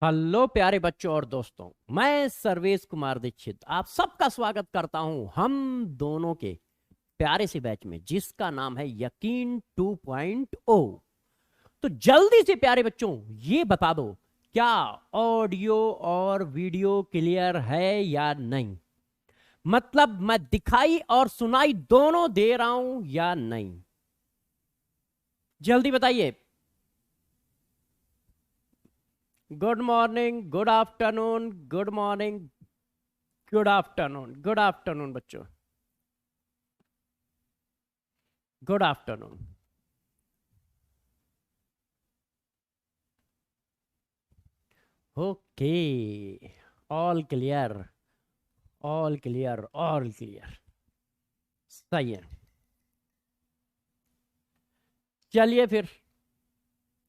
Hello प्यारे बच्चों और दोस्तों, मैं सर्वेश कुमार दीक्षित आप सबका स्वागत करता हूं हम दोनों के प्यारे से बैच में जिसका नाम है यकीन 2.0। तो जल्दी से प्यारे बच्चों ये बता दो, क्या ऑडियो और वीडियो क्लियर है या नहीं। मतलब मैं दिखाई और सुनाई दोनों दे रहा हूं या नहीं, जल्दी बताइए। Good morning, good afternoon, good morning, good afternoon, good afternoon बच्चों, good afternoon. Okay, all clear, all clear, all clear, सही है। चलिए फिर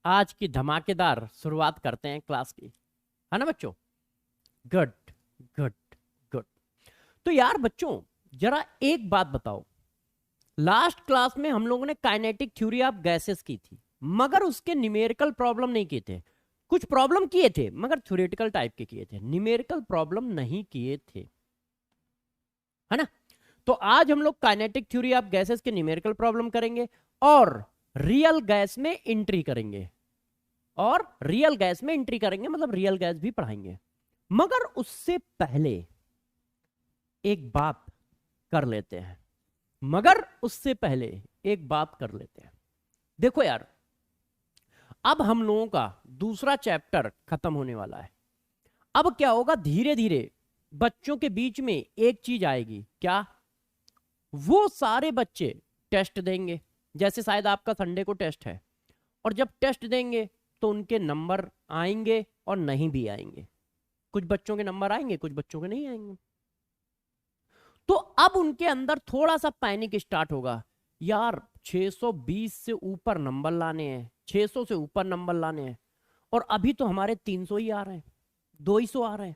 आज की धमाकेदार शुरुआत करते हैं क्लास की, है ना बच्चों। Good, good, good. तो यार बच्चों, जरा एक बात बताओ, लास्ट क्लास में हम लोगों ने काइनेटिक थ्योरी ऑफ गैसेस की थी, मगर उसके न्यूमेरिकल प्रॉब्लम नहीं किए थे। कुछ प्रॉब्लम किए थे मगर थ्योरेटिकल टाइप के किए थे, न्यूमेरिकल प्रॉब्लम नहीं किए थे, है ना। तो आज हम लोग काइनेटिक थ्योरी ऑफ गैसेस के न्यूमेरिकल प्रॉब्लम करेंगे और रियल गैस में एंट्री करेंगे, और रियल गैस में एंट्री करेंगे मतलब रियल गैस भी पढ़ाएंगे। मगर उससे पहले एक बात कर लेते हैं, मगर उससे पहले एक बात कर लेते हैं। देखो यार, अब हम लोगों का दूसरा चैप्टर खत्म होने वाला है। अब क्या होगा, धीरे धीरे बच्चों के बीच में एक चीज आएगी, क्या? वो सारे बच्चे टेस्ट देंगे, जैसे शायद आपका संडे को टेस्ट है, और जब टेस्ट देंगे तो उनके नंबर आएंगे और नहीं भी आएंगे। कुछ बच्चों के नंबर आएंगे, कुछ बच्चों के नहीं आएंगे। तो अब उनके अंदर थोड़ा सा पैनिक स्टार्ट होगा, यार 620 से ऊपर नंबर लाने हैं, 600 से ऊपर नंबर लाने हैं, और अभी तो हमारे 300 ही आ रहे हैं, 200 आ रहे हैं,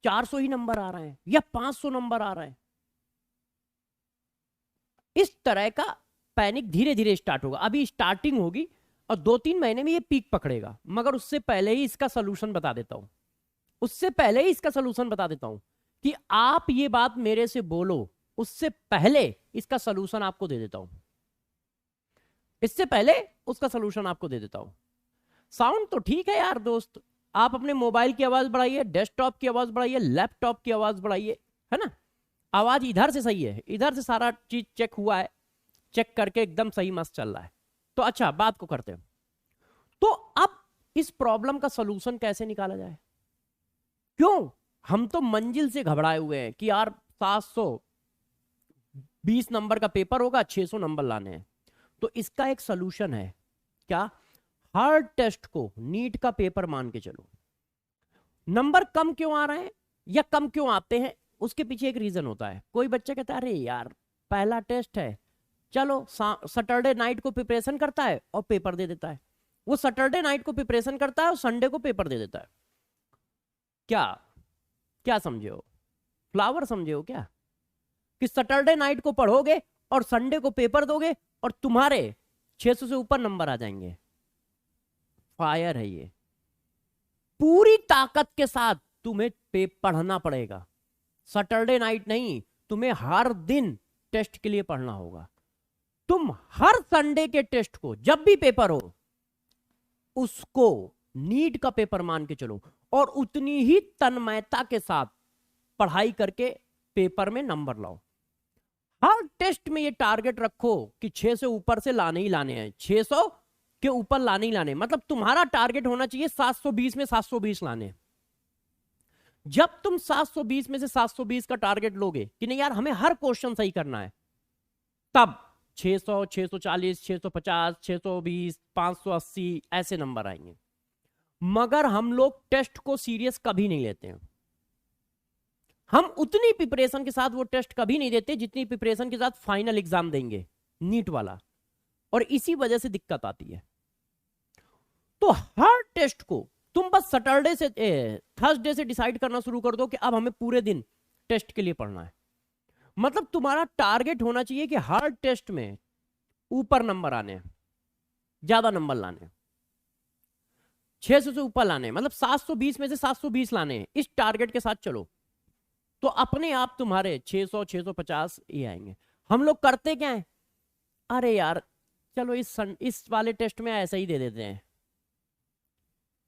400 ही नंबर आ रहे हैं, या 500 नंबर आ रहे हैं। इस तरह का पैनिक धीरे धीरे स्टार्ट होगा। अभी स्टार्टिंग होगी और 2-3 महीने में ये पीक पकड़ेगा। मगर उससे पहले ही इसका सोल्यूशन बता देता हूं, उससे पहले ही इसका सोल्यूशन बता देता हूं कि आप ये बात मेरे से बोलो, उससे पहले इसका सोल्यूशन आपको दे देता हूं, इससे पहले उसका सोल्यूशन आपको दे देता हूं। साउंड तो ठीक है यार दोस्त, आप अपने मोबाइल की आवाज बढ़ाइए, डेस्कटॉप की आवाज बढ़ाइए, लैपटॉप की आवाज बढ़ाइए, है ना। आवाज इधर से सही है, इधर से सारा चीज चेक हुआ है, चेक करके एकदम सही मस्त चल रहा है। तो अच्छा, बात को करते हैं। तो अब इस प्रॉब्लम का सलूशन कैसे निकाला जाए? क्यों हम तो मंजिल से घबराए हुए हैं कि यार 720 नंबर का पेपर होगा, 600 नंबर लाने हैं। तो इसका एक सलूशन है, क्या? हर टेस्ट को नीट का पेपर मान के चलो। नंबर कम क्यों आ रहे हैं या कम क्यों आते हैं, उसके पीछे एक रीजन होता है। कोई बच्चा कहता है अरे यार पहला टेस्ट है, चलो सैटरडे नाइट को प्रिपरेशन करता है और पेपर दे देता है। वो सैटरडे नाइट को प्रिपरेशन करता है और संडे को पेपर दे देता है। क्या क्या समझे हो? फ्लावर समझे हो क्या? कि सैटरडे नाइट को पढ़ोगे और संडे को पेपर दोगे और तुम्हारे 600 से ऊपर नंबर आ जाएंगे। फायर है ये, पूरी ताकत के साथ तुम्हें पढ़ना पड़ेगा। सैटरडे नाइट नहीं, तुम्हें हर दिन टेस्ट के लिए पढ़ना होगा। तुम हर संडे के टेस्ट को, जब भी पेपर हो उसको नीट का पेपर मान के चलो, और उतनी ही तन्मयता के साथ पढ़ाई करके पेपर में नंबर लाओ। हर टेस्ट में ये टारगेट रखो कि 6 से ऊपर से लाने ही लाने हैं, 600 के ऊपर लाने ही लाने। मतलब तुम्हारा टारगेट होना चाहिए 720 में 720 लाने। जब तुम 720 में से 720 का टारगेट लोगे कि नहीं यार हमें हर क्वेश्चन सही करना है, तब 600, 640, 650, 620, 580 ऐसे नंबर आएंगे। मगर हम लोग टेस्ट को सीरियस कभी नहीं लेते हैं। हम उतनी प्रिपरेशन के साथ वो टेस्ट कभी नहीं देते जितनी प्रिपरेशन के साथ फाइनल एग्जाम देंगे, नीट वाला। और इसी वजह से दिक्कत आती है। तो हर टेस्ट को तुम बस सैटरडे से थर्सडे से डिसाइड करना शुरू कर दो कि अब हमें पूरे दिन टेस्ट के लिए पढ़ना है। मतलब तुम्हारा टारगेट होना चाहिए कि हर टेस्ट में ऊपर नंबर आने हैं, ज्यादा नंबर लाने हैं। 600 से ऊपर लाने हैं, मतलब 720 में से 720 लाने हैं, इस टारगेट के साथ चलो तो अपने आप तुम्हारे 600 650 ये आएंगे। हम लोग करते क्या है, अरे यार चलो इस वाले टेस्ट में ऐसा ही दे देते हैं,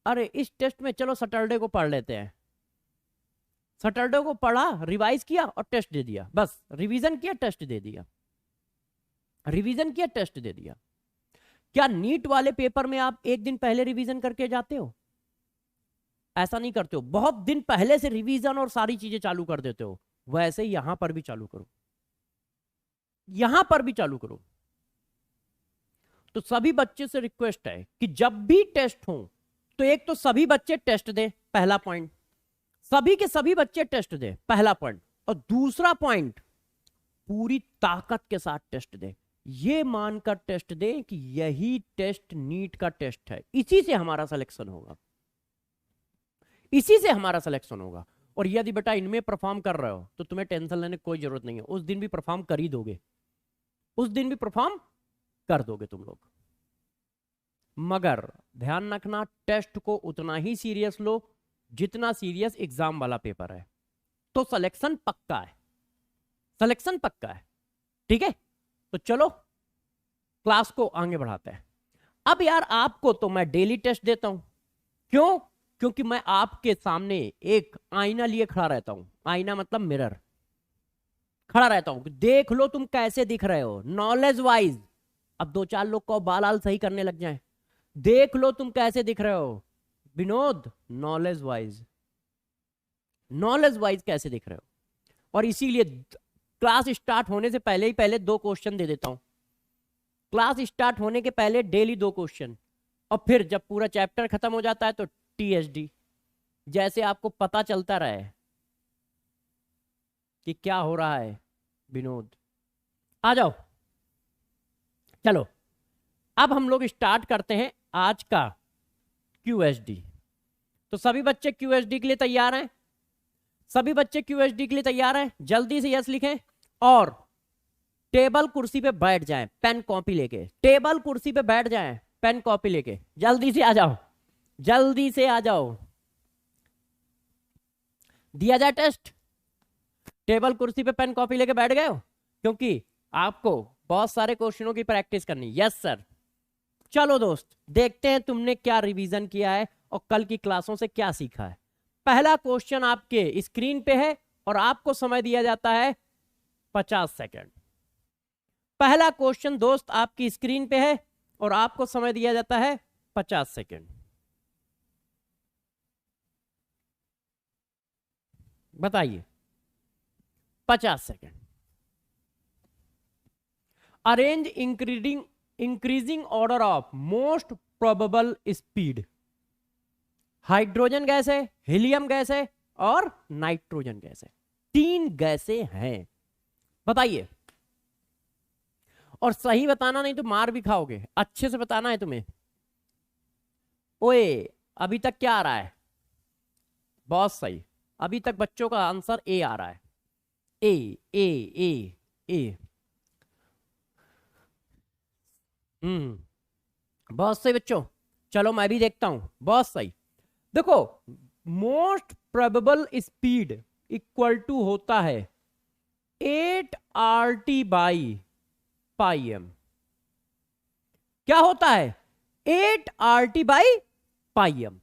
अरे इस टेस्ट में चलो सैटरडे को पढ़ लेते हैं, सैटरडे को पढ़ा, रिवाइज किया और टेस्ट दे दिया, बस रिवीजन किया टेस्ट दे दिया, रिवीजन किया टेस्ट दे दिया। क्या नीट वाले पेपर में आप एक दिन पहले रिवीजन करके जाते हो? ऐसा नहीं करते हो, बहुत दिन पहले से रिवीजन और सारी चीजें चालू कर देते हो। वैसे ही यहां पर भी चालू करो, यहां पर भी चालू करो। तो सभी बच्चे से रिक्वेस्ट है कि जब भी टेस्ट हो तो एक तो सभी बच्चे टेस्ट दें, पहला पॉइंट, सभी के सभी बच्चे टेस्ट दें, पहला पॉइंट। और दूसरा पॉइंट, पूरी ताकत के साथ टेस्ट दें, ये मानकर टेस्ट दें कि यही टेस्ट नीट का टेस्ट है, इसी से हमारा सिलेक्शन होगा, इसी से हमारा सिलेक्शन होगा। और यदि बेटा इनमें परफॉर्म कर रहे हो तो तुम्हें टेंशन लेने की कोई जरूरत नहीं है, उस दिन भी परफॉर्म कर ही दोगे, उस दिन भी परफॉर्म कर दोगे तुम लोग। मगर ध्यान रखना, टेस्ट को उतना ही सीरियस लो जितना सीरियस एग्जाम वाला पेपर है, तो सिलेक्शन पक्का है, सिलेक्शन पक्का है, ठीक है। तो चलो क्लास को आगे बढ़ाते हैं। अब यार आपको तो मैं डेली टेस्ट देता हूं, क्यों? क्योंकि मैं आपके सामने एक आईना लिए खड़ा रहता हूं, आईना मतलब मिरर, खड़ा रहता हूं, देख लो तुम कैसे दिख रहे हो नॉलेज वाइज। अब 2-4 लोग को बाल आल सही करने लग जाए, देख लो तुम कैसे दिख रहे हो Vinod, knowledge wise, knowledge wise कैसे दिख रहे हो। और इसीलिए क्लास स्टार्ट होने से पहले ही पहले 2 क्वेश्चन दे देता हूं, क्लास स्टार्ट होने के पहले डेली 2 क्वेश्चन, और फिर जब पूरा चैप्टर खत्म हो जाता है तो टीएसडी, जैसे आपको पता चलता रहे कि क्या हो रहा है। विनोद आ जाओ, चलो अब हम लोग स्टार्ट करते हैं आज का क्यूएसडी। तो सभी बच्चे क्यूएसडी के लिए तैयार हैं? सभी बच्चे क्यूएसडी के लिए तैयार हैं? जल्दी से यस लिखें और टेबल कुर्सी पे बैठ जाएं, पेन कॉपी लेके, टेबल कुर्सी पे बैठ जाएं, पेन कॉपी लेके, जल्दी से आ जाओ, जल्दी से आ जाओ। दिया जाए टेस्ट, टेबल कुर्सी पे पेन कॉपी लेके बैठ गए हो? क्योंकि आपको बहुत सारे क्वेश्चनों की प्रैक्टिस करनी। Yes sir. चलो दोस्त, देखते हैं तुमने क्या रिवीजन किया है और कल की क्लासों से क्या सीखा है। पहला क्वेश्चन आपके स्क्रीन पे है और आपको समय दिया जाता है 50 सेकंड। पहला क्वेश्चन दोस्त आपकी स्क्रीन पे है और आपको समय दिया जाता है 50 सेकंड। बताइए, 50 second. Arrange increasing order of most probable speed. Hydrogen gas है, हीलियम गैस है और नाइट्रोजन गैस है, 3 गैसें हैं। बताइए, और सही बताना, नहीं तो मार भी खाओगे, अच्छे से बताना है तुम्हें। ओए अभी तक क्या आ रहा है? बहुत सही, अभी तक बच्चों का आंसर ए आ रहा है। ए ए ए ए बहुत सही बच्चों। चलो मैं भी देखता हूं, बहुत सही। देखो, most probable speed equal to होता है 8 RT बाई पाई एम। क्या होता है? 8 RT बाई पाई एम।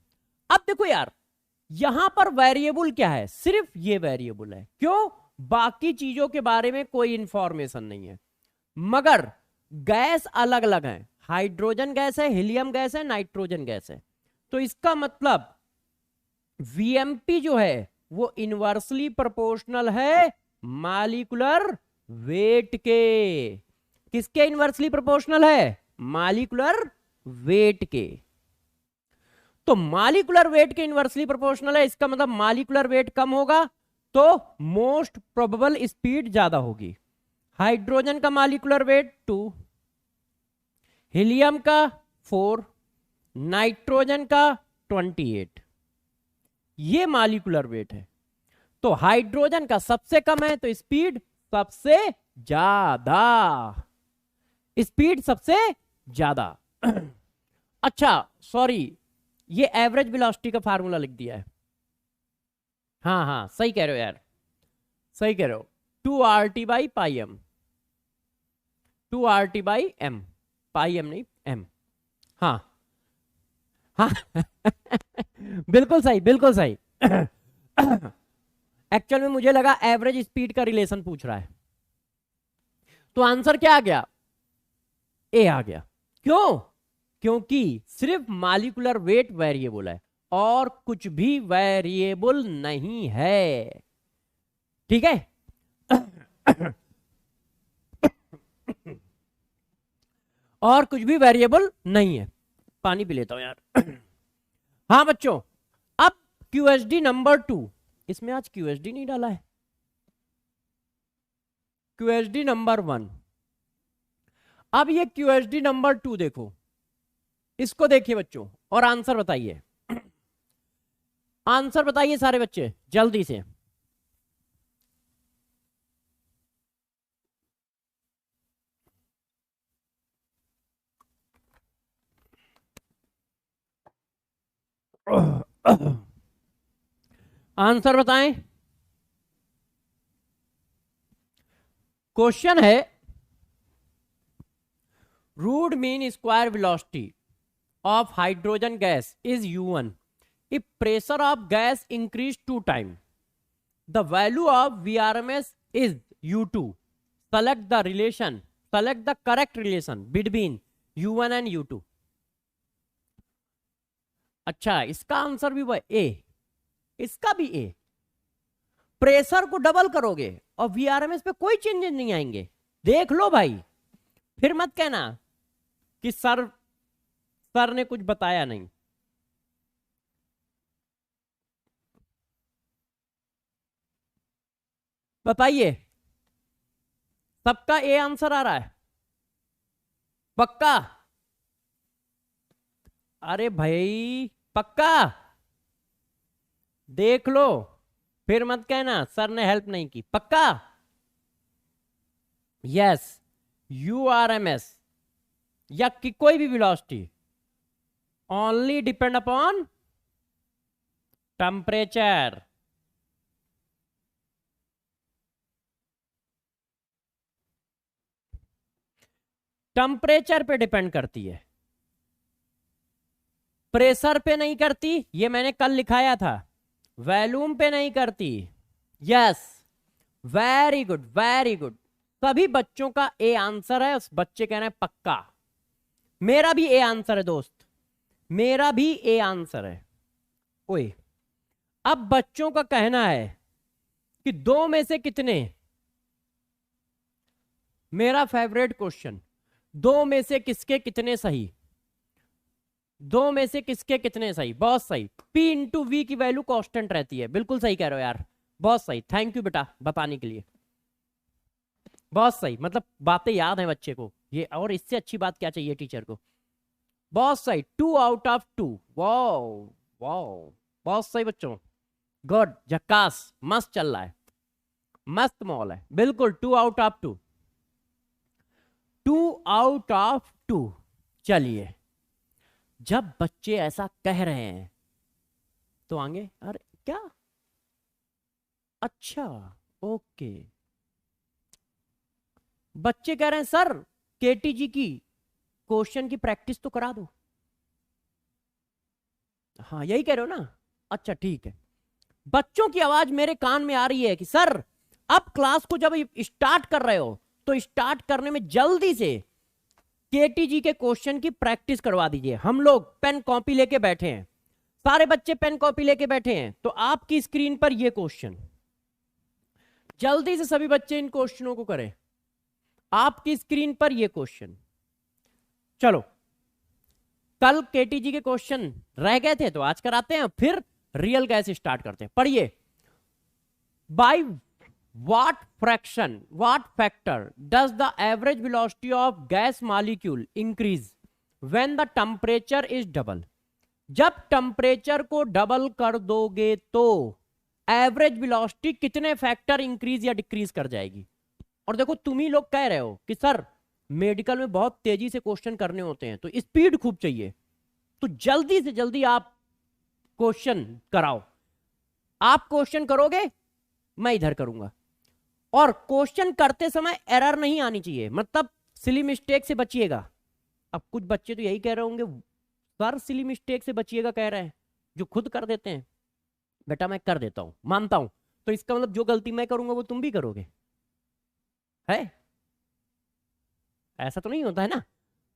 अब देखो यार, यहां पर वेरिएबल क्या है? सिर्फ ये वेरिएबल है। क्यों? बाकी चीजों के बारे में कोई इंफॉर्मेशन नहीं है, मगर गैस अलग अलग है, हाइड्रोजन गैस है, हीलियम गैस है, नाइट्रोजन गैस है। तो इसका मतलब वीएमपी जो है वो इनवर्सली प्रोपोर्शनल है मॉलिक्यूलर वेट के। किसके इनवर्सली प्रोपोर्शनल है? मॉलिक्यूलर वेट के। तो मॉलिक्यूलर वेट के इनवर्सली प्रोपोर्शनल है, इसका मतलब मॉलिक्यूलर वेट कम होगा तो मोस्ट प्रोबेबल स्पीड ज्यादा होगी। हाइड्रोजन का मॉलिक्यूलर वेट 2, हीलियम का 4, नाइट्रोजन का 28। ये मॉलिक्यूलर वेट है। तो हाइड्रोजन का सबसे कम है तो स्पीड सबसे ज्यादा, स्पीड सबसे ज्यादा। अच्छा सॉरी, ये एवरेज वेलोसिटी का फार्मूला लिख दिया है। हाँ हाँ सही कह रहे हो यार, सही कह रहे हो। 2RT/πm, 2RT/m, पाई एम नहीं m। हाँ हाँ बिल्कुल सही, बिल्कुल सही। एक्चुअल में मुझे लगा एवरेज स्पीड का रिलेशन पूछ रहा है, तो आंसर क्या आ गया? ए आ गया। क्यों? क्योंकि सिर्फ मॉलिक्यूलर वेट वेरिएबल है और कुछ भी वेरिएबल नहीं है। ठीक है और कुछ भी वेरिएबल नहीं है। पानी पी लेता हूं यार। हाँ बच्चों, अब QSD नंबर 2, इसमें आज QSD नहीं डाला है। QSD नंबर 1, अब ये QSD नंबर 2 देखो, इसको देखिए बच्चों और आंसर बताइए। आंसर बताइए सारे बच्चे जल्दी से। आंसर बताएं। क्वेश्चन है root mean square velocity of hydrogen gas is U1 if pressure of gas increase 2 times. The value of VRMS is U2. Select the relation, select the correct relation between U1 and U2. अच्छा, इसका answer भी ए, इसका भी ए। Pressure को double करोगे और VRMS पे कोई चेंजेस नहीं आएंगे। देख लो भाई, फिर मत कहना कि सर ने कुछ बताया नहीं। बताइए, सबका ए आंसर आ रहा है? पक्का? अरे भाई पक्का? देख लो, फिर मत कहना सर ने हेल्प नहीं की। पक्का? यस, URMS या कि कोई भी velocity only depend upon temperature। Temperature पे डिपेंड करती है, प्रेशर पे नहीं करती। ये मैंने कल लिखाया था। वॉल्यूम पे नहीं करती। Yes, very good, very good. सभी बच्चों का ए आंसर है। उस बच्चे कह रहे हैं पक्का। मेरा भी ए आंसर है दोस्त, मेरा भी ए आंसर है। ओए, अब बच्चों का कहना है कि दो में से कितने, मेरा फेवरेट क्वेश्चन, दो में से किसके कितने सही? दो में से किसके कितने सही? बहुत सही। P इंटू वी की वैल्यू कांस्टेंट रहती है। बिल्कुल सही कह रहे हो यार, बहुत सही। थैंक यू बेटा बताने के लिए, बहुत सही। मतलब बातें याद हैं बच्चे को ये, और इससे अच्छी बात क्या चाहिए टीचर को। बहुत सही, 2 आउट ऑफ 2। वाओ वाओ, बहुत सही बच्चों, गुड, झक्कास, मस्त चल रहा है, मस्त मॉल है। बिल्कुल 2 आउट ऑफ 2, 2 आउट ऑफ 2। चलिए, जब बच्चे ऐसा कह रहे हैं तो आगे, अरे क्या, अच्छा ओके। बच्चे कह रहे हैं सर केटीजी की क्वेश्चन की प्रैक्टिस तो करा दो। हाँ यही कह रहे हो ना? अच्छा ठीक है। बच्चों की आवाज मेरे कान में आ रही है कि सर अब क्लास को जब स्टार्ट कर रहे हो तो स्टार्ट करने में जल्दी से केटीजी के क्वेश्चन की प्रैक्टिस करवा दीजिए। हम लोग पेन कॉपी लेके बैठे हैं, सारे बच्चे पेन कॉपी लेके बैठे हैं, तो आपकी स्क्रीन पर ये क्वेश्चन, जल्दी से सभी बच्चे इन क्वेश्चनों को करें। आपकी स्क्रीन पर ये क्वेश्चन, चलो कल केटीजी के क्वेश्चन रह गए थे तो आज कराते हैं, फिर रियल गैस स्टार्ट करते हैं। पढ़िए, bye what fraction, what factor does the average velocity of gas molecule increase when the temperature is double? जब टेम्परेचर को डबल कर दोगे तो एवरेज वेलोसिटी कितने फैक्टर इंक्रीज या डिक्रीज कर जाएगी? और देखो तुम ही लोग कह रहे हो कि सर मेडिकल में बहुत तेजी से क्वेश्चन करने होते हैं तो स्पीड खूब चाहिए, तो जल्दी से जल्दी आप क्वेश्चन कराओ। आप क्वेश्चन करोगे, मैं इधर करूंगा, और क्वेश्चन करते समय एरर नहीं आनी चाहिए, मतलब सिली मिस्टेक से बचिएगा। अब कुछ बच्चे तो यही कह रहे होंगे सर सिली मिस्टेक से बचिएगा कह रहे हैं, जो खुद कर देते हैं। बेटा मैं कर देता हूं, मानता हूं, तो इसका मतलब जो गलती मैं करूंगा वो तुम भी करोगे, है? ऐसा तो नहीं होता है ना,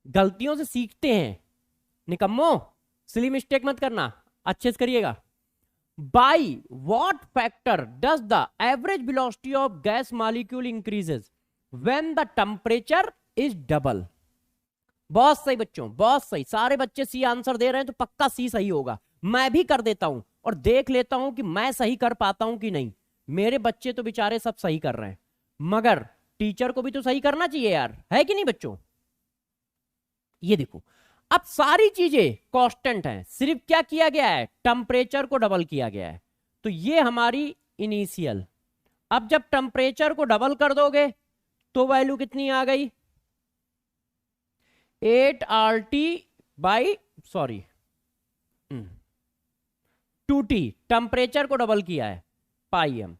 गलतियों से सीखते हैं। निकम्मो, सिली मिस्टेक मत करना, अच्छे से करिएगा। By what factor does the average velocity of gas molecule increases when the temperature is double? बहुत सही बच्चों, बहुत सही, सारे बच्चे सी आंसर दे रहे हैं, तो पक्का सी सही होगा। मैं भी कर देता हूं और देख लेता हूं कि मैं सही कर पाता हूं कि नहीं। मेरे बच्चे तो बेचारे सब सही कर रहे हैं, मगर टीचर को भी तो सही करना चाहिए यार, है कि नहीं बच्चों? ये देखो, अब सारी चीजें कांस्टेंट हैं, सिर्फ क्या किया गया है, टेम्परेचर को डबल किया गया है। तो ये हमारी इनिशियल। अब जब टेम्परेचर को डबल कर दोगे तो वैल्यू कितनी आ गई, 8RT बाई 2T, टेम्परेचर को डबल किया है, पाई एम।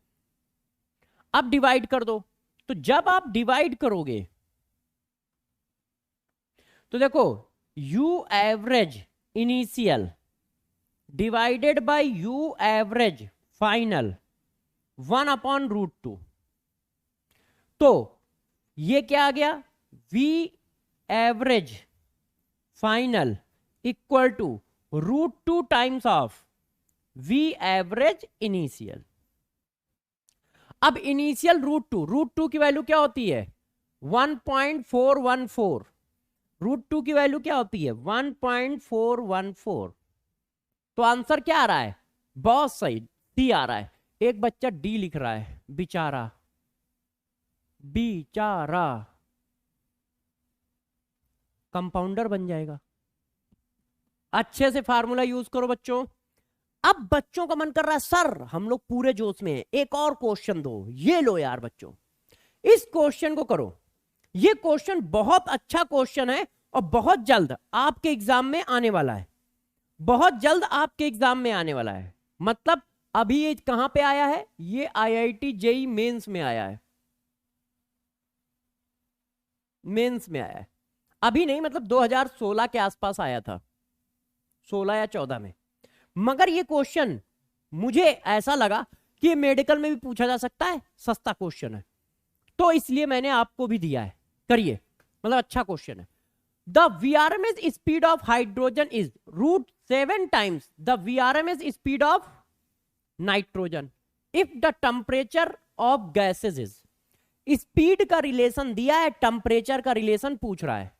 अब डिवाइड कर दो, तो जब आप डिवाइड करोगे तो देखो U average initial divided by U average final 1/√2। तो ये क्या आ गया, V average final equal to √2 times of V average initial. अब इनिशियल √2 की वैल्यू क्या होती है, 1.414। √2 की वैल्यू क्या होती है, 1.414। तो आंसर क्या आ रहा है, बहुत सही, डी आ रहा है। एक बच्चा डी लिख रहा है, बेचारा, बेचारा कंपाउंडर बन जाएगा। अच्छे से फार्मूला यूज करो बच्चों। अब बच्चों का मन कर रहा है सर हम लोग पूरे जोश में हैं, एक और क्वेश्चन दो। ये लो यार बच्चों, इस क्वेश्चन को करो। ये क्वेश्चन बहुत अच्छा क्वेश्चन है और बहुत जल्द आपके एग्जाम में आने वाला है, बहुत जल्द आपके एग्जाम में आने वाला है। मतलब अभी ये कहां पे आया है, ये IIT JEE मेंस में आया है, मेंस में आया है, अभी नहीं, मतलब 2016 के आसपास आया था, 16 या 14 में। मगर ये क्वेश्चन मुझे ऐसा लगा कि ये मेडिकल में भी पूछा जा सकता है, सस्ता क्वेश्चन है, तो इसलिए मैंने आपको भी दिया है, करिए, मतलब अच्छा क्वेश्चन है। The VRMS speed of hydrogen is √7 times the VRMS speed of nitrogen if the temperature of gases is. Speed का रिलेशन दिया है, टेम्परेचर का रिलेशन पूछ रहा है।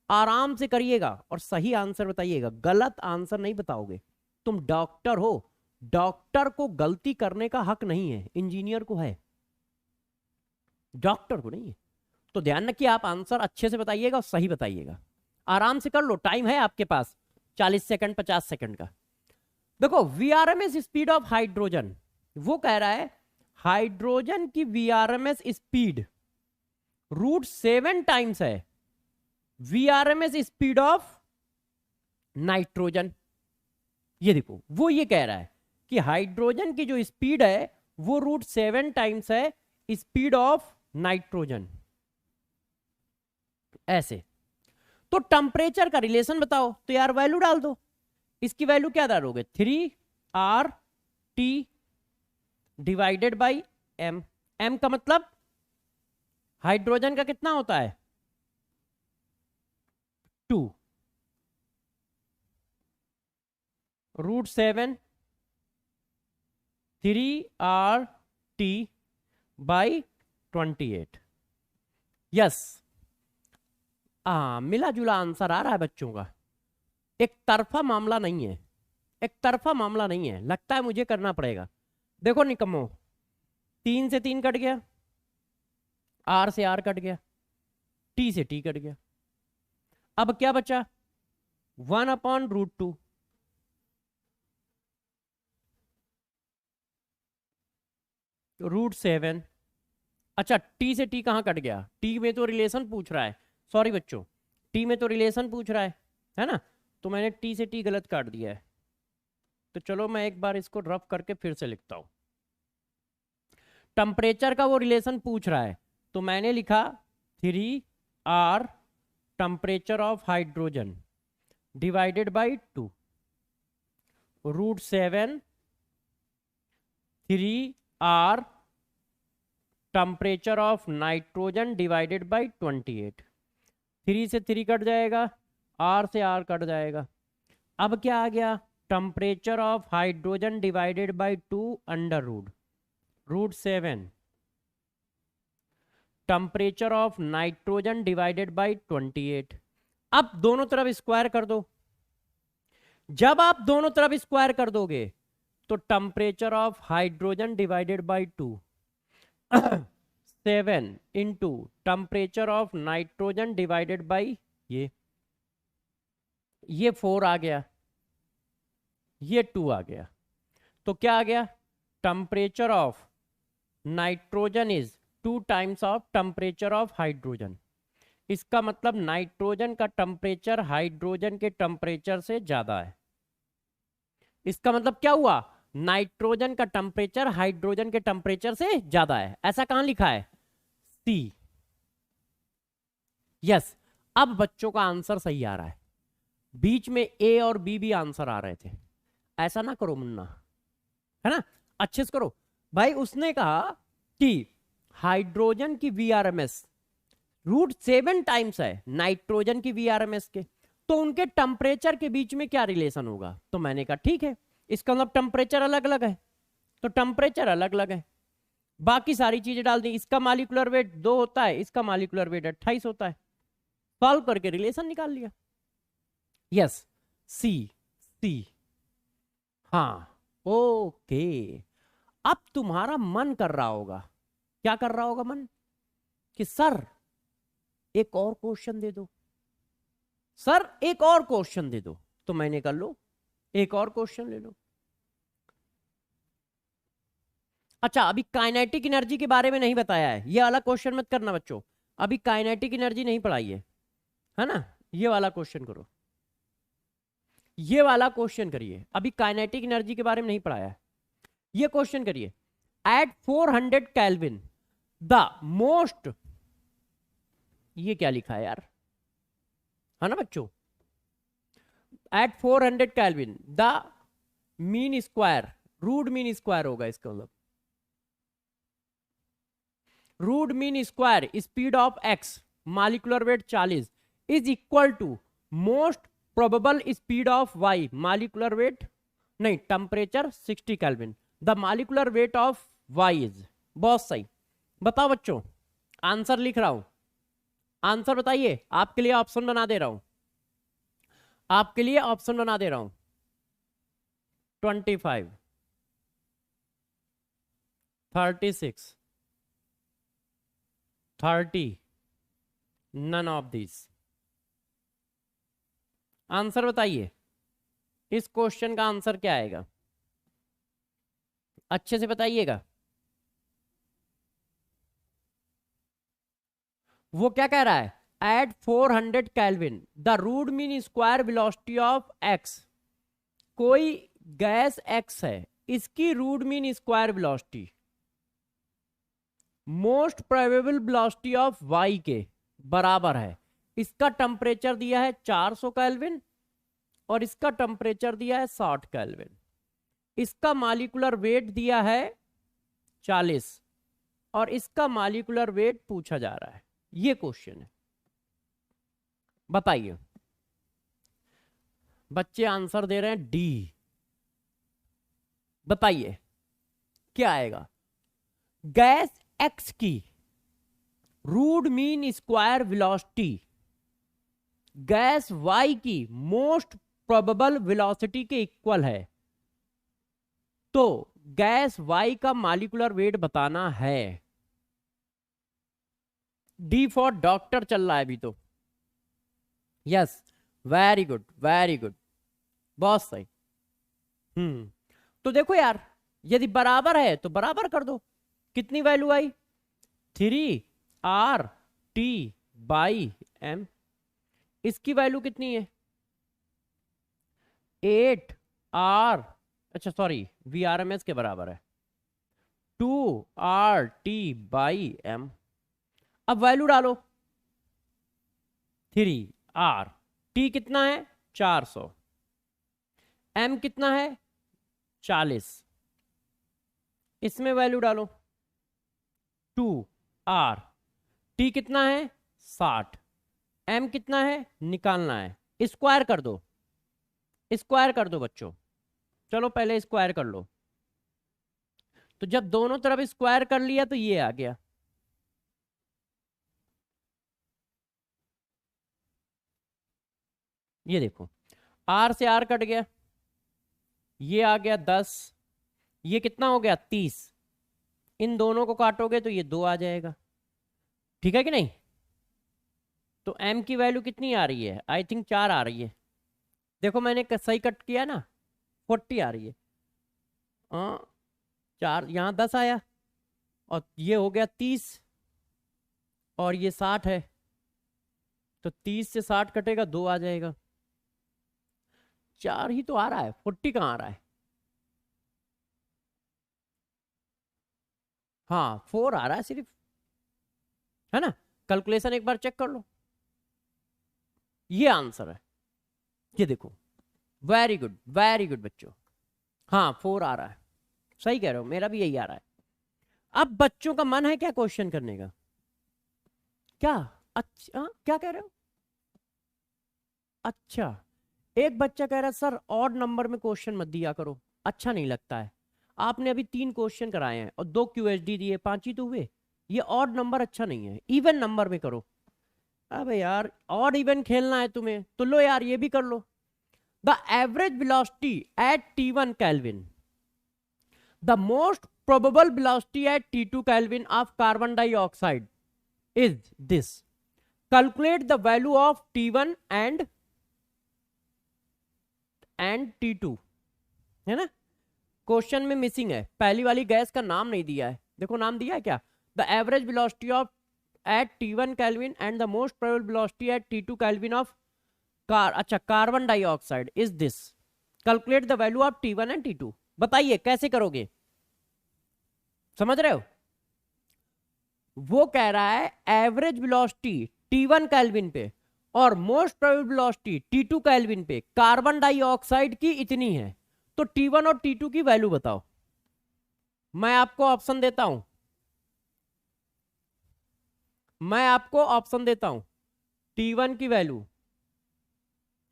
आराम से करिएगा और सही आंसर बताइएगा, गलत आंसर नहीं बताओगे। तुम डॉक्टर हो, डॉक्टर को गलती करने का हक नहीं है, इंजीनियर को है, डॉक्टर को नहीं है। तो ध्यान रखिए, आप आंसर अच्छे से बताइएगा और सही बताइएगा। आराम से कर लो, टाइम है आपके पास 40 सेकंड 50 सेकंड का। देखो VRMS स्पीड ऑफ हाइड्रोजन, वो कह रहा है हाइड्रोजन की VRMS स्पीड √7 टाइम्स है VRMS स्पीड ऑफ नाइट्रोजन। ये देखो वो ये कह रहा है कि हाइड्रोजन की जो स्पीड है वो √7 टाइम्स है स्पीड ऑफ नाइट्रोजन, ऐसे। तो टेम्परेचर का रिलेशन बताओ, तो यार वैल्यू डाल दो। इसकी वैल्यू क्या डालोगे, 3RT divided by M। M का मतलब हाइड्रोजन का कितना होता है, 2 √7 3RT बाई 28। यस, मिला जुला आंसर आ रहा है बच्चों का। एक तरफा मामला नहीं है, एक तरफा मामला नहीं है, लगता है मुझे करना पड़ेगा। देखो निकम्मो, 3 से 3 कट गया, R से R कट गया, T से T कट गया, अब क्या बचा, 1/√2। √7, अच्छा T से T कहां कट गया, T में तो रिलेशन पूछ रहा है, सॉरी बच्चों, T में तो रिलेशन पूछ रहा है ना, तो मैंने T से T गलत काट दिया है। तो चलो मैं एक बार इसको रफ करके फिर से लिखता हूं। टेम्परेचर का वो रिलेशन पूछ रहा है, तो मैंने लिखा 3R temperature of hydrogen divided by 2 √7 3R temperature of nitrogen divided by 28। 3 से 3 कट जाएगा, R से R कट जाएगा। अब क्या आ गया, temperature of hydrogen divided by 2 under √7 temperature of nitrogen divided by 28। अब दोनों तरफ स्क्वायर कर दो। जब आप दोनों तरफ स्क्वायर कर दोगे तो temperature of hydrogen divided by 2 7 into temperature of nitrogen divided by ये 4 आ गया, ये 2 आ गया। तो क्या आ गया, temperature of nitrogen is 2 times of temperature of hydrogen. इसका मतलब नाइट्रोजन का टेम्परेचर हाइड्रोजन के टेम्परेचर से ज्यादा है। इसका मतलब क्या हुआ, नाइट्रोजन का टेम्परेचर हाइड्रोजन के टेम्परेचर से ज्यादा है। ऐसा कहां लिखा है, सी। यस, अब बच्चों का आंसर सही आ रहा है। बीच में ए और बी भी आंसर आ रहे थे। ऐसा ना करो मुन्ना, है ना, अच्छे से करो भाई। उसने कहा कि हाइड्रोजन की वीआरएमएस √7 टाइम्स है नाइट्रोजन की वीआरएमएस के, तो उनके टेम्परेचर के बीच में क्या रिलेशन होगा। तो मैंने कहा ठीक है, इसका मतलब टेम्परेचर अलग अलग है, तो टेम्परेचर अलग अलग है। बाकी सारी चीजें डाल दी। इसका मॉलिक्यूलर वेट 2 होता है, इसका मॉलिक्यूलर वेट 28 होता है। सॉल्व करके रिलेशन निकाल लिया। यस, सी सी। हाँ ओके। अब तुम्हारा मन कर रहा होगा, क्या कर रहा होगा मन, कि सर एक और क्वेश्चन दे दो, सर एक और क्वेश्चन दे दो। तो मैंने कर लो, एक और क्वेश्चन ले लो। अच्छा, अभी काइनेटिक एनर्जी के बारे में नहीं बताया है, ये वाला क्वेश्चन मत करना बच्चों। अभी काइनेटिक एनर्जी नहीं पढ़ाई है ना। ये वाला क्वेश्चन करो, ये वाला क्वेश्चन करिए। अभी काइनेटिक एनर्जी के बारे में नहीं पढ़ाया है, ये क्वेश्चन करिए। एट 400 केल्विन द मोस्ट, ये क्या लिखा है यार, है ना बच्चों, at 400 kelvin the mean square, root mean square होगा इसका मतलब, root mean square speed of X molecular weight 40 is equal to most probable speed of Y molecular weight, नहीं temperature 60 kelvin, the molecular weight of Y is. बहुत सही। बताओ बच्चों, answer लिख रहा हूं, आंसर बताइए। आपके लिए ऑप्शन बना दे रहा हूं, आपके लिए ऑप्शन बना दे रहा हूं। 25, 36, 30, नन ऑफ दिस। आंसर बताइए, इस क्वेश्चन का आंसर क्या आएगा, अच्छे से बताइएगा। वो क्या कह रहा है, at 400 kelvin the root mean square velocity of X, कोई गैस एक्स है, इसकी root mean square velocity most probable velocity of Y के बराबर है। इसका टेम्परेचर दिया है 400 केल्विन और इसका टेम्परेचर दिया है 60 केल्विन। इसका मॉलिक्यूलर वेट दिया है 40 और इसका मॉलिक्यूलर वेट पूछा जा रहा है। ये क्वेश्चन है, बताइए। बच्चे आंसर दे रहे हैं डी। बताइए क्या आएगा, गैस एक्स की root mean square velocity gas Y की मोस्ट प्रोबेबल वेलोसिटी के इक्वल है, तो गैस वाई का मॉलिक्यूलर वेट बताना है। डी फॉर डॉक्टर चल रहा है अभी तो। Yes, very good very good, बहुत सही। तो देखो यार, यदि बराबर है तो बराबर कर दो। कितनी वैल्यू आई, 3RT/m। इसकी वैल्यू कितनी है, 8R अच्छा सॉरी, VRMS के बराबर है 2RT/m। अब वैल्यू डालो, 3R, T कितना है 400, M कितना है 40, इसमें वैल्यू डालो 2R, T कितना है 60, M कितना है निकालना है, स्क्वायर कर दो, स्क्वायर कर दो बच्चों। चलो पहले स्क्वायर कर लो, तो जब दोनों तरफ स्क्वायर कर लिया तो ये आ गया, ये देखो R से R कट गया, ये आ गया 10, ये कितना हो गया 30, इन दोनों को काटोगे तो ये 2 आ जाएगा, ठीक है कि नहीं। तो M की वैल्यू कितनी आ रही है, आई थिंक 4 आ रही है, देखो मैंने सही कट किया ना, 40 आ रही है। हाँ 4, यहाँ 10 आया, और ये हो गया 30, और ये 60 है, तो 30 से 60 कटेगा 2 आ जाएगा, 4 ही तो आ रहा है, 40 कहाँ आ रहा है। हाँ 4 आ रहा है सिर्फ, है ना। कैलकुलेशन एक बार चेक कर लो, ये आंसर है, ये देखो, वेरी गुड बच्चों। हाँ 4 आ रहा है, सही कह रहे हो, मेरा भी यही आ रहा है। अब बच्चों का मन है क्या क्वेश्चन करने का, क्या? अच्छा क्या कह रहे हो? अच्छा, एक बच्चा कह रहा है सर ऑड नंबर में क्वेश्चन मत दिया करो, अच्छा नहीं लगता है। आपने अभी 3 क्वेश्चन कराए हैं और 2 QHD दिए, 5 ही तो हुए, ये ऑड नंबर अच्छा नहीं है, इवन नंबर में करो। अबे यार ऑड इवन खेलना है तुम्हें तो लो यार ये भी कर लो। The average velocity at T1 Kelvin, the most probable velocity at T2 Kelvin of carbon dioxide is this, calculate the value of T1 and T2, है ना। क्वेश्चन में मिसिंग है, पहली वाली गैस का नाम नहीं दिया है, देखो नाम दिया है क्या, the average velocity of at T1 Kelvin and the most probable velocity at T2 Kelvin of अच्छा carbon dioxide is this, calculate the value of T1 and T2। बताइए कैसे करोगे, समझ रहे हो। वो कह रहा है एवरेज वेलोसिटी T1 Kelvin पे और most probable velocity T2 Kelvin पे कार्बन डाइऑक्साइड की इतनी है, तो T1 और T2 की वैल्यू बताओ। मैं आपको ऑप्शन देता हूं, T1 की वैल्यू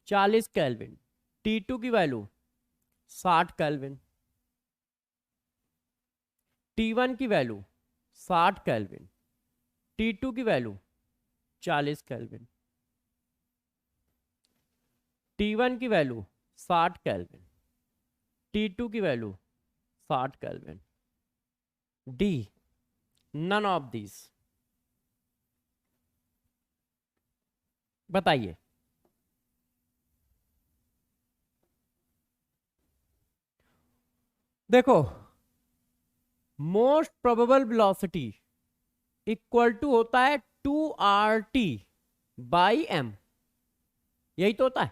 40 केल्विन, T2 की वैल्यू 60 केल्विन, T1 की वैल्यू 60 केल्विन, T2 की वैल्यू 40 केल्विन, T1 की वैल्यू 60 केल्विन, T2 की value 60 kelvin, D none of this. बताइए, देखो most probable velocity equal to होता है 2RT/m, यही तो होता है,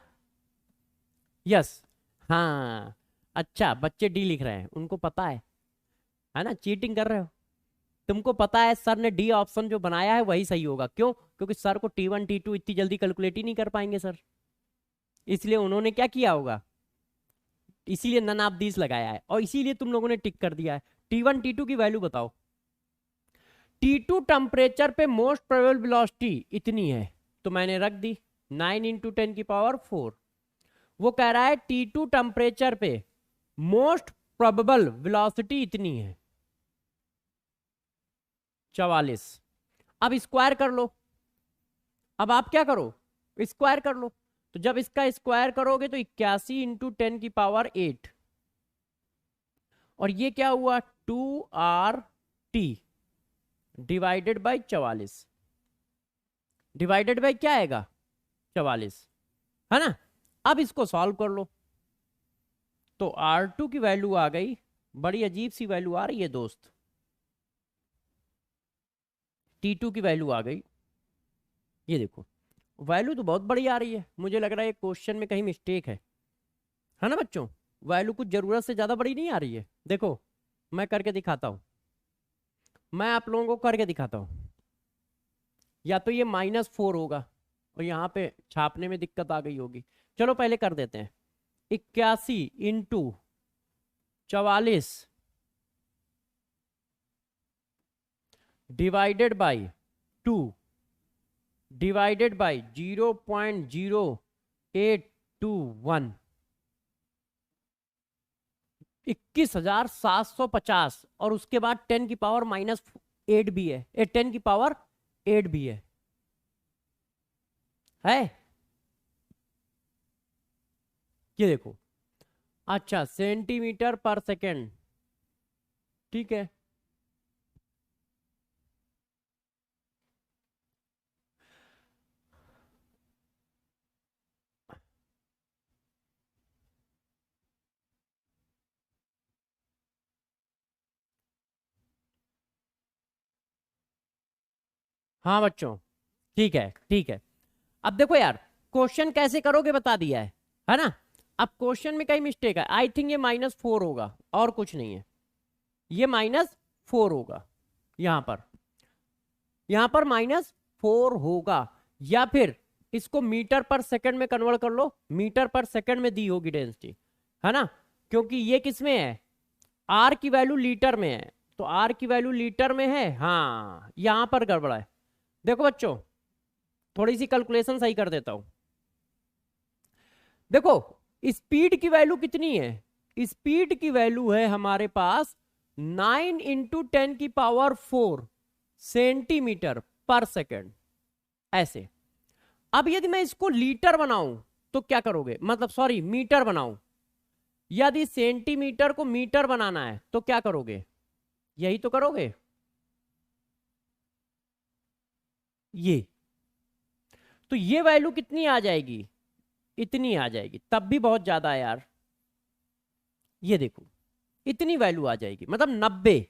यस। हाँ अच्छा बच्चे डी लिख रहे हैं, उनको पता है ना, चीटिंग कर रहे हो। तुमको पता है सर ने डी ऑप्शन जो बनाया है वही सही होगा, क्यों? क्योंकि सर को T1 T2 इतनी जल्दी कैलकुलेट ही नहीं कर पाएंगे सर, इसलिए उन्होंने क्या किया होगा, इसीलिए नन ऑफ दिस लगाया है, और इसीलिए तुम लोगों ने टिक कर दिया है। T1 T2 की वैल्यू बताओ। T2 टेम्परेचर पे मोस्ट प्रोबेबल वेलोसिटी इतनी है, तो मैंने रख दी 9 × 10⁴। वो कह रहा है T2 टेम्परेचर पे मोस्ट प्रोबेबल वेलोसिटी इतनी है 44। अब स्क्वायर कर लो, अब आप क्या करो स्क्वायर कर लो, तो जब इसका स्क्वायर करोगे तो 81 × 10⁸, और ये क्या हुआ 2RT divided by 44, divided by क्या आएगा 44, है ना। अब इसको सॉल्व कर लो, तो R2 की वैल्यू आ गई, बड़ी अजीब सी वैल्यू आ रही है दोस्त, T2 की वैल्यू आ गई, ये देखो वैल्यू तो बहुत बड़ी आ रही है, मुझे लग रहा है क्वेश्चन में कहीं मिस्टेक है ना बच्चों। वैल्यू कुछ जरूरत से ज्यादा बड़ी नहीं आ रही है। देखो मैं करके दिखाता हूं, मैं आप लोगों को करके दिखाता हूं। या तो ये -4 होगा और यहाँ पे छापने में दिक्कत आ गई होगी। चलो पहले कर देते हैं। 81 into 44 divided by 2 divided by 0.0821, 21,750, और उसके बाद 10 की पावर -8 भी है, 10 की पावर 8 भी है। ये देखो, अच्छा सेंटीमीटर पर सेकेंड, ठीक है। हाँ बच्चों, ठीक है ठीक है। अब देखो यार, क्वेश्चन कैसे करोगे बता दिया है ना। अब क्वेश्चन में कहीं मिस्टेक है, आई थिंक ये -4 होगा और कुछ नहीं है, ये -4 होगा। यहां पर -4 होगा, या फिर इसको मीटर पर सेकंड में कन्वर्ट कर लो, मीटर पर सेकंड में दी होगी डेंसिटी, है ना। क्योंकि ये किस में है, आर की वैल्यू लीटर में है, तो आर की वैल्यू लीटर में है। हाँ यहां पर गड़बड़ा है। देखो बच्चों, थोड़ी सी कैलकुलेशन सही कर देता हूं। देखो स्पीड की वैल्यू कितनी है, स्पीड की वैल्यू है हमारे पास 9 इंटू 10 की पावर 4 सेंटीमीटर पर सेकेंड, ऐसे। अब यदि मैं इसको लीटर बनाऊं तो क्या करोगे, मतलब सॉरी मीटर बनाऊं, यदि सेंटीमीटर को मीटर बनाना है तो क्या करोगे, यही तो करोगे, ये। तो ये वैल्यू कितनी आ जाएगी, इतनी आ जाएगी, तब भी बहुत ज्यादा है यार। ये देखो इतनी वैल्यू आ जाएगी, मतलब 90,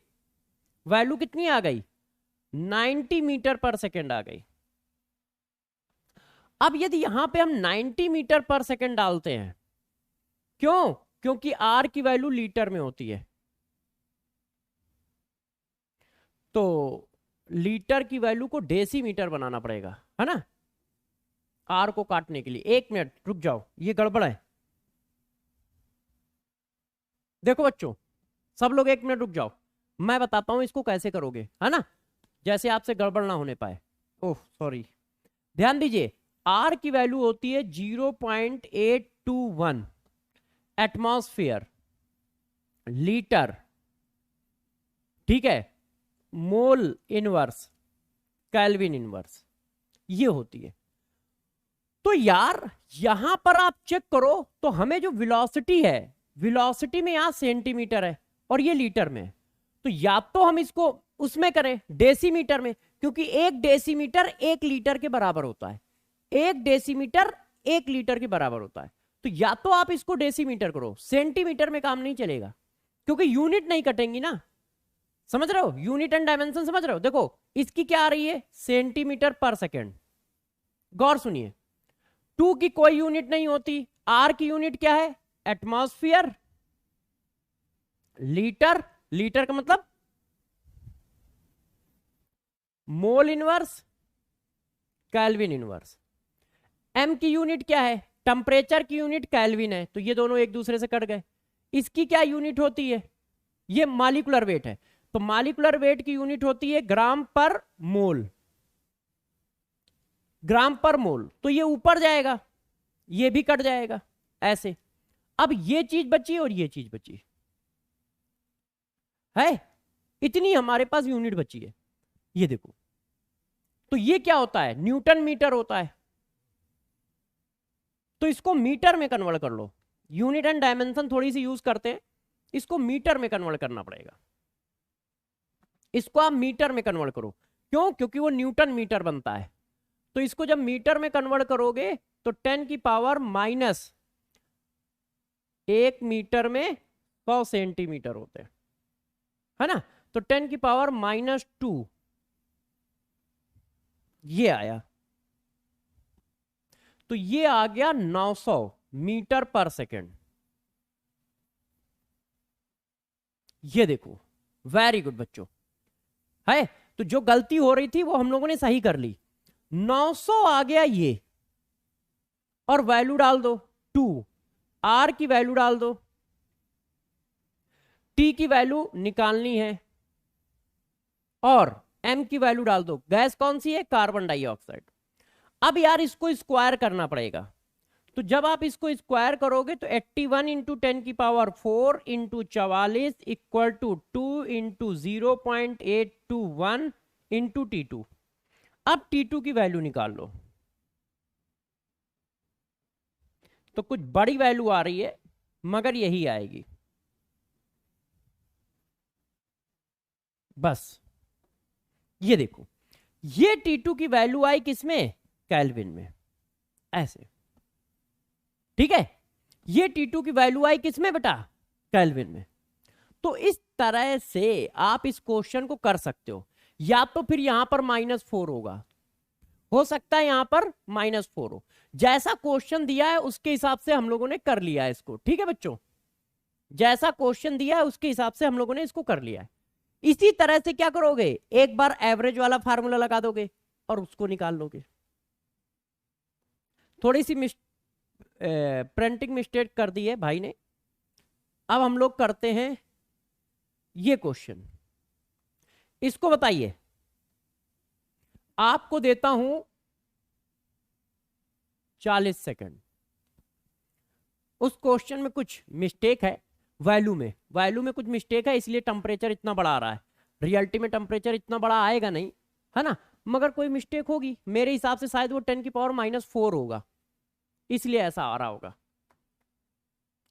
वैल्यू कितनी आ गई, 90 मीटर पर सेकेंड आ गई। अब यदि यहां पे हम 90 मीटर पर सेकेंड डालते हैं, क्यों, क्योंकि आर की वैल्यू लीटर में होती है, तो लीटर की वैल्यू को डेसीमीटर बनाना पड़ेगा, है ना, आर को काटने के लिए। 1 मिनट रुक जाओ, ये गड़बड़ है। देखो बच्चों, सब लोग 1 मिनट रुक जाओ, मैं बताता हूं इसको कैसे करोगे, है ना, जैसे आपसे गड़बड़ ना होने पाए। ओह सॉरी, ध्यान दीजिए, आर की वैल्यू होती है 0.821 एटमॉस्फेयर लीटर, ठीक है, मोल इनवर्स केल्विन इनवर्स, ये होती है। तो यार यहां पर आप चेक करो, तो हमें जो वेलोसिटी है, वेलोसिटी में यहां सेंटीमीटर है और ये लीटर में है, तो या तो हम इसको उसमें करें डेसीमीटर में, क्योंकि 1 डेसीमीटर 1 लीटर के बराबर होता है, 1 डेसीमीटर 1 लीटर के बराबर होता है। तो या तो आप इसको डेसीमीटर करो, सेंटीमीटर में काम नहीं चलेगा, क्योंकि यूनिट नहीं कटेंगी ना, समझ रहे हो, यूनिट एंड डायमेंशन समझ रहे हो। देखो इसकी क्या आ रही है, सेंटीमीटर पर सेकेंड, गौर सुनिए, 2 की कोई यूनिट नहीं होती, आर की यूनिट क्या है, एटमॉस्फेयर लीटर, लीटर का मतलब mole inverse kelvin inverse. M की यूनिट क्या है, टेम्परेचर की यूनिट केल्विन है, तो ये दोनों एक दूसरे से कट गए। इसकी क्या यूनिट होती है, ये मॉलिक्यूलर वेट है, तो मॉलिक्यूलर वेट की यूनिट होती है ग्राम पर मोल, ग्राम पर मोल, तो ये ऊपर जाएगा, ये भी कट जाएगा ऐसे। अब ये चीज बची और ये चीज बची है, इतनी हमारे पास यूनिट बची है, ये देखो। तो ये क्या होता है, न्यूटन मीटर होता है, तो इसको मीटर में कन्वर्ट कर लो, यूनिट एंड डायमेंशन थोड़ी सी यूज करते हैं, इसको मीटर में कन्वर्ट करना पड़ेगा, इसको आप मीटर में कन्वर्ट करो, क्यों, क्योंकि वो न्यूटन मीटर बनता है। तो इसको जब मीटर में कन्वर्ट करोगे तो 10 की पावर -1 मीटर में 100 सेंटीमीटर होते हैं, है ना, तो 10 की पावर -2 ये आया, तो ये आ गया 900 मीटर पर सेकेंड, ये देखो, वेरी गुड बच्चों, है तो जो गलती हो रही थी वो हम लोगों ने सही कर ली। 900 आ गया ये, और वैल्यू डाल दो 2, आर की वैल्यू डाल दो, टी की वैल्यू निकालनी है, और एम की वैल्यू डाल दो। गैस कौन सी है? Carbon dioxide. अब यार इसको स्क्वायर करना पड़ेगा, तो जब आप इसको स्क्वायर करोगे तो 81 into 10⁴ into 44 equal to 2 into 0.821 into T2। अब T2 की वैल्यू निकाल लो, तो कुछ बड़ी वैल्यू आ रही है मगर यही आएगी बस। ये देखो, ये T2 की वैल्यू आई किसमें? केल्विन में, ऐसे, ठीक है। ये T2 की वैल्यू आई किसमें बेटा? केल्विन में। तो इस तरह से आप इस क्वेश्चन को कर सकते हो। या तो फिर यहां पर -4 होगा, हो सकता है यहां पर -4 हो। जैसा क्वेश्चन दिया है उसके हिसाब से हम लोगों ने कर लिया है इसको, ठीक है बच्चों। जैसा क्वेश्चन दिया है उसके हिसाब से हम लोगों ने इसको कर लिया है। इसी तरह से क्या करोगे, एक बार एवरेज वाला फार्मूला लगा दोगे और उसको निकाल लोगे। थोड़ी सी प्रिंटिंग मिस्टेक कर दी है भाई ने। अब हम लोग करते हैं ये क्वेश्चन। इसको बताइए, आपको देता हूं 40 सेकंड। उस क्वेश्चन में कुछ मिस्टेक है, वैल्यू में कुछ मिस्टेक है, इसलिए टेम्परेचर इतना बड़ा आ रहा है। रियलिटी में टेम्परेचर इतना बड़ा आएगा नहीं, है ना, मगर कोई मिस्टेक होगी। मेरे हिसाब से शायद वो 10⁻⁴ होगा, इसलिए ऐसा आ रहा होगा।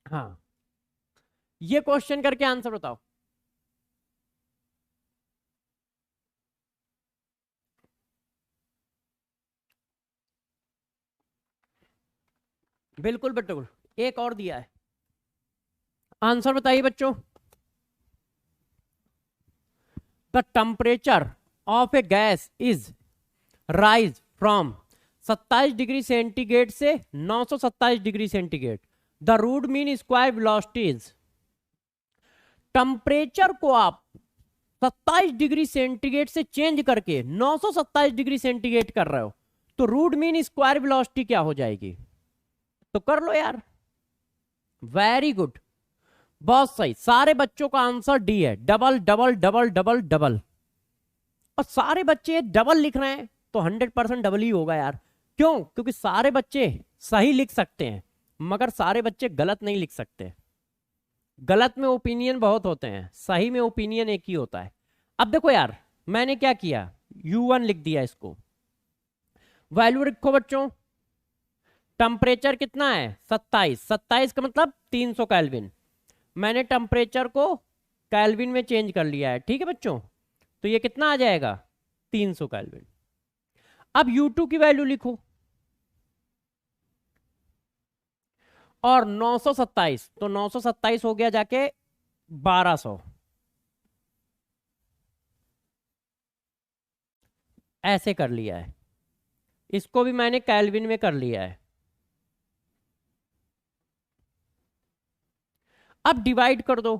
हाँ, ये क्वेश्चन करके आंसर बताओ। बिल्कुल बिल्कुल, एक और दिया है, आंसर बताइए बच्चों। The temperature of a gas is raise from 27 degree centigrade से 927 degree centigrade. The root mean square velocity is. Temperature को आप 27 डिग्री सेंटीग्रेड से चेंज करके 927 डिग्री सेंटीग्रेड कर रहे हो, तो रूट मीन स्क्वायर वेलोसिटी क्या हो जाएगी? तो कर लो यार, वेरी गुड, बहुत सही। सारे बच्चों का आंसर डी है, double double double double double. और सारे बच्चे डबल लिख रहे हैं तो 100% डबल ही होगा यार। क्यों? क्योंकि सारे बच्चे सही लिख सकते हैं मगर सारे बच्चे गलत नहीं लिख सकते। गलत में ओपिनियन बहुत होते हैं, सही में ओपिनियन एक ही होता है। अब देखो यार, मैंने क्या किया, U1 लिख दिया, इसको वैल्यू रखो बच्चों। टेम्परेचर कितना है? 27। 27 का मतलब 300 केल्विन। मैंने टेम्परेचर को केल्विन में चेंज कर लिया है, ठीक है बच्चों। तो ये कितना आ जाएगा? 300 केल्विन। अब U2 की वैल्यू लिखो, और 927, तो 927 हो गया जाके 1200, ऐसे कर लिया है। इसको भी मैंने केल्विन में कर लिया है। अब डिवाइड कर दो,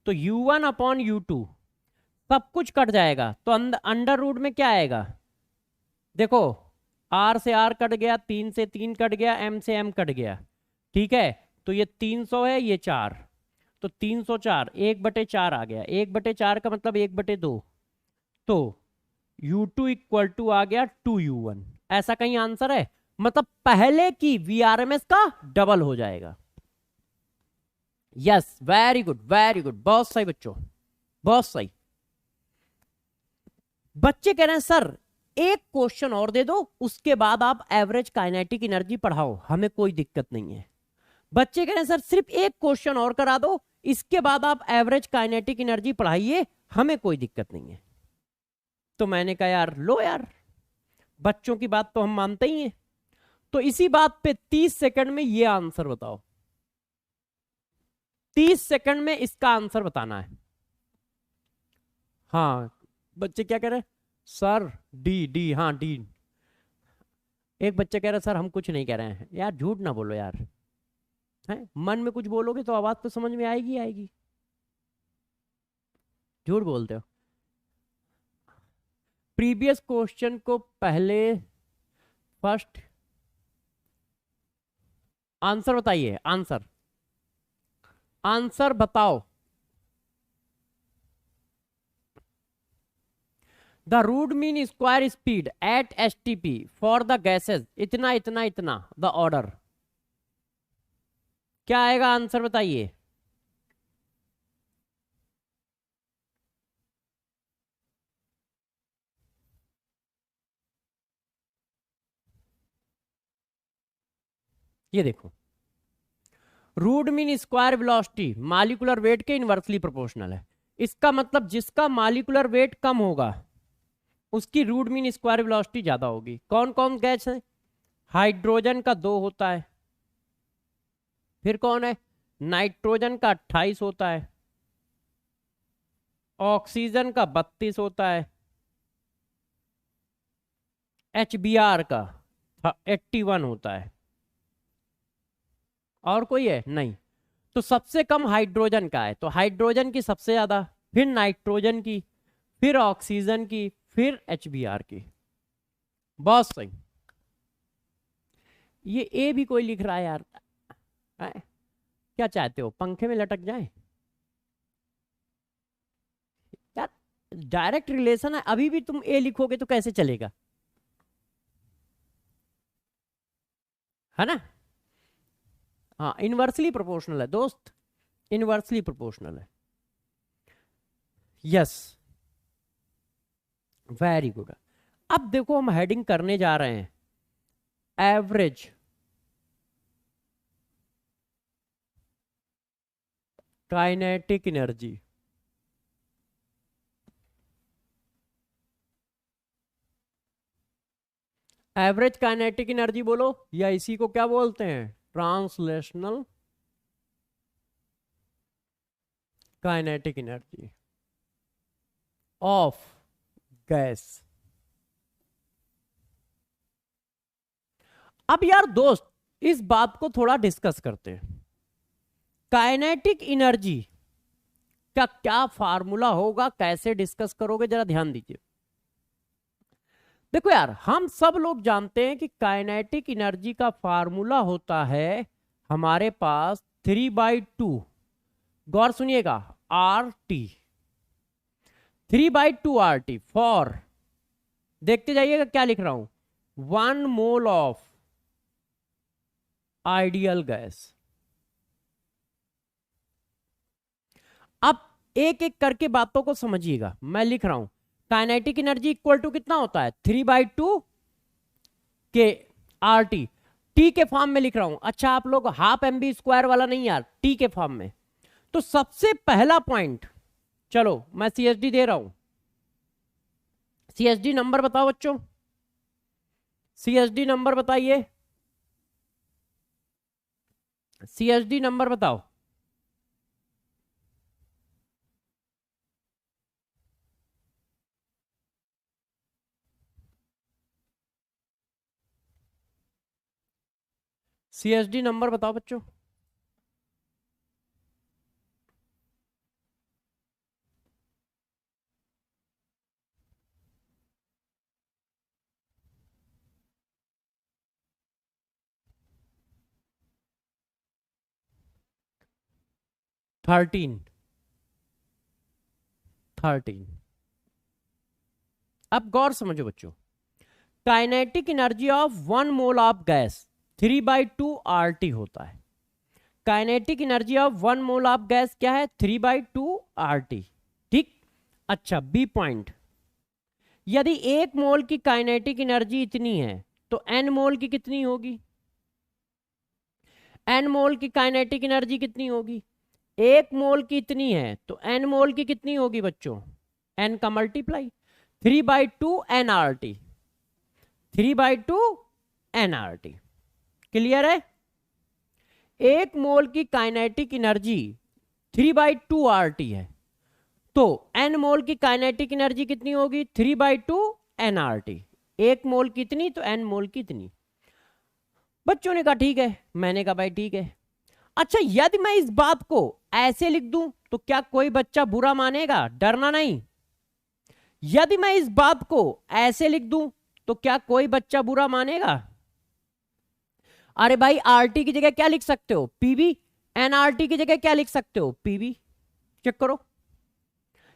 तो U1 अपॉन U2 सब कुछ कट जाएगा, तो अंडर रूट में क्या आएगा? देखो, R से R कट गया, 3 से 3 कट गया, M से M कट गया, ठीक है। तो ये 300 है, ये 4, तो 304 1/4 आ गया। 1/4 का मतलब 1/2, तो U2 इक्वल टू आ गया 2U1। ऐसा कहीं आंसर है? मतलब पहले की VRMS का डबल हो जाएगा। Yes, very good very good, बहुत सही बच्चों, बहुत सही। बच्चे कह रहे हैं सर एक क्वेश्चन और दे दो, उसके बाद आप एवरेज काइनेटिक एनर्जी पढ़ाओ, हमें कोई दिक्कत नहीं है। बच्चे कह रहे हैं सर सिर्फ एक क्वेश्चन और करा दो, इसके बाद आप एवरेज काइनेटिक एनर्जी पढ़ाइए, हमें कोई दिक्कत नहीं है। तो मैंने कहा यार लो यार, बच्चों की बात तो हम मानते ही हैं। तो इसी बात पे 30 सेकंड में ये आंसर बताओ। 30 सेकंड में इसका आंसर बताना है। हाँ, बच्चे क्या कह रहे हैं? सर डी डी, हाँ डी। एक बच्चे कह रहे हैं सर हम कुछ नहीं कह रहे हैं। यार झूठ ना बोलो यार, है? मन में कुछ बोलोगे तो आवाज तो समझ में आएगी आएगी। झूठ बोलते हो। प्रीवियस क्वेश्चन को पहले फर्स्ट आंसर बताइए, आंसर आंसर बताओ। The root mean square speed at STP for the gases इतना इतना इतना, द ऑर्डर क्या आएगा, आंसर बताइए। ये देखो, root mean square velocity molecular weight के इनवर्सली प्रोपोर्शनल है। इसका मतलब जिसका मालिकुलर वेट कम होगा उसकी रूट मीन स्क्वायर वेलोसिटी ज्यादा होगी। कौन कौन गैस है? हाइड्रोजन का 2 होता है, फिर कौन है? नाइट्रोजन का 28 होता है, ऑक्सीजन का 32 होता है, HBr का 81 होता है, और कोई है नहीं। तो सबसे कम हाइड्रोजन का है, तो हाइड्रोजन की सबसे ज्यादा, फिर नाइट्रोजन की, फिर ऑक्सीजन की, फिर HBr की। बहुत सही। ये ए भी कोई लिख रहा है यार, क्या चाहते हो पंखे में लटक जाए यार? डायरेक्ट रिलेशन है, अभी भी तुम ए लिखोगे तो कैसे चलेगा, है ना? हाँ, इनवर्सली प्रोपोर्शनल है दोस्त, इनवर्सली प्रोपोर्शनल है। Yes, very good. अब देखो हम हेडिंग करने जा रहे हैं average kinetic energy. Average kinetic energy बोलो, या इसी को क्या बोलते हैं? Translational kinetic energy of gas. अब यार दोस्त इस बात को थोड़ा डिस्कस करते हैं। काइनेटिक एनर्जी का क्या फार्मूला होगा, कैसे डिस्कस करोगे, जरा ध्यान दीजिए। देखो यार, हम सब लोग जानते हैं कि काइनेटिक एनर्जी का फार्मूला होता है हमारे पास 3/2, गौर सुनिएगा, RT, 3/2 RT फॉर, देखते जाइएगा क्या लिख रहा हूं, 1 मोल ऑफ आइडियल गैस। अब एक एक करके बातों को समझिएगा, मैं लिख रहा हूं काइनेटिक एनर्जी इक्वल टू कितना होता है, 3/2 के RT, टी के फॉर्म में लिख रहा हूं। अच्छा, आप लोग हाफ mv² वाला नहीं यार, टी के फॉर्म में। तो सबसे पहला पॉइंट, चलो मैं CSD दे रहा हूं, CSD नंबर बताओ बच्चों, CSD नंबर बताइए, CSD नंबर बताओ। CSD नंबर बताओ बच्चों। थर्टीन। अब गौर समझो बच्चों, kinetic energy of 1 mole of gas 3/2 RT होता है। Kinetic energy of 1 mole of gas क्या है, 3/2 RT। ठीक। अच्छा, बी पॉइंट, यदि 1 मोल की काइनेटिक एनर्जी इतनी है तो n मोल की कितनी होगी? n मोल की काइनेटिक एनर्जी कितनी होगी? 1 मोल की इतनी है तो n मोल की कितनी होगी बच्चों? n का मल्टीप्लाई, 3/2 nRT, 3/2 nRT। क्लियर है? 1 मोल की काइनेटिक एनर्जी 3/2 RT है, तो n मोल की काइनेटिक एनर्जी कितनी होगी? 3/2 nRT। 1 मोल कितनी तो n मोल कितनी। बच्चों ने कहा ठीक है, मैंने कहा भाई ठीक है। अच्छा, यदि मैं इस बात को ऐसे लिख दूं तो क्या कोई बच्चा बुरा मानेगा? डरना नहीं। यदि मैं इस बात को ऐसे लिख दूं तो क्या कोई बच्चा बुरा मानेगा? अरे भाई आरटी की जगह क्या लिख सकते हो? पीवी। एनआरटी की जगह क्या लिख सकते हो? पीवी। चेक करो।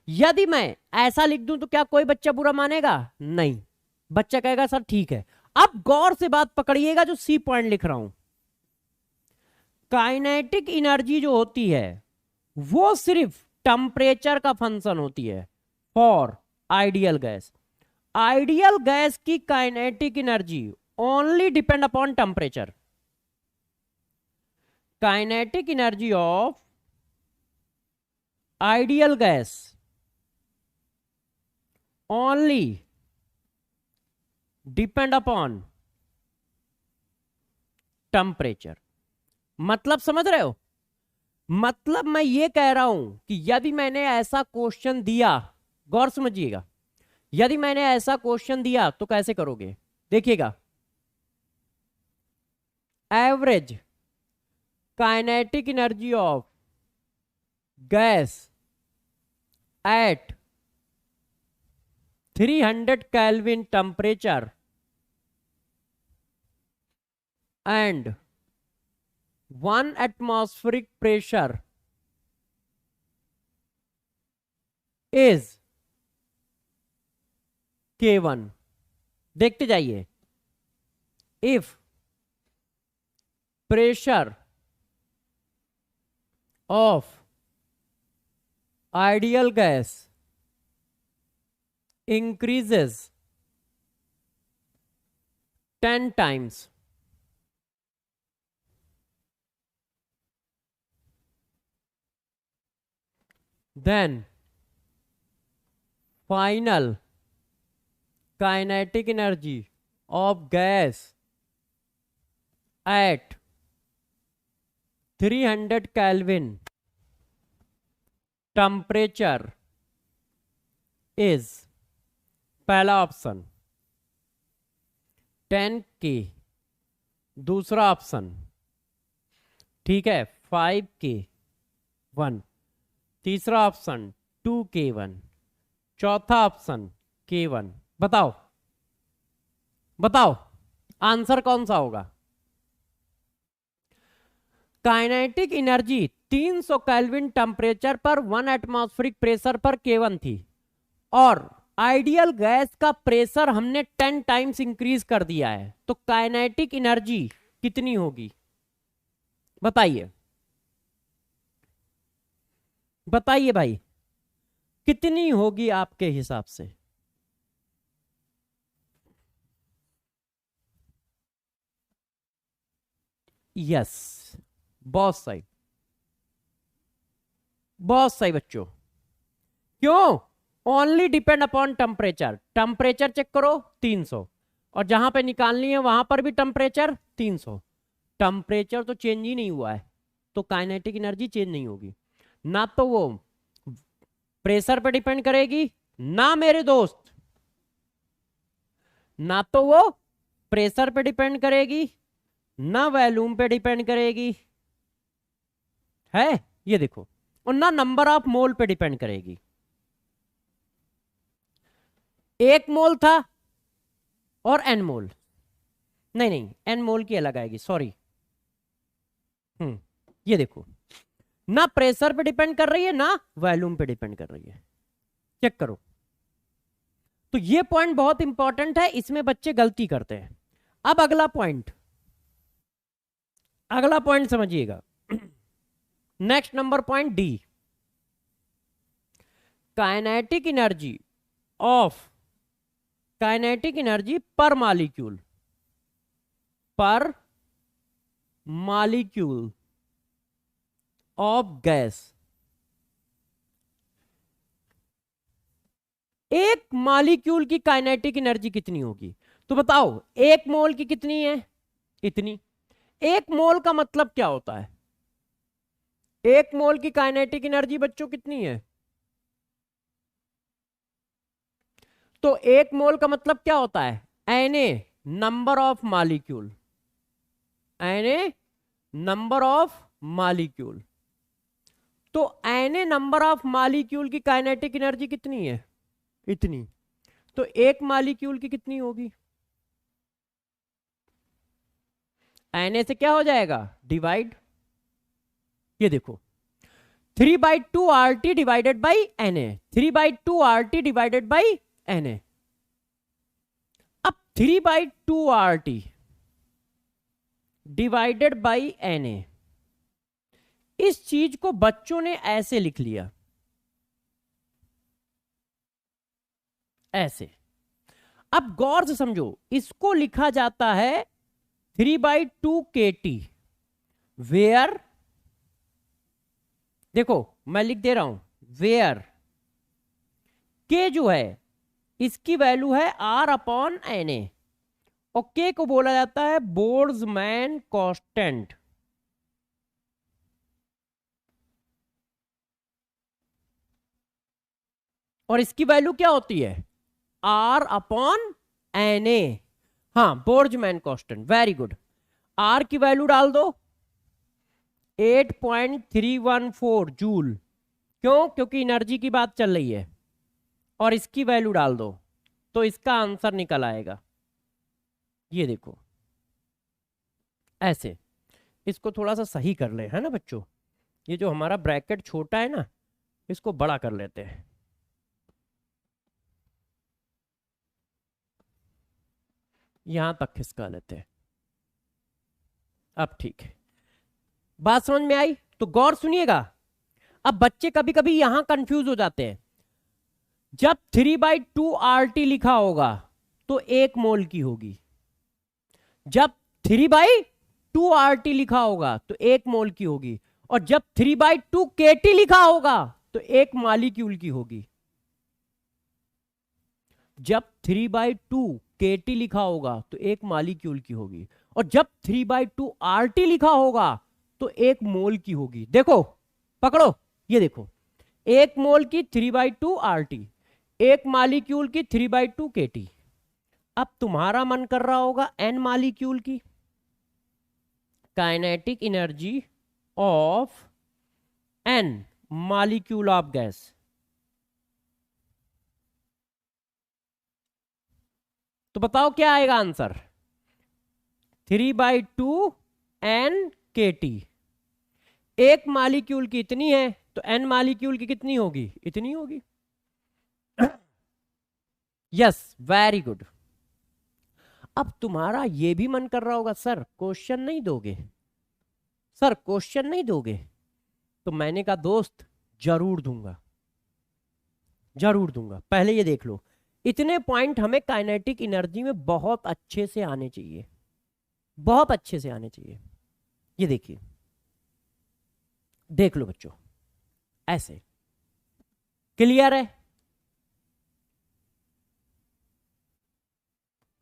यदि मैं ऐसा लिख दूं तो क्या कोई बच्चा बुरा मानेगा? नहीं, बच्चा कहेगा सर ठीक है। अब गौर से बात पकड़िएगा जो सी पॉइंट लिख रहा हूं। काइनेटिक एनर्जी जो होती है वो सिर्फ टेम्परेचर का फंक्शन होती है for ideal gas. Ideal gas की kinetic energy only depend upon temperature. Kinetic energy of ideal gas only depend upon temperature. मतलब समझ रहे हो? मतलब मैं ये कह रहा हूं कि यदि मैंने ऐसा क्वेश्चन दिया, गौर समझिएगा, यदि मैंने ऐसा क्वेश्चन दिया तो कैसे करोगे? देखिएगा, average kinetic energy of gas at 300 kelvin temperature and 1 atmospheric pressure is K1। देखते जाइए। if pressure of ideal gas increases 10 times, then final kinetic energy of gas at 300 Kelvin temperature is, पहला option 10K, दूसरा option ठीक है 5K1, तीसरा option 2K1, चौथा option K1। बताओ बताओ आंसर कौन सा होगा? काइनेटिक एनर्जी 300 केल्विन टेम्परेचर पर 1 एटमॉस्फेरिक प्रेशर पर K1 थी और आइडियल गैस का प्रेशर हमने 10 टाइम्स इंक्रीज कर दिया है, तो काइनेटिक एनर्जी कितनी होगी? बताइए बताइए भाई, कितनी होगी आपके हिसाब से? यस, बहुत सही, बहुत सही बच्चों। क्यों? Only depend upon temperature. Temperature check करो 300 और जहां पे निकालनी है वहां पर भी टेम्परेचर 300। टेम्परेचर तो चेंज ही नहीं हुआ है, तो काइनेटिक एनर्जी चेंज नहीं होगी। ना तो वो प्रेशर पे डिपेंड करेगी, ना मेरे दोस्त, ना तो वो प्रेशर पे डिपेंड करेगी, ना वॉल्यूम पे डिपेंड करेगी, है ये देखो, और ना नंबर ऑफ मोल पे डिपेंड करेगी। 1 मोल था और n मोल, नहीं नहीं n मोल की अलग आएगी, सॉरी। ये देखो, ना प्रेशर पे डिपेंड कर रही है ना वॉल्यूम पे डिपेंड कर रही है। चेक करो। तो ये पॉइंट बहुत इंपॉर्टेंट है, इसमें बच्चे गलती करते हैं। अब अगला पॉइंट, अगला पॉइंट समझिएगा। Next number point D, kinetic energy of, kinetic energy पर मॉलिक्यूल, पर मॉलिक्यूल ऑफ गैस। एक मॉलिक्यूल की काइनेटिक एनर्जी कितनी होगी? तो बताओ 1 मोल की कितनी है? इतनी। 1 मोल का मतलब क्या होता है? 1 मोल की काइनेटिक एनर्जी बच्चों कितनी है? तो 1 मोल का मतलब क्या होता है? Na number of molecule, Na number of molecule. तो Na नंबर ऑफ मॉलिक्यूल की काइनेटिक एनर्जी कितनी है? इतनी। तो एक मॉलिक्यूल की कितनी होगी? Na से क्या हो जाएगा? डिवाइड। ये देखो 3/2 RT divided by Na, 3/2 RT divided by Na। अब 3/2 RT डिवाइडेड बाई Na, इस चीज को बच्चों ने ऐसे लिख लिया, ऐसे। अब गौर से समझो, इसको लिखा जाता है 3/2 KT, वेयर, देखो मैं लिख दे रहा हूं, वेयर के जो है इसकी वैल्यू है R/Na, और के को बोला जाता है बोल्ट्जमैन कांस्टेंट। और इसकी वैल्यू क्या होती है? R/Na। हाँ, Boltzmann constant, very good. R की वैल्यू डाल दो 8.314 जूल। क्यों? क्योंकि एनर्जी की बात चल रही है। और इसकी वैल्यू डाल दो तो इसका आंसर निकल आएगा। ये देखो ऐसे। इसको थोड़ा सा सही कर ले, है ना बच्चों? ये जो हमारा ब्रैकेट छोटा है ना, इसको बड़ा कर लेते हैं। यहां तक खिसका लेते हैं। अब ठीक है, बात समझ में आई? तो गौर सुनिएगा। अब बच्चे कभी कभी यहां कंफ्यूज हो जाते हैं। जब 3/2 RT लिखा होगा तो 1 मोल की होगी। जब 3/2 RT लिखा होगा तो 1 मोल की होगी। और जब 3/2 KT लिखा होगा तो 1 मॉलिक्यूल की होगी। जब 3/2 KT लिखा होगा तो 1 मॉलिक्यूल की होगी। और जब 3/2 RT लिखा होगा तो 1 मोल की होगी। देखो पकड़ो, ये देखो 1 मोल की 3/2 RT, 1 मॉलिक्यूल की 3/2 KT। अब तुम्हारा मन कर रहा होगा N मॉलिक्यूल की kinetic energy of N molecule of gas. तो बताओ क्या आएगा आंसर? 3/2 NKT। 1 मॉलिक्यूल की इतनी है तो N मॉलिक्यूल की कितनी होगी? इतनी होगी। Yes, very good. अब तुम्हारा ये भी मन कर रहा होगा, सर क्वेश्चन नहीं दोगे, सर क्वेश्चन नहीं दोगे? तो मैंने कहा दोस्त जरूर दूंगा, जरूर दूंगा। पहले ये देख लो, इतने पॉइंट हमें काइनेटिक एनर्जी में बहुत अच्छे से आने चाहिए, बहुत अच्छे से आने चाहिए। ये देखिए, देख लो बच्चों, ऐसे क्लियर है?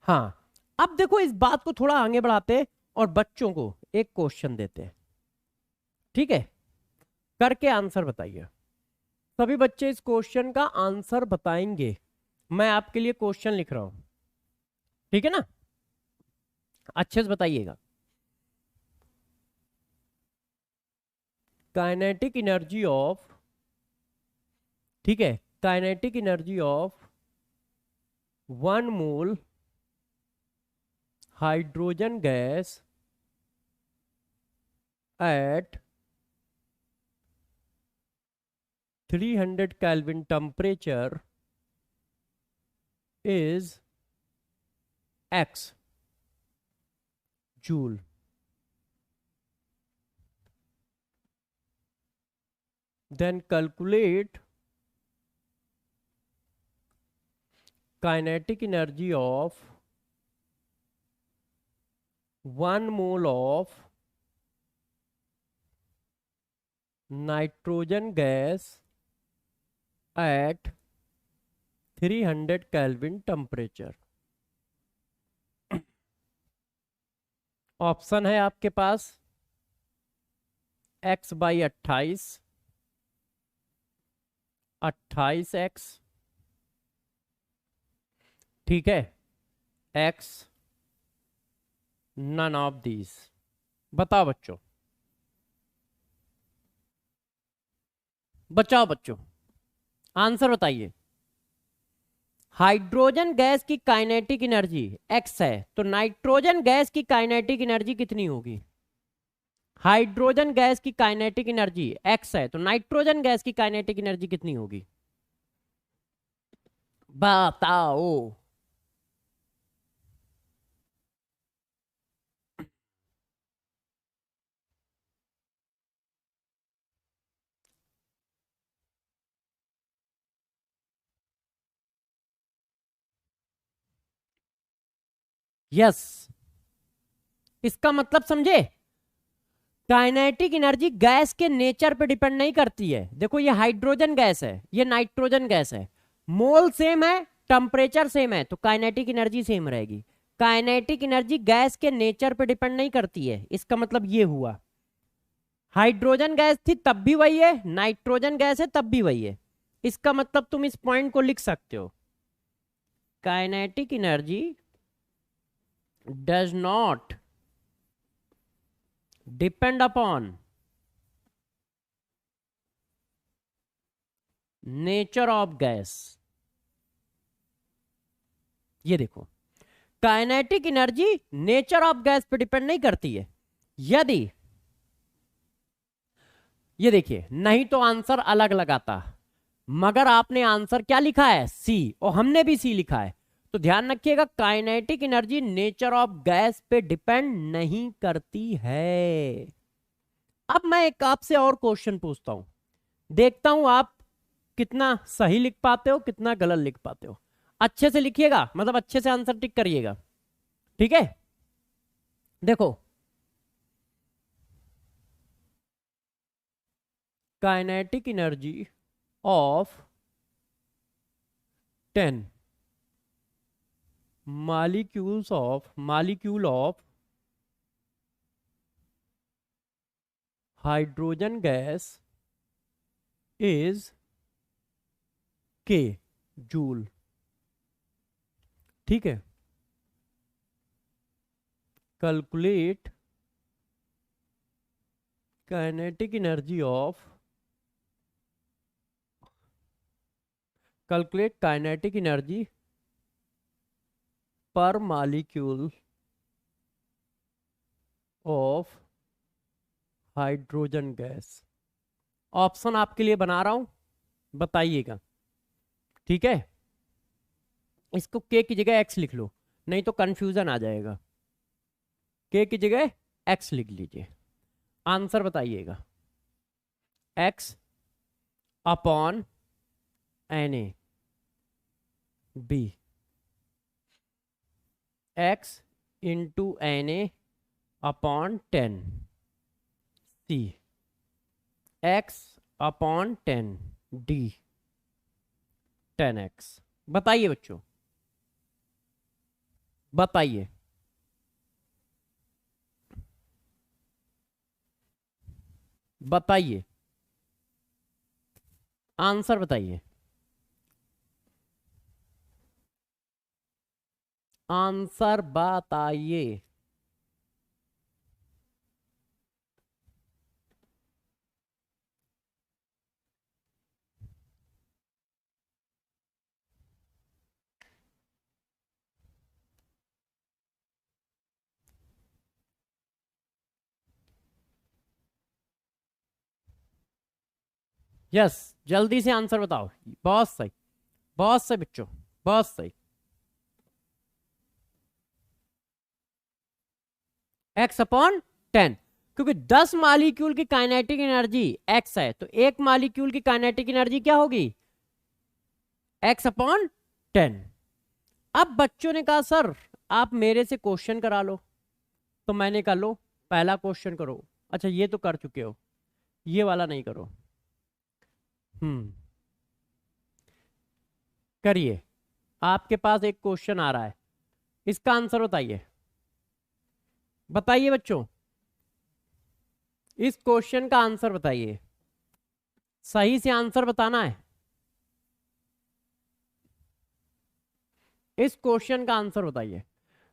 हाँ। अब देखो, इस बात को थोड़ा आगे बढ़ाते हैं और बच्चों को एक क्वेश्चन देते हैं। ठीक है, करके आंसर बताइए। सभी बच्चे इस क्वेश्चन का आंसर बताएंगे। मैं आपके लिए क्वेश्चन लिख रहा हूं, ठीक है ना? अच्छे से बताइएगा। काइनेटिक एनर्जी ऑफ, ठीक है, kinetic energy of 1 mole hydrogen gas at 300 Kelvin temperature is X joule. Then calculate kinetic energy of 1 mole of nitrogen gas at 300 Kelvin temperature. Option है आपके पास x/28, 28x, ठीक है, x, नन ऑफ दीज। बताओ बच्चों। बचाओ बच्चों, answer बताइए। Hydrogen gas की काइनेटिक एनर्जी x है, तो नाइट्रोजन गैस की काइनेटिक एनर्जी कितनी होगी? हाइड्रोजन गैस की काइनेटिक एनर्जी x है, तो नाइट्रोजन गैस की काइनेटिक एनर्जी कितनी होगी? बताओ। यस, इसका मतलब समझे? काइनेटिक एनर्जी गैस के नेचर पे डिपेंड नहीं करती है। देखो ये हाइड्रोजन गैस है, ये नाइट्रोजन गैस है, मोल सेम है, टेम्परेचर सेम है, तो काइनेटिक एनर्जी सेम रहेगी। काइनेटिक एनर्जी गैस के नेचर पे डिपेंड नहीं करती है, इसका मतलब ये हुआ। हाइड्रोजन गैस थी तब भी वही है, नाइट्रोजन गैस है तब भी वही है। इसका मतलब तुम इस पॉइंट को लिख सकते हो, kinetic energy does not depend upon nature of gas. ये देखो, kinetic energy nature of gas पे डिपेंड नहीं करती है। यदि ये देखिए, नहीं तो आंसर अलग लगाता, मगर आपने आंसर क्या लिखा है? सी, और हमने भी सी लिखा है। तो ध्यान रखिएगा, kinetic energy nature of gas पे डिपेंड नहीं करती है। अब मैं एक आपसे और क्वेश्चन पूछता हूं, देखता हूं आप कितना सही लिख पाते हो, कितना गलत लिख पाते हो। अच्छे से लिखिएगा, मतलब अच्छे से आंसर टिक करिएगा, ठीक है? देखो, kinetic energy of 10 molecule of hydrogen gas is k joule. ठीक है, कैलकुलेट काइनेटिक एनर्जी ऑफ पर molecule of hydrogen gas. Option आपके लिए बना रहा हूं, बताइएगा, ठीक है? इसको के की जगह एक्स लिख लो, नहीं तो कंफ्यूजन आ जाएगा। के की जगह एक्स लिख लीजिए, आंसर बताइएगा। X upon N A B, X into N A upon 10 C, X upon 10 D 10x। बताइए बच्चों, बताइए, बताइए, आंसर बताइए, आंसर बताइए। यस, जल्दी से आंसर बताओ। बहुत सही, बहुत सही बच्चों, बहुत सही। एक्स अपॉन 10, क्योंकि 10 मॉलिक्यूल की काइनेटिक एनर्जी एक्स है, तो एक मॉलिक्यूल की काइनेटिक एनर्जी क्या होगी? X upon 10। अब बच्चों ने कहा सर आप मेरे से क्वेश्चन करा लो, तो मैंने कहा लो पहला क्वेश्चन करो। अच्छा ये तो कर चुके हो, ये वाला नहीं करो। करिए, आपके पास एक क्वेश्चन आ रहा है, इसका आंसर बताइए। बताइए बच्चों, इस क्वेश्चन का आंसर बताइए, सही से आंसर बताना है। इस क्वेश्चन का आंसर बताइए।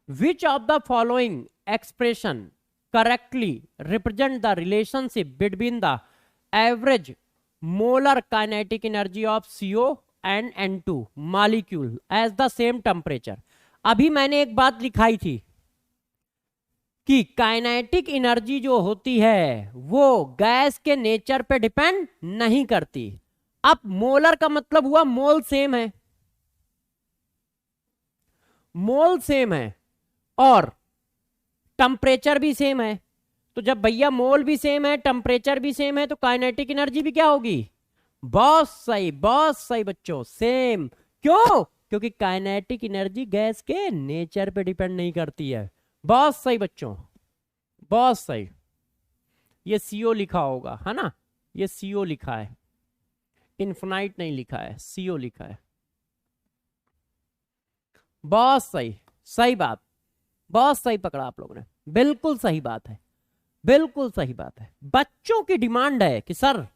Which of the following expression correctly represent the relationship between the average molar kinetic energy of CO and N2 molecule as the same temperature. अभी मैंने एक बात लिखाई थी कि काइनेटिक एनर्जी जो होती है वो गैस के नेचर पे डिपेंड नहीं करती। अब मोलर का मतलब हुआ मोल सेम है, मोल सेम है और टेम्परेचर भी सेम है। तो जब भैया मोल भी सेम है, टेम्परेचर भी सेम है, तो काइनेटिक एनर्जी भी क्या होगी? बहुत सही बच्चों, सेम। क्यों? क्योंकि काइनेटिक एनर्जी गैस के नेचर पे डिपेंड नहीं करती है। बहुत सही बच्चों, बहुत सही। ये CO लिखा होगा, है ना? ये CO लिखा है, इन्फिनाइट नहीं लिखा है, CO लिखा है। बहुत सही, सही बात, बहुत सही पकड़ा आप लोगों ने, बिल्कुल सही बात है, बिल्कुल सही बात है। बच्चों की डिमांड है कि सर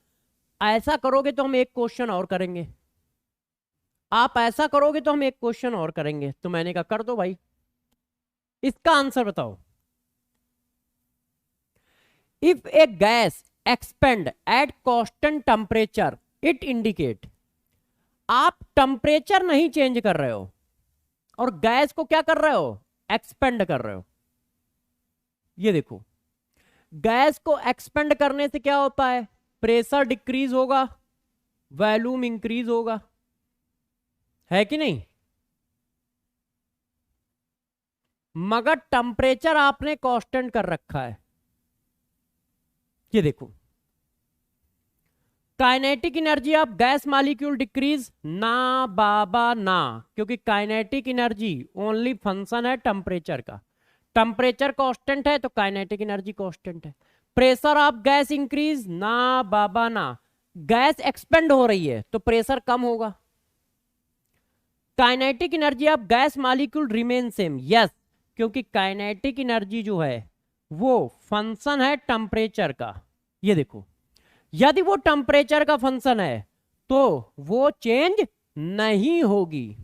ऐसा करोगे तो हम एक क्वेश्चन और करेंगे, आप ऐसा करोगे तो हम एक क्वेश्चन और करेंगे। तो मैंने कहा कर दो भाई। इसका आंसर बताओ। If A gas expand at constant temperature it indicate, आप टेम्परेचर नहीं चेंज कर रहे हो और गैस को क्या कर रहे हो? एक्सपेंड कर रहे हो। ये देखो, गैस को एक्सपेंड करने से क्या होता है? प्रेशर डिक्रीज होगा, वॉल्यूम इंक्रीज होगा, है कि नहीं? मगर टेम्परेचर आपने कांस्टेंट कर रखा है। ये देखो, kinetic energy of gas molecule decrease ना बाबा ना, क्योंकि काइनेटिक एनर्जी ओनली फंक्शन है टेम्परेचर का। टेम्परेचर कांस्टेंट है तो काइनेटिक एनर्जी कांस्टेंट है। प्रेशर ऑफ गैस इंक्रीज ना बाबा ना, गैस एक्सपेंड हो रही है तो प्रेशर कम होगा। Kinetic energy of gas molecule remain same, yes, क्योंकि काइनेटिक एनर्जी जो है वो फंक्शन है टेम्परेचर का। ये देखो, यदि वो टेम्परेचर का फंक्शन है तो वो चेंज नहीं होगी।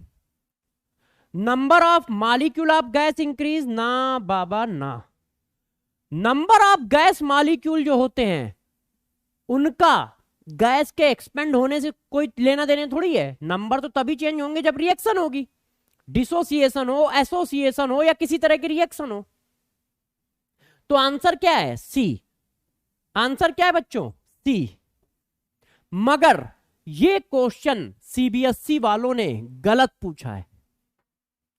Number of molecule of gas increase ना बाबा ना, नंबर ऑफ गैस मॉलिक्यूल जो होते हैं उनका गैस के एक्सपेंड होने से कोई लेना देने थोड़ी है। नंबर तो तभी चेंज होंगे जब रिएक्शन होगी, डिसोसिएशन हो, एसोसिएशन हो या किसी तरह की रिएक्शन हो। तो आंसर क्या है? सी। आंसर क्या है बच्चों? सी। मगर ये क्वेश्चन CBSE वालों ने गलत पूछा है।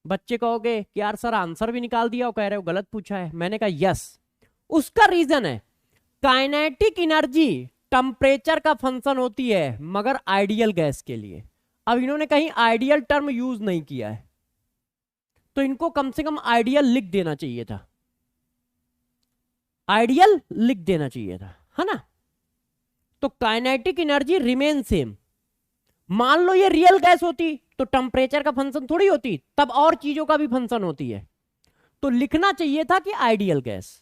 बच्चे कहोगे कि यार सर आंसर भी निकाल दिया और कह रहे हो गलत पूछा है। मैंने कहा यस, उसका रीजन है काइनेटिक एनर्जी टेम्परेचर का फंक्शन होती है मगर आइडियल गैस के लिए। अब इन्होंने कहीं आइडियल टर्म यूज नहीं किया है तो इनको कम से कम आइडियल लिख देना चाहिए था, आइडियल लिख देना चाहिए था, है ना? तो काइनेटिक एनर्जी रिमेन सेम। मान लो ये रियल गैस होती तो टेम्परेचर का फंक्शन थोड़ी होती, तब और चीजों का भी फंक्शन होती है। तो लिखना चाहिए था कि आइडियल गैस,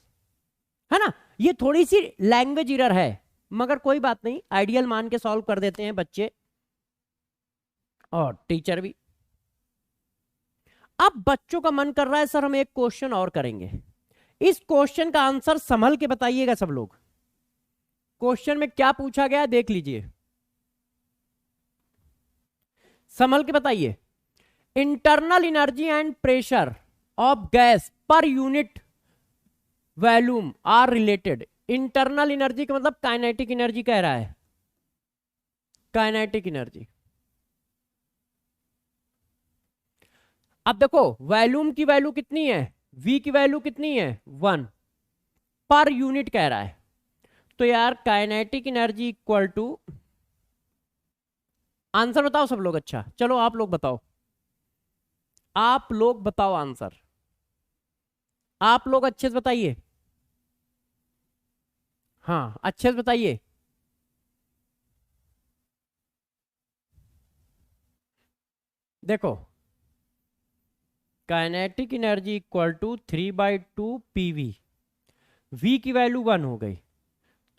है ना? ये थोड़ी सी लैंग्वेज एरर है मगर कोई बात नहीं, आइडियल मान के सॉल्व कर देते हैं बच्चे और टीचर भी। अब बच्चों का मन कर रहा है सर हम एक क्वेश्चन और करेंगे। इस क्वेश्चन का आंसर संभल के बताइएगा सब लोग। क्वेश्चन में क्या पूछा गया देख लीजिए, संभल के बताइए। Internal energy and pressure of gas per unit volume are related. Internal energy का मतलब काइनेटिक एनर्जी कह रहा है, काइनेटिक एनर्जी। अब देखो वॉल्यूम की वैल्यू कितनी है, V की वैल्यू कितनी है 1 पर यूनिट कह रहा है। तो यार kinetic energy equal to, answer बताओ सब लोग। अच्छा चलो आप लोग बताओ, आप लोग बताओ आंसर, आप लोग अच्छे से बताइए। हाँ अच्छे से बताइए। देखो kinetic energy equal to 3/2 PV, V की वैल्यू 1 हो गई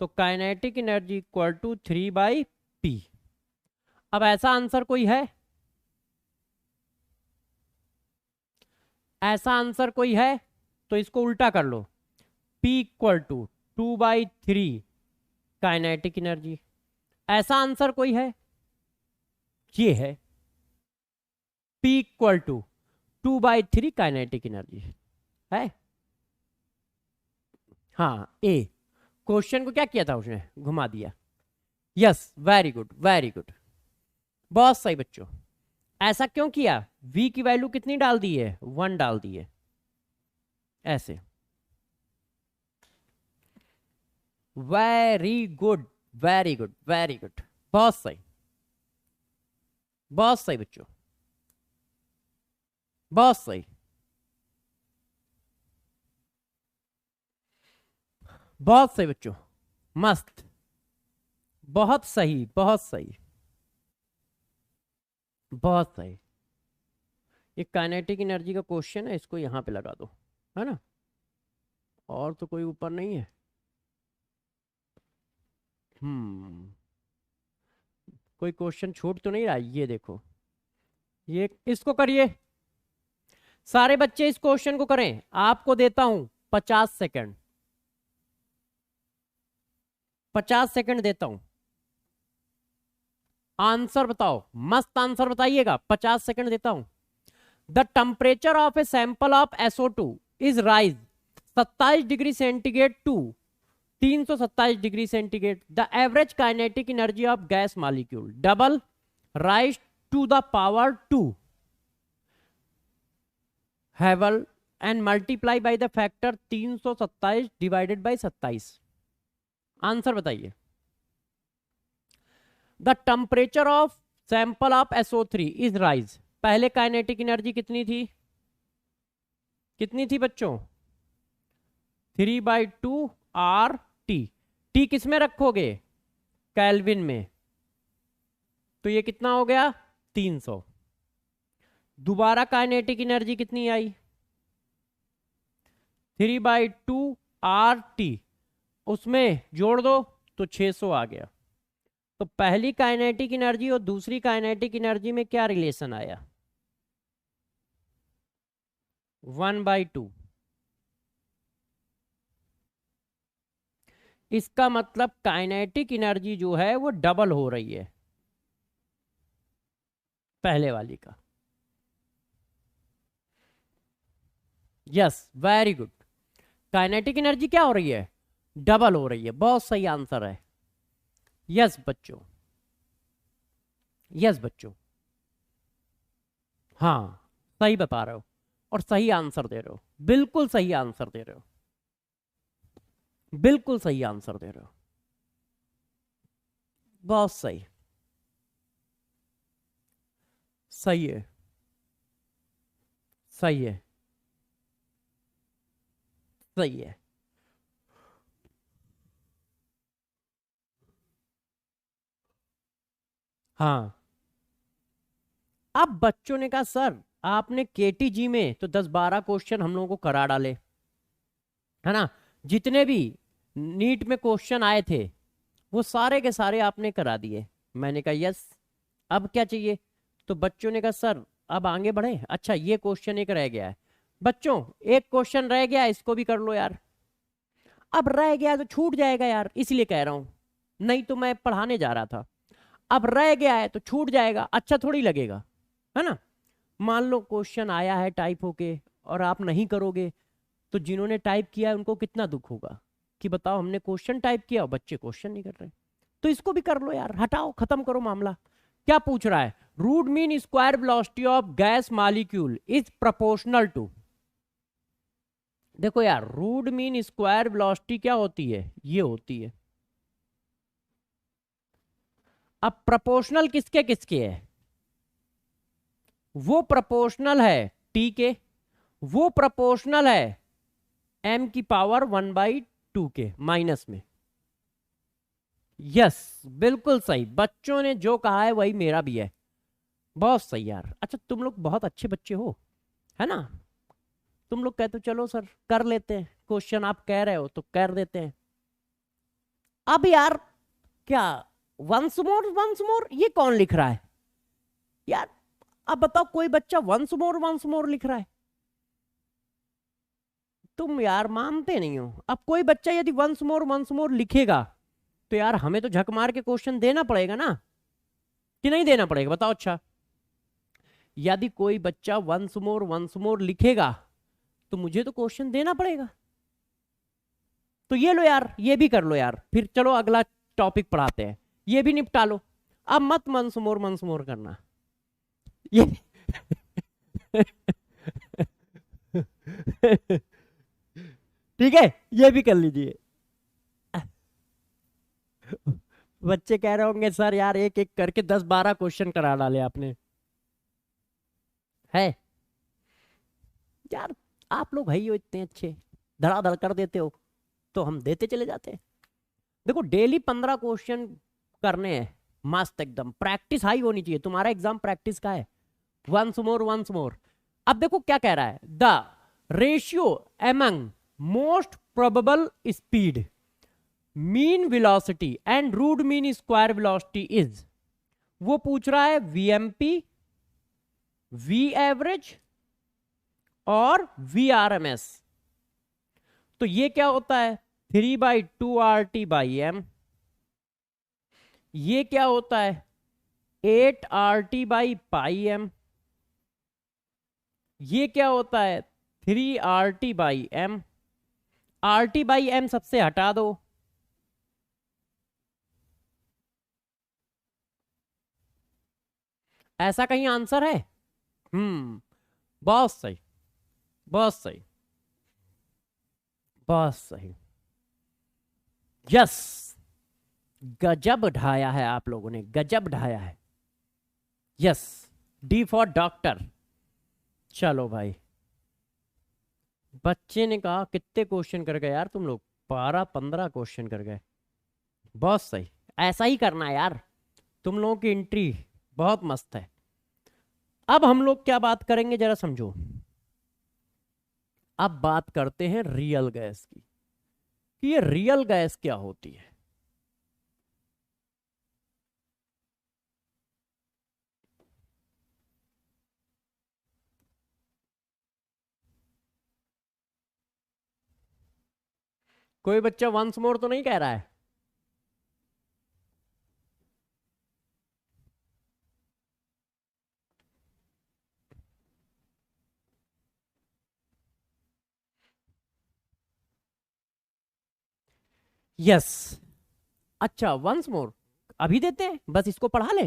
तो kinetic energy equal to 3/P। अब ऐसा आंसर कोई है? ऐसा आंसर कोई है? तो इसको उल्टा कर लो, P equal to 2/3 kinetic energy. ऐसा आंसर कोई है? ये है P equal to 2/3 kinetic energy है। हाँ ए, क्वेश्चन को क्या किया था उसने, घुमा दिया। Yes, very good very good, बहुत सही बच्चों। ऐसा क्यों किया? V की वैल्यू कितनी डाल दी है? 1 डाल दी है, ऐसे। Very good very good very good, बहुत सही बहुत सही बच्चों, बहुत सही, बहुत सही बच्चों, मस्त, बहुत सही बहुत सही बहुत सही। ये काइनेटिक एनर्जी का क्वेश्चन है, इसको यहां पे लगा दो, है ना, और तो कोई ऊपर नहीं है। कोई क्वेश्चन छूट तो नहीं रहा? ये देखो, ये इसको करिए, सारे बच्चे इस क्वेश्चन को करें। आपको देता हूं 50 सेकंड, 50 सेकंड देता हूं, आंसर बताओ, मस्त आंसर बताइएगा, 50 सेकंड देता हूं। The temperature of a sample of SO2 is rise 27 degree centigrade to 327 degree centigrade. The average kinetic energy of gas molecule double rise to the power 2 हैवल and multiply by the factor 327 divided by 27। Answer बताइए। The temperature of sample of SO3 is rise, पहले kinetic energy कितनी थी? कितनी थी बच्चों? 3/2 RT। T किस में रखोगे? केल्विन में, तो ये कितना हो गया? 300। दोबारा काइनेटिक एनर्जी कितनी आई? 3/2 RT, उसमें जोड़ दो तो 600 आ गया। तो पहली काइनेटिक एनर्जी और दूसरी काइनेटिक एनर्जी में क्या रिलेशन आया? 1/2। इसका मतलब काइनेटिक एनर्जी जो है वो डबल हो रही है पहले वाली का। Yes, very good, kinetic energy क्या हो रही है? डबल हो रही है, बहुत सही आंसर है। यस बच्चों, यस बच्चों, हाँ सही बता रहे हो और सही आंसर दे रहे हो, बिल्कुल सही आंसर दे रहे हो, बिल्कुल सही आंसर दे रहे हो, बहुत सही, सही है, सही है, सही है। हाँ, अब बच्चों ने कहा सर आपने KTG में तो 10-12 क्वेश्चन हम लोगों को करा डाले, है ना, जितने भी नीट में क्वेश्चन आए थे वो सारे के सारे आपने करा दिए। मैंने कहा यस, अब क्या चाहिए? तो बच्चों ने कहा सर अब आगे बढ़े। अच्छा, ये क्वेश्चन एक रह गया है बच्चों, एक क्वेश्चन रह गया है, इसको भी कर लो यार। अब रह गया तो छूट जाएगा यार, इसलिए कह रहा हूं, नहीं तो मैं पढ़ाने जा रहा था। अब रह गया है तो छूट जाएगा, अच्छा थोड़ी लगेगा, है ना। मान लो क्वेश्चन आया है टाइप होके और आप नहीं करोगे तो जिन्होंने टाइप किया है उनको कितना दुख होगा कि बताओ हमने क्वेश्चन टाइप किया और बच्चे क्वेश्चन नहीं कर रहे। तो इसको भी कर लो यार, हटाओ, खत्म करो मामला। क्या पूछ रहा है? Root mean square velocity of gas molecule is proportional to. देखो यार, रूट मीन स्क्वायर वेलोसिटी क्या होती है? ये होती है। अब प्रोपोर्शनल किसके किसके है? वो प्रोपोर्शनल है T के, वो प्रोपोर्शनल है m की पावर 1/2 के माइनस में। यस, बिल्कुल सही, बच्चों ने जो कहा है वही मेरा भी है, बहुत सही यार। अच्छा, तुम लोग बहुत अच्छे बच्चे हो, है ना, तुम लोग कहते हो चलो सर कर लेते हैं क्वेश्चन, आप कह रहे हो तो कर देते हैं। अब यार क्या वंस मोर ये कौन लिख रहा है यार? अब बताओ, कोई बच्चा वंस मोर लिख रहा है? तुम यार मानते नहीं हो। अब कोई बच्चा यदि वंस मोर लिखेगा तो यार हमें तो झक मार के क्वेश्चन देना पड़ेगा ना, कि नहीं देना पड़ेगा बताओ। अच्छा, यदि कोई बच्चा वंस मोर लिखेगा तो मुझे तो क्वेश्चन देना पड़ेगा। तो ये लो यार, ये भी कर लो यार, फिर चलो अगला टॉपिक पढ़ाते हैं, ये भी निपटा लो। अब मत वंस मोर करना ये ठीक है, ये भी कर लीजिए। बच्चे कह रहे होंगे सर यार एक एक करके 10-12 क्वेश्चन करा डाले आपने, है यार। आप लोग भाई हो इतने अच्छे, धड़ाधड़ कर देते हो, तो हम देते चले जाते हैं। देखो डेली 15 क्वेश्चन करने हैं, मस्त एकदम, प्रैक्टिस हाई होनी चाहिए। तुम्हारा एग्जाम प्रैक्टिस का है, वंस मोर। अब देखो क्या कह रहा है, the ratio among most probable speed, mean velocity and root mean square velocity is. वो पूछ रहा है वीएमपी, वी एवरेज और वी आरएमएस। तो ये क्या होता है, 3/2 RT/m। ये क्या होता है, 8 RT/m। ये क्या होता है, 3 RT/m। RT/m सबसे हटा दो, ऐसा कहीं आंसर है? बहुत सही, बहुत सही, बहुत सही, यस। गजब ढाया है आप लोगों ने, गजब ढाया है, यस। D for doctor. चलो भाई, बच्चे ने कहा कितने क्वेश्चन कर गए यार तुम लोग, 12-15 क्वेश्चन कर गए, बहुत सही। ऐसा ही करना है यार, तुम लोगों की एंट्री बहुत मस्त है। अब हम लोग क्या बात करेंगे जरा समझो। अब बात करते हैं रियल गैस की, कि ये रियल गैस क्या होती है। कोई बच्चा वंस मोर तो नहीं कह रहा है? यस। अच्छा वंस मोर अभी देते हैं, बस इसको पढ़ा ले,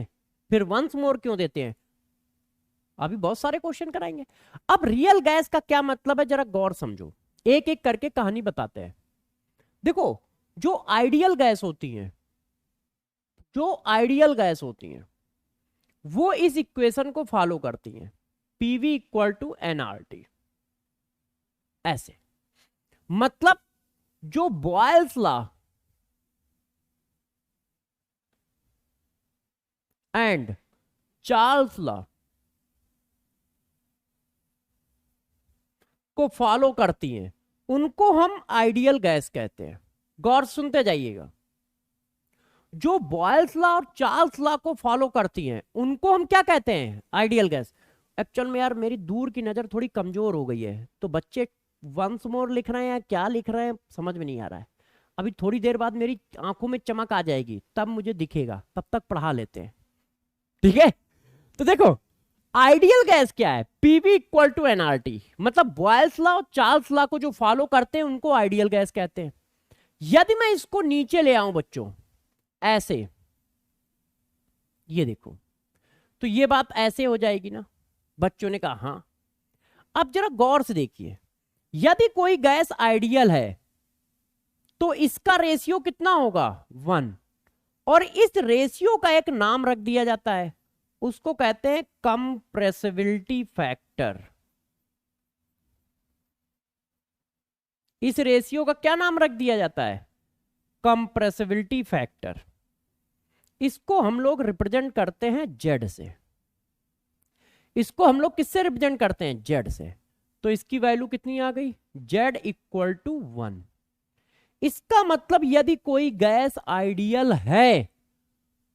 फिर वंस मोर क्यों देते हैं, अभी बहुत सारे क्वेश्चन कराएंगे। अब रियल गैस का क्या मतलब है जरा गौर समझो, एक एक करके कहानी बताते हैं। देखो जो आइडियल गैस होती हैं, जो आइडियल गैस होती हैं वो इस इक्वेशन को फॉलो करती हैं, PV = NRT। ऐसे मतलब जो Boyle's law and Charles law को फॉलो करती हैं उनको हम आइडियल गैस कहते हैं। गौर सुनते जाइएगा, जो बॉयल्स लॉ और चार्ल्स लॉ को फॉलो करती हैं उनको हम क्या कहते हैं, आइडियल गैस। एक्चुअल में यार मेरी दूर की नजर थोड़ी कमजोर हो गई है, तो बच्चे वंस मोर लिख रहे हैं या क्या लिख रहे हैं समझ में नहीं आ रहा है। अभी थोड़ी देर बाद मेरी आंखों में चमक आ जाएगी, तब मुझे दिखेगा, तब तक पढ़ा लेते हैं, ठीक है। तो देखो आइडियल गैस क्या है, PV = NRT, मतलब बॉयल्स लॉ और चार्ल्स लॉ को जो फॉलो करते हैं उनको आइडियल गैस कहते हैं। यदि मैं इसको नीचे ले आऊं बच्चों ऐसे, ये देखो, तो ये बात ऐसे हो जाएगी ना। बच्चों ने कहा हाँ। अब जरा गौर से देखिए, यदि कोई गैस आइडियल है तो इसका रेशियो कितना होगा, 1, और इस रेशियो का एक नाम रख दिया जाता है, उसको कहते हैं कंप्रेसिबिलिटी फैक्टर। इस रेशियो का क्या नाम रख दिया जाता है, कंप्रेसिबिलिटी फैक्टर। इसको हम लोग रिप्रेजेंट करते हैं जेड से। इसको हम लोग किससे रिप्रेजेंट करते हैं, जेड से। तो इसकी वैल्यू कितनी आ गई, Z = 1। इसका मतलब यदि कोई गैस आइडियल है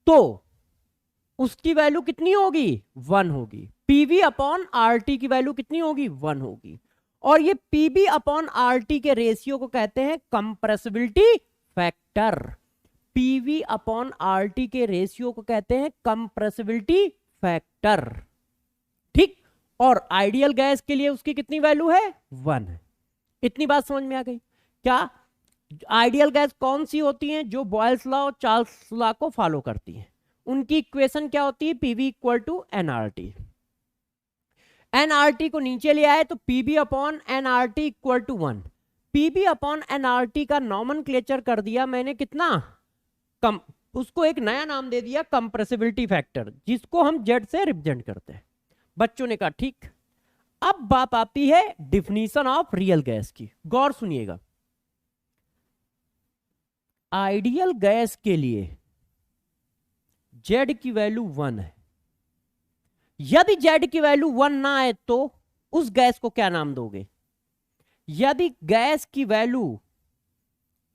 तो उसकी वैल्यू कितनी होगी, 1 होगी। PV/RT की वैल्यू कितनी होगी, 1 होगी। और ये PV/RT के रेशियो को कहते हैं compressibility factor. PV upon RT के रेशियो को कहते हैं कंप्रेसिबिलिटी फैक्टर। ठीक, और आइडियल गैस के लिए उसकी कितनी वैल्यू है? 1 है। इतनी बात समझ में आ गई? क्या आइडियल गैस कौन सी होती हैं? जो बॉयल्स लॉ और चार्ल्स लॉ को फॉलो करती हैं। उनकी इक्वेशन क्या होती है? PV equal to NRT. NRT को नीचे ले आए तो PV upon NRT equal to 1। PV upon NRT का नॉमेनक्लेचर कर दिया मैंने कितना? कम, उसको एक नया नाम दे दिया कंप्रेसिबिलिटी फैक्टर, जिसको हम जेड से रिप्रेजेंट करते हैं। बच्चों ने कहा ठीक। अब बात आती है डिफिनीशन ऑफ रियल गैस की। गौर सुनिएगा, आइडियल गैस के लिए जेड की वैल्यू 1 है। यदि जेड की वैल्यू 1 ना आए तो उस गैस को क्या नाम दोगे? यदि गैस की वैल्यू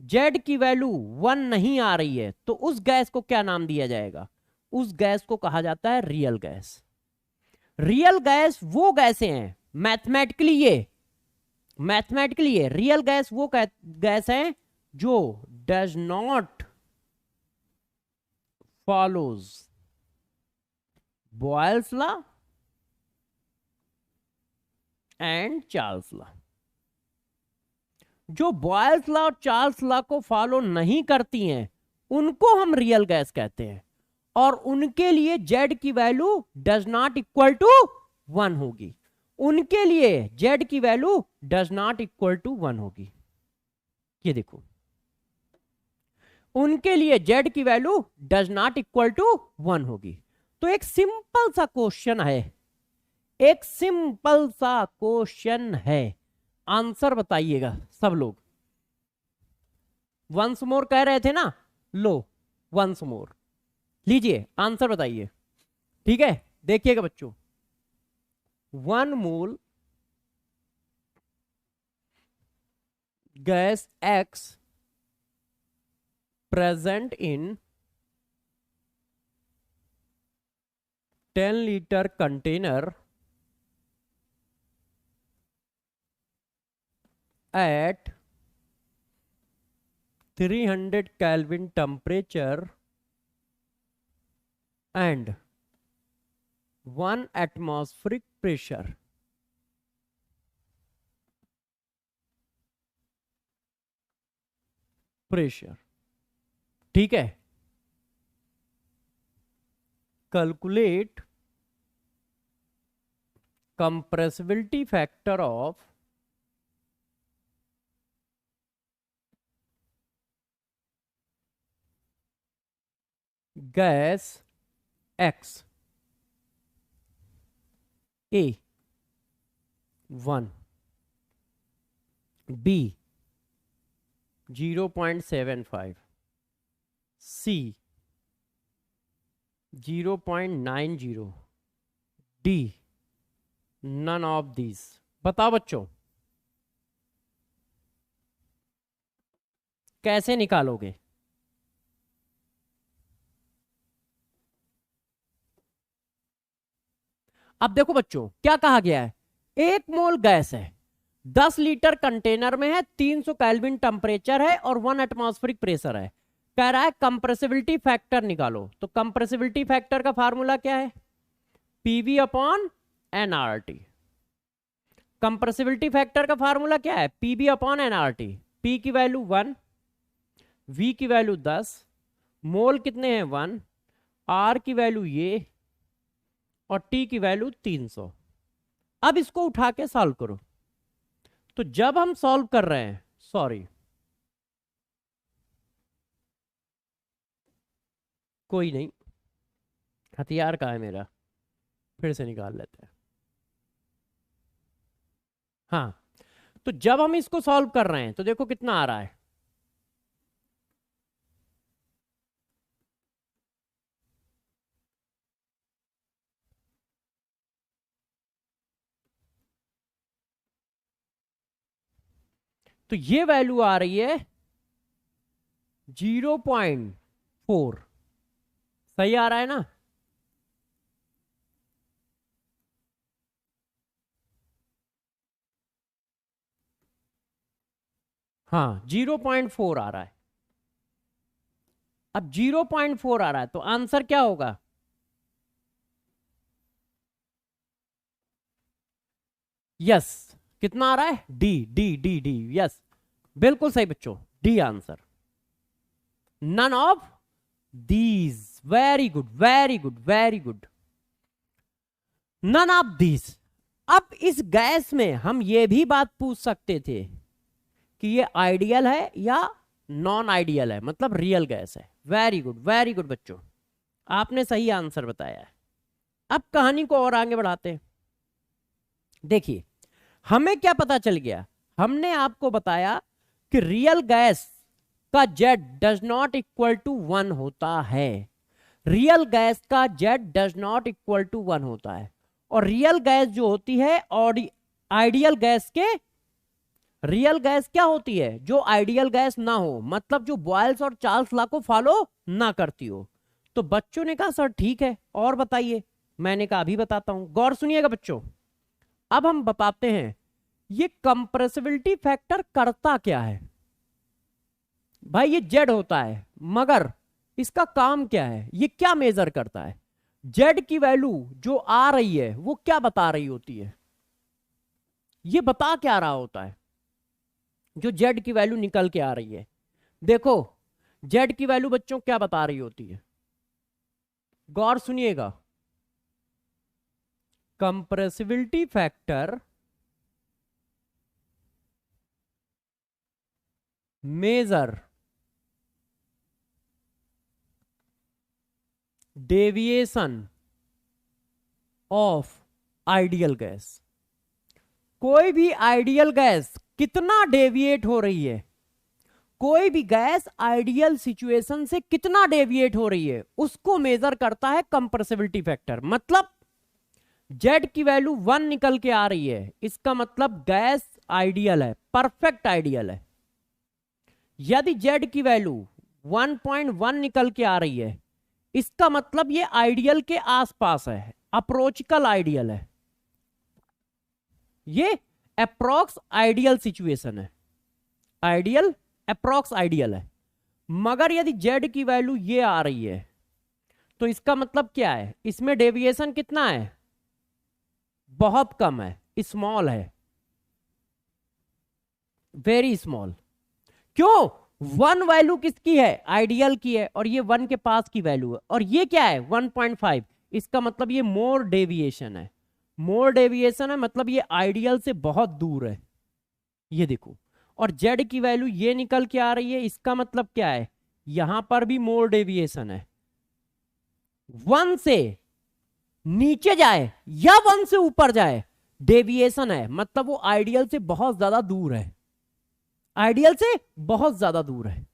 जेड की वैल्यू 1 नहीं आ रही है तो उस गैस को क्या नाम दिया जाएगा? उस गैस को कहा जाता है रियल गैस। रियल गैस वो गैसें हैं, मैथमेटिकली ये रियल गैस वो गैस है जो does not follows Boyle's law and Charles law. जो बॉयल्स लॉ और चार्ल्स लॉ को फॉलो नहीं करती हैं उनको हम रियल गैस कहते हैं, और उनके लिए जेड की value does not equal to 1 होगी। उनके लिए जेड की value does not equal to 1 होगी। ये देखो, उनके लिए जेड की value does not equal to 1 होगी। तो एक सिंपल सा क्वेश्चन है, एक सिंपल सा क्वेश्चन है, आंसर बताइएगा सब लोग। वंस मोर कह रहे थे ना, लो वंस मोर लीजिए, आंसर बताइए। ठीक है, देखिएगा बच्चों, 1 mole gas X present in 10-liter container at 300 Kelvin temperature and 1 atmospheric pressure. ठीक है, calculate compressibility factor of gas X A 1 B 0.75 C 0.90 D none of these। बताओ बच्चों, कैसे निकालोगे? अब देखो बच्चों, क्या कहा गया है? 1 मोल गैस है, 10 लीटर कंटेनर में है, 300 केल्विन टेम्परेचर है और 1 एटमॉस्फेरिक प्रेशर है। कह रहा है कंप्रेसिबिलिटी फैक्टर निकालो। तो कंप्रेसिबिलिटी फैक्टर का फार्मूला क्या है? PV upon NRT. Compressibility factor का फार्मूला क्या है? PV upon NRT. पी की वैल्यू 1, वी की वैल्यू 10, मोल कितने हैं 1, आर की वैल्यू ये, और टी की वैल्यू 300। अब इसको उठा के सॉल्व करो। तो जब हम सॉल्व कर रहे हैं, सॉरी कोई नहीं, हथियार कहाँ है मेरा, फिर से निकाल लेते हैं। हाँ, तो जब हम इसको सॉल्व कर रहे हैं तो देखो कितना आ रहा है। तो ये वैल्यू आ रही है 0.4। सही आ रहा है ना? हाँ, 0.4 आ रहा है। अब 0.4 आ रहा है तो आंसर क्या होगा? यस, कितना आ रहा है? D D D D, yes, बिल्कुल सही बच्चों, D answer. None of these, very good very good very good, none of these. अब इस गैस में हम ये भी बात पूछ सकते थे कि ये आइडियल है या नॉन आइडियल है, मतलब रियल गैस है। वेरी गुड बच्चों, आपने सही आंसर बताया है। अब कहानी को और आगे बढ़ाते हैं। देखिए हमें क्या पता चल गया, हमने आपको बताया कि रियल गैस का Z does not equal to 1 होता है। रियल गैस का Z does not equal to 1 होता है, और रियल गैस जो होती है और आइडियल गैस के, रियल गैस क्या होती है? जो आइडियल गैस ना हो, मतलब जो बॉयल्स और चार्ल्स लॉ को फॉलो ना करती हो। तो बच्चों ने कहा सर ठीक है और बताइए। मैंने कहा अभी बताता हूं, गौर सुनिएगा बच्चों। अब हम बताते हैं ये कंप्रेसिबिलिटी फैक्टर करता क्या है। भाई ये जेड होता है, मगर इसका काम क्या है, ये क्या मेजर करता है? जेड की वैल्यू जो आ रही है वो क्या बता रही होती है? ये बता क्या रहा होता है जो जेड की वैल्यू निकल के आ रही है? देखो जेड की वैल्यू बच्चों क्या बता रही होती है, गौर सुनिएगा। Compressibility factor measure deviation of ideal gas. कोई भी आइडियल गैस कितना डेविएट हो रही है, कोई भी गैस आइडियल सिचुएशन से कितना डेविएट हो रही है, उसको मेजर करता है कंप्रेसिबिलिटी फैक्टर। मतलब जेड की वैल्यू 1 निकल के आ रही है, इसका मतलब गैस आइडियल है, परफेक्ट आइडियल है। यदि जेड की वैल्यू 1.1 निकल के आ रही है, इसका मतलब ये आइडियल के आसपास है, अप्रोचिकल आइडियल है, ये अप्रोक्स आइडियल सिचुएशन है, आइडियल अप्रोक्स आइडियल है। मगर यदि जेड की वैल्यू ये आ रही है तो इसका मतलब क्या है, इसमें डेविएशन कितना है? बहुत कम है, स्मॉल है, वेरी स्मॉल। क्यों? 1 वैल्यू किसकी है? आइडियल की है, और ये 1 के पास की वैल्यू है, और ये क्या है? 1.5। इसका मतलब ये मोर डेविएशन है, मोर डेविएशन है, मतलब ये आइडियल से बहुत दूर है, ये देखो। और जेड की वैल्यू ये निकल के आ रही है, इसका मतलब क्या है? यहां पर भी मोर डेविएशन है। 1 से नीचे जाए या 1 से ऊपर जाए, डेविएशन है, मतलब वो आइडियल से बहुत ज्यादा दूर है, आइडियल से बहुत ज्यादा दूर है।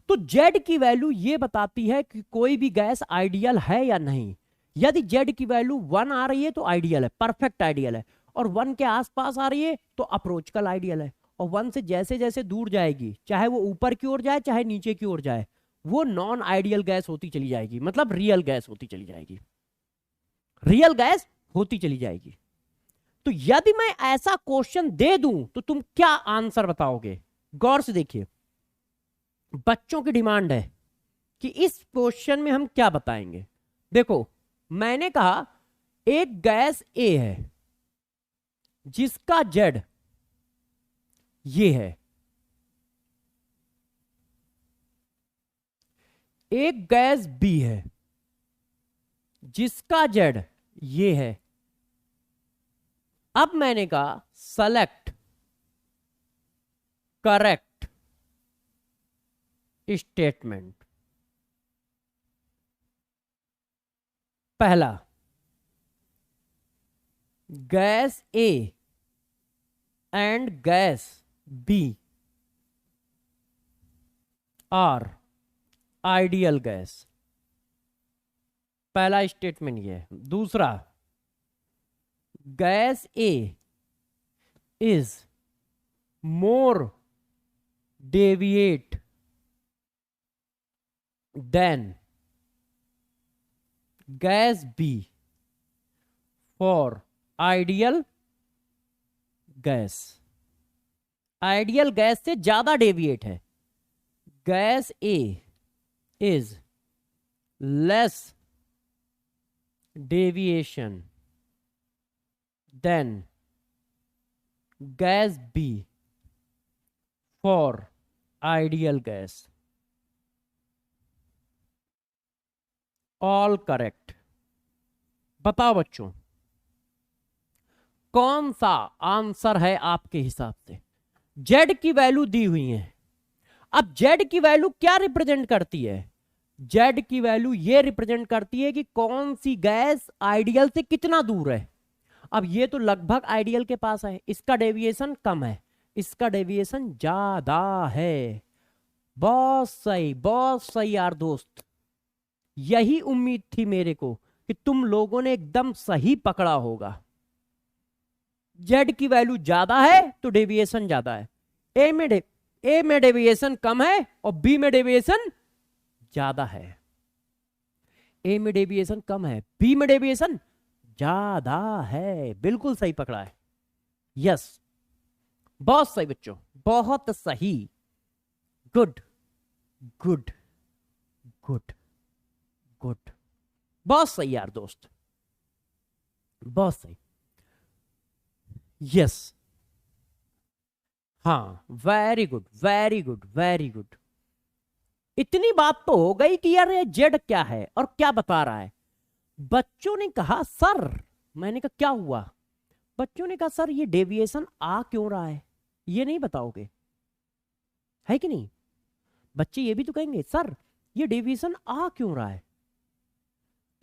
तो जेड की वैल्यू ये बताती है कि कोई भी गैस आइडियल है या नहीं। यदि जेड की वैल्यू 1 आ रही है तो आइडियल है, परफेक्ट आइडियल है, और 1 के आसपास आ रही है तो अप्रोचकल आइडियल है। और 1 से जैसे जैसे दूर जाएगी, चाहे वो ऊपर की ओर जाए चाहे नीचे की ओर जाए, वो नॉन आइडियल गैस होती चली जाएगी, मतलब रियल गैस होती चली जाएगी, रियल गैस होती चली जाएगी। तो यदि मैं ऐसा क्वेश्चन दे दूं तो तुम क्या आंसर बताओगे? गौर से देखिए, बच्चों की डिमांड है कि इस क्वेश्चन में हम क्या बताएंगे। देखो मैंने कहा एक गैस ए है जिसका जेड ये है, एक गैस बी है जिसका जेड ये है। अब मैंने कहा सेलेक्ट करेक्ट स्टेटमेंट। पहला, gas A and gas B are ideal gas, पहला स्टेटमेंट ये है। दूसरा, gas A is more deviate than gas B for ideal gas, ideal gas से ज्यादा डेविएट है। गैस ए is less deviation than gas B for ideal gas. All correct. बताओ बच्चों, कौन सा आंसर है आपके हिसाब से? जेड की वैल्यू दी हुई है। अब जेड की वैल्यू क्या रिप्रेजेंट करती है? जेड की वैल्यू ये रिप्रेजेंट करती है कि कौन सी गैस आइडियल से कितना दूर है। अब ये तो लगभग आइडियल के पास है, इसका डेविएशन कम है, इसका डेविएशन ज्यादा है। बहुत सही यार दोस्त, यही उम्मीद थी मेरे को कि तुम लोगों ने एकदम सही पकड़ा होगा। जेड की वैल्यू ज्यादा है तो डेविएशन ज्यादा है। ए में डेविएशन कम है और बी में डेविएशन ज्यादा है। ए में डेविएशन कम है, बी में डेविएशन ज्यादा है। बिल्कुल सही पकड़ा है, यस, बहुत सही बच्चों, बहुत सही। गुड गुड गुड गुड, बहुत सही यार दोस्त, बहुत सही, यस, हाँ, very good very good very good. इतनी बात तो हो गई कि यार ये जेड क्या है और क्या बता रहा है। बच्चों ने कहा सर, मैंने कहा क्या हुआ? बच्चों ने कहा सर ये डेविएशन आ क्यों रहा है, ये नहीं बताओगे, है कि नहीं? बच्चे ये भी तो कहेंगे सर ये डेविएशन आ क्यों रहा है,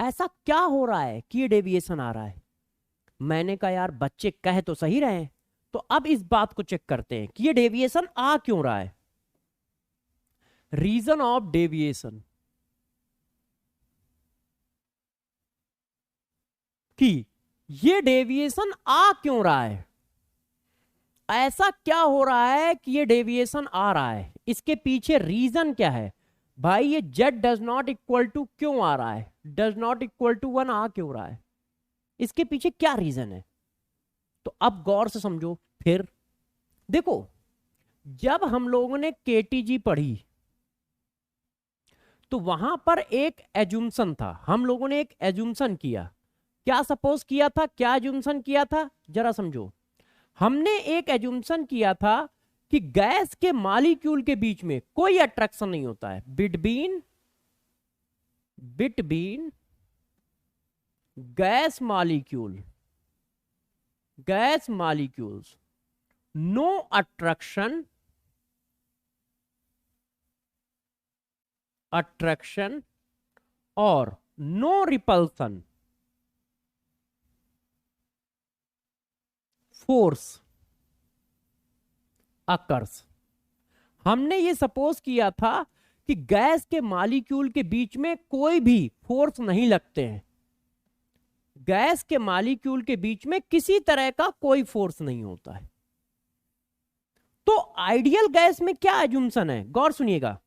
ऐसा क्या हो रहा है कि ये डेविएशन आ रहा है। मैंने कहा यार बच्चे कह तो सही रहे हैं, तो अब इस बात को चेक करते हैं कि ये डेविएशन आ क्यों रहा है। रीजन ऑफ डेविएशन, कि ये डेविएशन आ क्यों रहा है, ऐसा क्या हो रहा है कि ये डेविएशन आ रहा है, इसके पीछे रीजन क्या है। भाई ये Z does not equal to क्यों आ रहा है, डज नॉट इक्वल टू 1 आ क्यों रहा है, इसके पीछे क्या रीजन है। तो अब गौर से समझो। फिर देखो, जब हम लोगों ने केटीजी पढ़ी तो वहां पर एक एज्यूम्सन था, हम लोगों ने एक एज्यूम्सन किया। क्या सपोज किया था, क्या एज्यूम्सन किया था, जरा समझो। हमने एक एज्यूम्सन किया था कि गैस के मॉलिक्यूल के बीच में कोई अट्रैक्शन नहीं होता है between gas molecules, no attraction और नो रिपल्सन फोर्स अकर्स। हमने ये सपोज किया था कि गैस के मॉलिक्यूल के बीच में कोई भी फोर्स नहीं लगते हैं, गैस के मॉलिक्यूल के बीच में किसी तरह का कोई फोर्स नहीं होता है। तो आइडियल गैस में क्या एज्यूम्सन है, गौर सुनिएगा।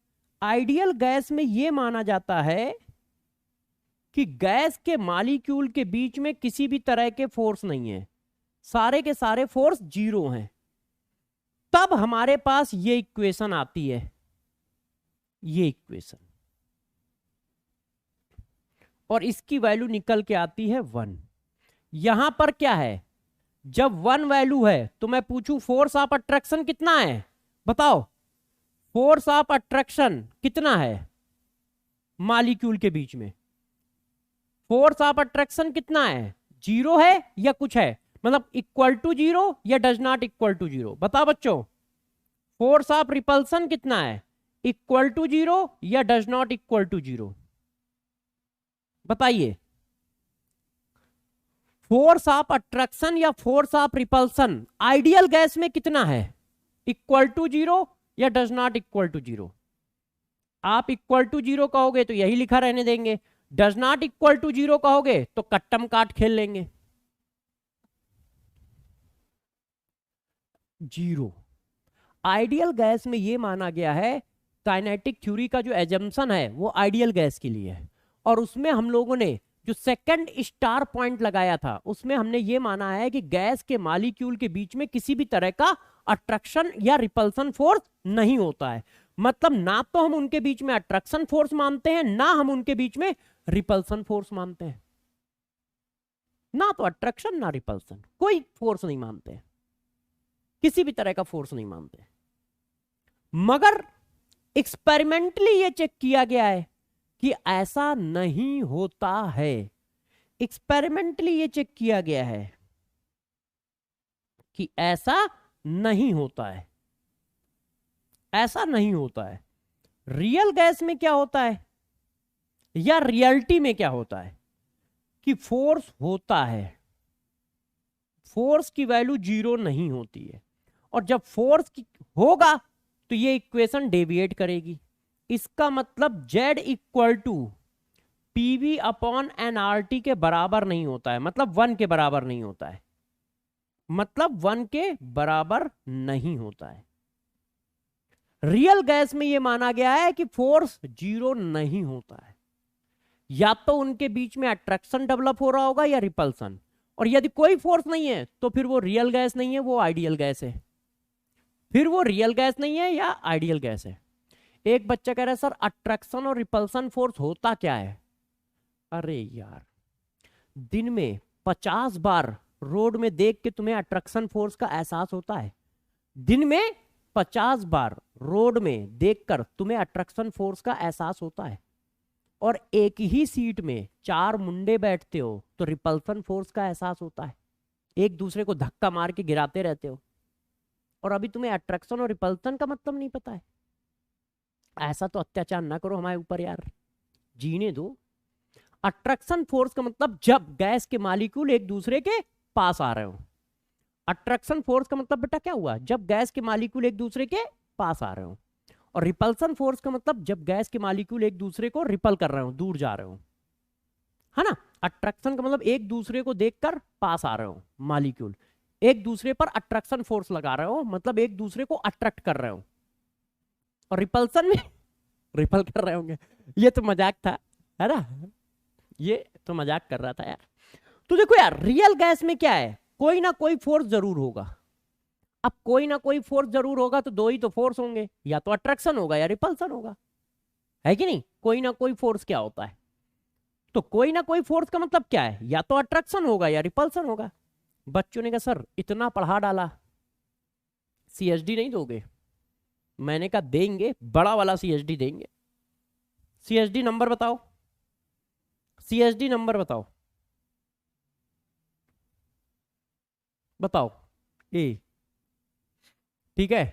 आइडियल गैस में यह माना जाता है कि गैस के मॉलिक्यूल के बीच में किसी भी तरह के फोर्स नहीं है, सारे के सारे फोर्स जीरो हैं। तब हमारे पास ये इक्वेशन आती है, ये इक्वेशन, और इसकी वैल्यू निकल के आती है 1। यहां पर क्या है, जब 1 वैल्यू है तो मैं पूछूं फोर्स ऑफ अट्रैक्शन कितना है, बताओ फोर्स ऑफ अट्रैक्शन कितना है मॉलिक्यूल के बीच में, फोर्स ऑफ अट्रैक्शन कितना है, 0 है या कुछ है, मतलब इक्वल टू 0 या डज नॉट इक्वल टू 0। बताओ बच्चों, फोर्स ऑफ रिपल्सन कितना है, इक्वल टू 0 या डज नॉट इक्वल टू 0, बताइए। फोर्स ऑफ अट्रैक्शन या force of repulsion ideal gas में कितना है, इक्वल टू 0 या डज नॉट इक्वल टू 0। आप इक्वल टू 0 कहोगे तो यही लिखा रहने देंगे, डज नॉट इक्वल टू 0 कहोगे तो कट्टम काट खेल लेंगे। 0 आइडियल गैस में यह माना गया है, काइनेटिक थ्योरी का जो एजम्पशन है वो आइडियल गैस के लिए है, और उसमें हम लोगों ने जो सेकंड स्टार पॉइंट लगाया था उसमें हमने ये माना है कि गैस के मॉलिक्यूल के बीच में किसी भी तरह का अट्रैक्शन या रिपल्सन फोर्स नहीं होता है। मतलब ना तो हम उनके बीच में अट्रैक्शन फोर्स मानते हैं, ना हम उनके बीच में रिपल्सन फोर्स मानते हैं। ना तो अट्रैक्शन ना रिपल्सन, कोई फोर्स नहीं मानते हैं, किसी भी तरह का फोर्स नहीं मानते। मगर एक्सपेरिमेंटली ये चेक किया गया है कि ऐसा नहीं होता है। एक्सपेरिमेंटली ये चेक किया गया है कि ऐसा नहीं होता है, ऐसा नहीं होता है। रियल गैस में क्या होता है या रियलिटी में क्या होता है कि फोर्स होता है, फोर्स की वैल्यू 0 नहीं होती है। और जब फोर्स होगा तो ये इक्वेशन डेविएट करेगी। इसका मतलब Z equal to PV upon N R T के बराबर नहीं होता है, मतलब 1 के बराबर नहीं होता है, मतलब 1 के बराबर नहीं होता है। रियल गैस में यह माना गया है कि फोर्स 0 नहीं होता है, या तो उनके बीच में अट्रैक्शन डेवलप हो रहा होगा या रिपल्सन। और यदि कोई फोर्स नहीं है तो फिर वो रियल गैस नहीं है, वो आइडियल गैस है। फिर वो रियल गैस नहीं है या आइडियल गैस है। एक बच्चा कह रहा है सर अट्रैक्शन और रिपल्सन फोर्स होता क्या है। अरे यार, दिन में 50 बार रोड में देख के तुम्हें अट्रैक्शन फोर्स का एहसास होता है? दिन में 50 बार रोड में देखकर तुम्हें अट्रैक्शन फोर्स का एहसास होता है? और एक ही सीट में 4 मुंडे बैठते हो तो रिपल्सन फोर्स का एहसास होता है, एक दूसरे को धक्का मार के गिराते रहते हो, और अभी तुम्हें अट्रैक्शन और रिपल्सन का मतलब नहीं पता है। ऐसा तो अत्याचार ना करो हमारे ऊपर यार, जीने दो। अट्रैक्शन फोर्स का मतलब जब गैस के मॉलिक्यूल एक दूसरे के पास आ रहे हो। अट्रैक्शन फोर्स का मतलब बेटा क्या हुआ, जब गैस के मॉलिक्यूल एक दूसरे के पास आ रहे हो। और रिपल्सन फोर्स का मतलब जब गैस के मॉलिक्यूल एक दूसरे को रिपल कर रहे हो, दूर जा रहे हो, है ना। अट्रैक्शन का मतलब एक दूसरे को देखकर पास आ रहे हो मॉलिक्यूल, एक दूसरे पर अट्रैक्शन फोर्स लगा रहे हो, मतलब एक दूसरे को अट्रैक्ट कर रहे हो। और रिपल्सन में रिपल कर रहे होंगे। ये तो मजाक था, है ना, ये तो मजाक कर रहा था यार। तो देखो यार, रियल गैस में क्या है, कोई ना कोई फोर्स जरूर होगा। अब कोई ना कोई फोर्स जरूर होगा तो दो ही तो फोर्स होंगे, या तो अट्रैक्शन होगा या रिपल्सन होगा, है कि नहीं। कोई ना कोई फोर्स क्या होता है, तो कोई ना कोई फोर्स का मतलब क्या है, या तो अट्रैक्शन होगा या रिपल्सन होगा। बच्चों ने कहा सर इतना पढ़ा डाला, सीएचडी नहीं दोगे? मैंने कहा देंगे, बड़ा वाला सीएचडी देंगे। सीएचडी नंबर बताओ, सीएचडी नंबर बताओ, बताओ। ए, ठीक है।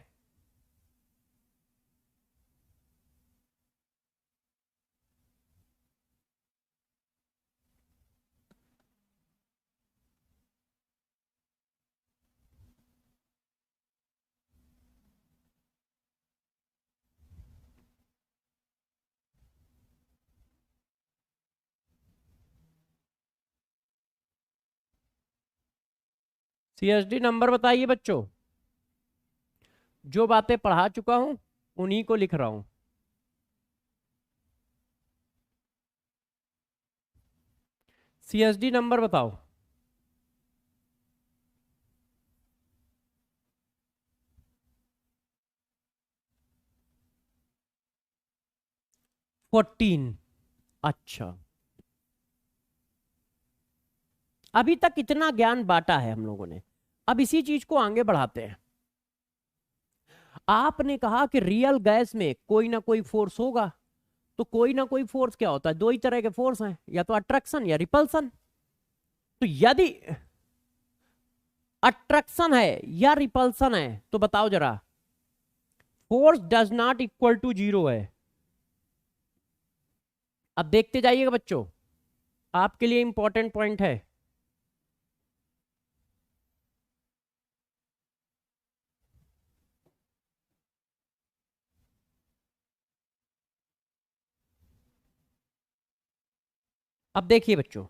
सीएचडी नंबर बताइए बच्चों, जो बातें पढ़ा चुका हूं उन्हीं को लिख रहा हूं। सीएचडी नंबर बताओ। 14। अच्छा, अभी तक इतना ज्ञान बांटा है हम लोगों ने, अब इसी चीज को आगे बढ़ाते हैं। आपने कहा कि रियल गैस में कोई ना कोई फोर्स होगा, तो कोई ना कोई फोर्स क्या होता है, दो ही तरह के फोर्स हैं, या तो अट्रैक्शन या रिपल्सन। तो यदि अट्रैक्शन है या रिपल्सन है तो बताओ जरा, force does not equal to 0 है। अब देखते जाइएगा बच्चों, आपके लिए इंपॉर्टेंट पॉइंट है। अब देखिए बच्चों,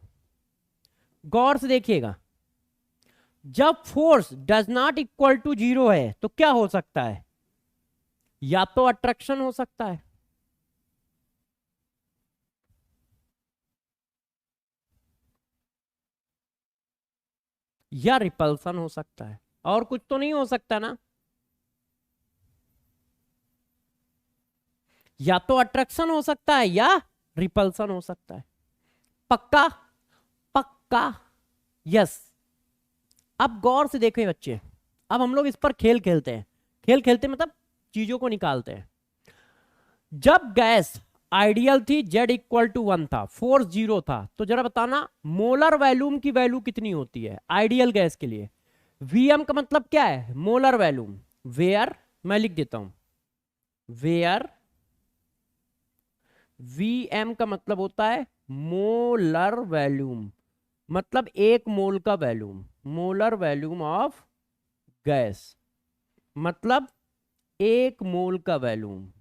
गौर से देखिएगा, जब force does not equal to 0 है तो क्या हो सकता है, या तो अट्रैक्शन हो सकता है, या रिपल्सन हो सकता है, और कुछ तो नहीं हो सकता ना। या तो अट्रैक्शन हो सकता है या रिपल्सन हो सकता है। पक्का? पक्का? यस। अब गौर से देखें बच्चे, अब हम लोग इस पर खेल खेलते हैं। खेल खेलते मतलब चीजों को निकालते हैं। जब गैस आइडियल थी, Z इक्वल टू 1 था, फोर्स 0 था, तो जरा बताना मोलर वैल्यूम की वैल्यू कितनी होती है आइडियल गैस के लिए? Vm का मतलब क्या है? Molar volume. वेयर, मैं लिख देता हूं, वेयर Vm का मतलब होता है मोलर वैल्यूम, मतलब एक मोल का volume, molar volume of gas, मतलब एक मोल का वैल्यूम।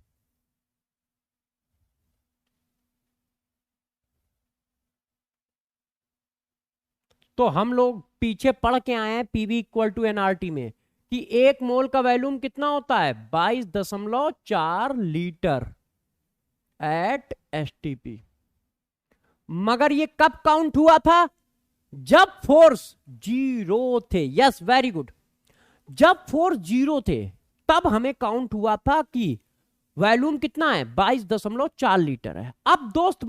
तो हम लोग पीछे पढ़ के आए हैं पीवी इक्वल टू एनआरटी में कि एक मोल का वैल्यूम कितना होता है? 22.4 लीटर एट एसटीपी। मगर ये कब काउंट हुआ था? जब फोर्स 0 थे। Yes, very good. जब फोर्स 0 थे तब हमें काउंट हुआ था कि वैल्यूम कितना है? 22.4 लीटर है। अब दोस्त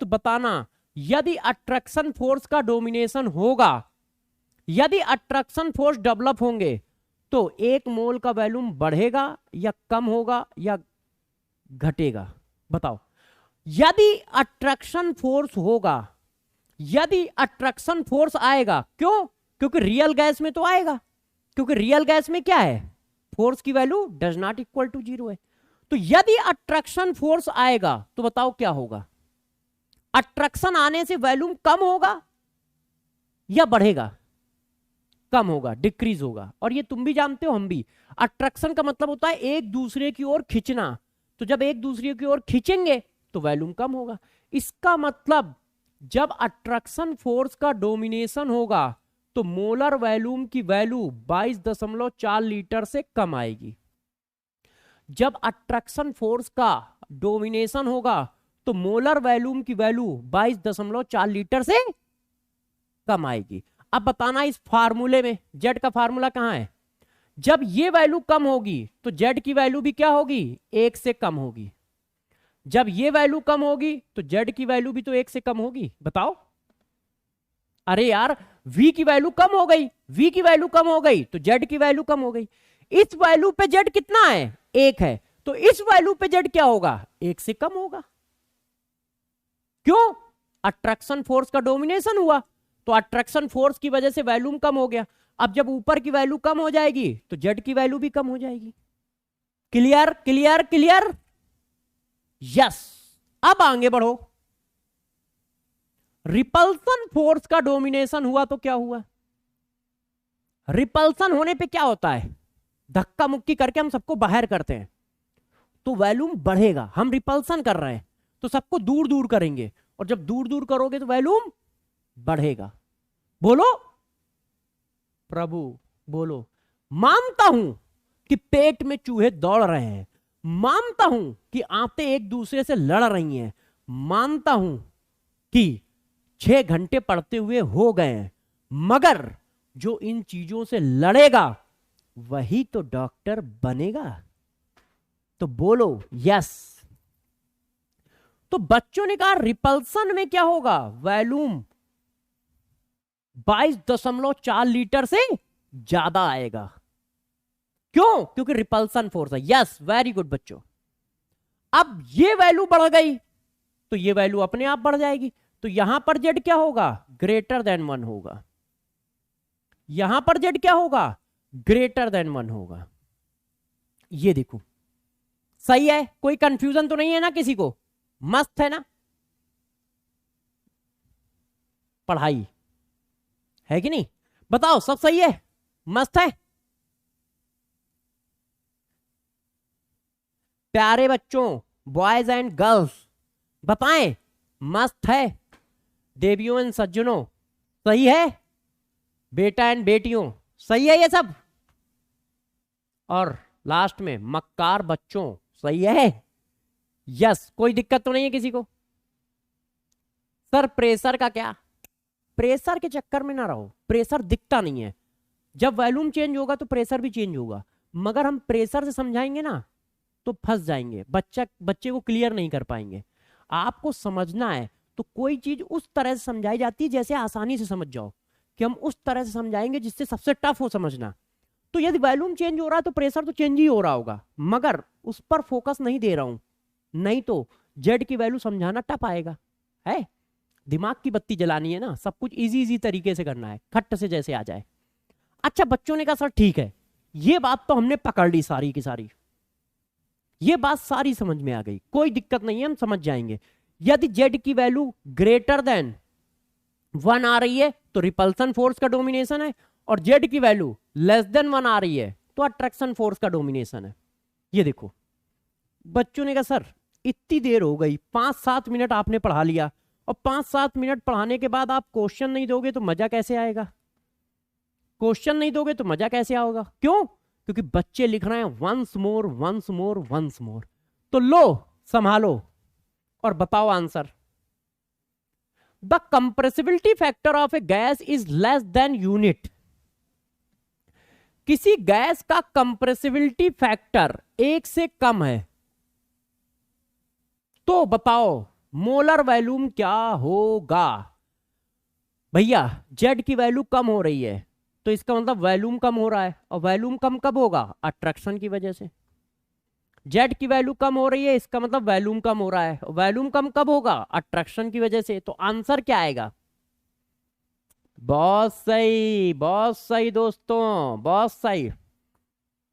बताना, यदि अट्रैक्शन फोर्स का डोमिनेशन होगा, यदि अट्रैक्शन फोर्स डेवलप होंगे, तो एक मोल का वैल्यूम बढ़ेगा या कम होगा या घटेगा? बताओ। यदि अट्रैक्शन फोर्स होगा, यदि अट्रैक्शन फोर्स आएगा, क्यों? क्योंकि रियल गैस में तो आएगा, क्योंकि रियल गैस में क्या है? फोर्स की value does not equal to 0 है। तो यदि अट्रैक्शन फोर्स आएगा तो बताओ क्या होगा? अट्रैक्शन आने से वैल्यूम कम होगा या बढ़ेगा? कम होगा, डिक्रीज होगा। और ये तुम भी जानते हो, हम भी। अट्रैक्शन का मतलब होता है एक दूसरे की ओर खींचना, तो जब एक दूसरे की ओर खींचेंगे तो वैल्यूम कम होगा। इसका मतलब जब अट्रैक्शन फोर्स का डोमिनेशन होगा तो मोलर वैल्यूम की वैल्यू 22.4 लीटर से कम आएगी। जब अट्रैक्शन फोर्स का डोमिनेशन होगा तो मोलर वैल्यूम की वैल्यू 22.4 लीटर से कम आएगी। अब बताना इस फार्मूले में जेड का फार्मूला कहां है? जब ये वैल्यू कम होगी तो जेड की वैल्यू भी क्या होगी? 1 से कम होगी। जब ये वैल्यू कम होगी तो जेड की वैल्यू भी तो 1 से कम होगी। बताओ। अरे यार, v की वैल्यू कम हो गई, v की वैल्यू कम हो गई तो जेड की वैल्यू कम हो गई। इस वैल्यू पे जेड कितना है? 1 है, तो इस वैल्यू पे जेड क्या होगा? 1 से कम होगा। क्यों? अट्रैक्शन फोर्स का डोमिनेशन हुआ, तो अट्रैक्शन फोर्स की वजह से वैल्यूम कम हो गया। अब जब ऊपर की वैल्यू कम हो जाएगी तो जेड की वैल्यू भी कम हो जाएगी। Clear clear clear? यस। अब आगे बढ़ो। रिपल्सन फोर्स का डोमिनेशन हुआ तो क्या हुआ? रिपल्सन होने पे क्या होता है? धक्का मुक्की करके हम सबको बाहर करते हैं तो वैल्यूम बढ़ेगा। हम रिपल्सन कर रहे हैं तो सबको दूर दूर करेंगे, और जब दूर दूर करोगे तो वैल्यूम बढ़ेगा। बोलो प्रभु, बोलो। मानता हूं कि पेट में चूहे दौड़ रहे हैं, मानता हूं कि आंतें एक दूसरे से लड़ रही हैं, मानता हूं कि 6 घंटे पढ़ते हुए हो गए हैं, मगर जो इन चीजों से लड़ेगा वही तो डॉक्टर बनेगा। तो बोलो यस। तो बच्चों ने कहा रिपल्सन में क्या होगा? वैल्यूम 22.4 लीटर से ज्यादा आएगा। क्यों? क्योंकि रिपल्सन फोर्स है। यस, वेरी गुड बच्चों। अब ये वैल्यू बढ़ गई तो ये वैल्यू अपने आप बढ़ जाएगी, तो यहां पर जेड क्या होगा? ग्रेटर देन 1 होगा। यहां पर जेड क्या होगा? ग्रेटर देन 1 होगा। ये देखो, सही है? कोई कंफ्यूजन तो नहीं है ना किसी को? मस्त है ना पढ़ाई? है कि नहीं? बताओ, सब सही है? मस्त है? प्यारे बच्चों, बॉयज एंड गर्ल्स, बताएं, मस्त है? देवियों एंड सज्जनों, सही है? बेटा एंड बेटियों, सही है ये सब? और लास्ट में मक्कार बच्चों, सही है? यस। कोई दिक्कत तो नहीं है किसी को? सर प्रेशर का क्या? प्रेशर के चक्कर में ना रहो, प्रेशर दिखता नहीं है। जब वॉल्यूम चेंज होगा तो प्रेशर भी चेंज होगा, मगर हम प्रेशर से समझाएंगे ना तो फंस जाएंगे, बच्चे को क्लियर नहीं कर पाएंगे। आपको समझना है तो कोई चीज उस तरह से समझाई जाती है जैसे आसानी से समझ जाओ, कि हम उस तरह से समझाएंगे जिससे सबसे टफ हो समझना। तो यदि वॉल्यूम चेंज हो रहा है तो प्रेशर तो चेंज ही हो रहा होगा, मगर उस पर फोकस नहीं दे रहा हूं, नहीं तो जेड की वैल्यू समझाना टफ आएगा। है, दिमाग की बत्ती जलानी है ना, सब कुछ इजी इजी तरीके से करना है, खट्ट से जैसे आ जाए। अच्छा, बच्चों ने कहा सर ठीक है, ये बात तो हमने पकड़ ली सारी की सारी, ये बात सारी समझ में आ गई, कोई दिक्कत नहीं है, हम समझ जाएंगे। यदि जेड की वैल्यू ग्रेटर देन 1 आ रही है तो रिपल्सन फोर्स का डोमिनेशन है, और जेड की वैल्यू लेस देन 1 आ रही है तो अट्रैक्शन फोर्स का डोमिनेशन है। ये देखो, बच्चों ने कहा सर इतनी देर हो गई, 5-7 मिनट आपने पढ़ा लिया, और 5-7 मिनट पढ़ाने के बाद आप क्वेश्चन नहीं दोगे तो मजा कैसे आएगा? क्वेश्चन नहीं दोगे तो मजा कैसे आओगा? क्यों? क्योंकि बच्चे लिख रहे हैं once more once more once more. तो लो संभालो और बताओ answer. The compressibility factor of a gas is less than unit. किसी गैस का कंप्रेसिबिलिटी फैक्टर 1 से कम है तो बताओ मोलर वॉल्यूम क्या होगा? भैया जेड की वैल्यू कम हो रही है तो इसका मतलब वॉल्यूम कम हो रहा है, और वॉल्यूम कम कब होगा? अट्रैक्शन की वजह से। जेड की वैल्यू कम हो रही है, इसका मतलब वॉल्यूम कम हो रहा है, वॉल्यूम कम कब होगा? अट्रैक्शन की वजह से। तो आंसर क्या आएगा? बहुत सही, बहुत सही दोस्तों, बहुत सही,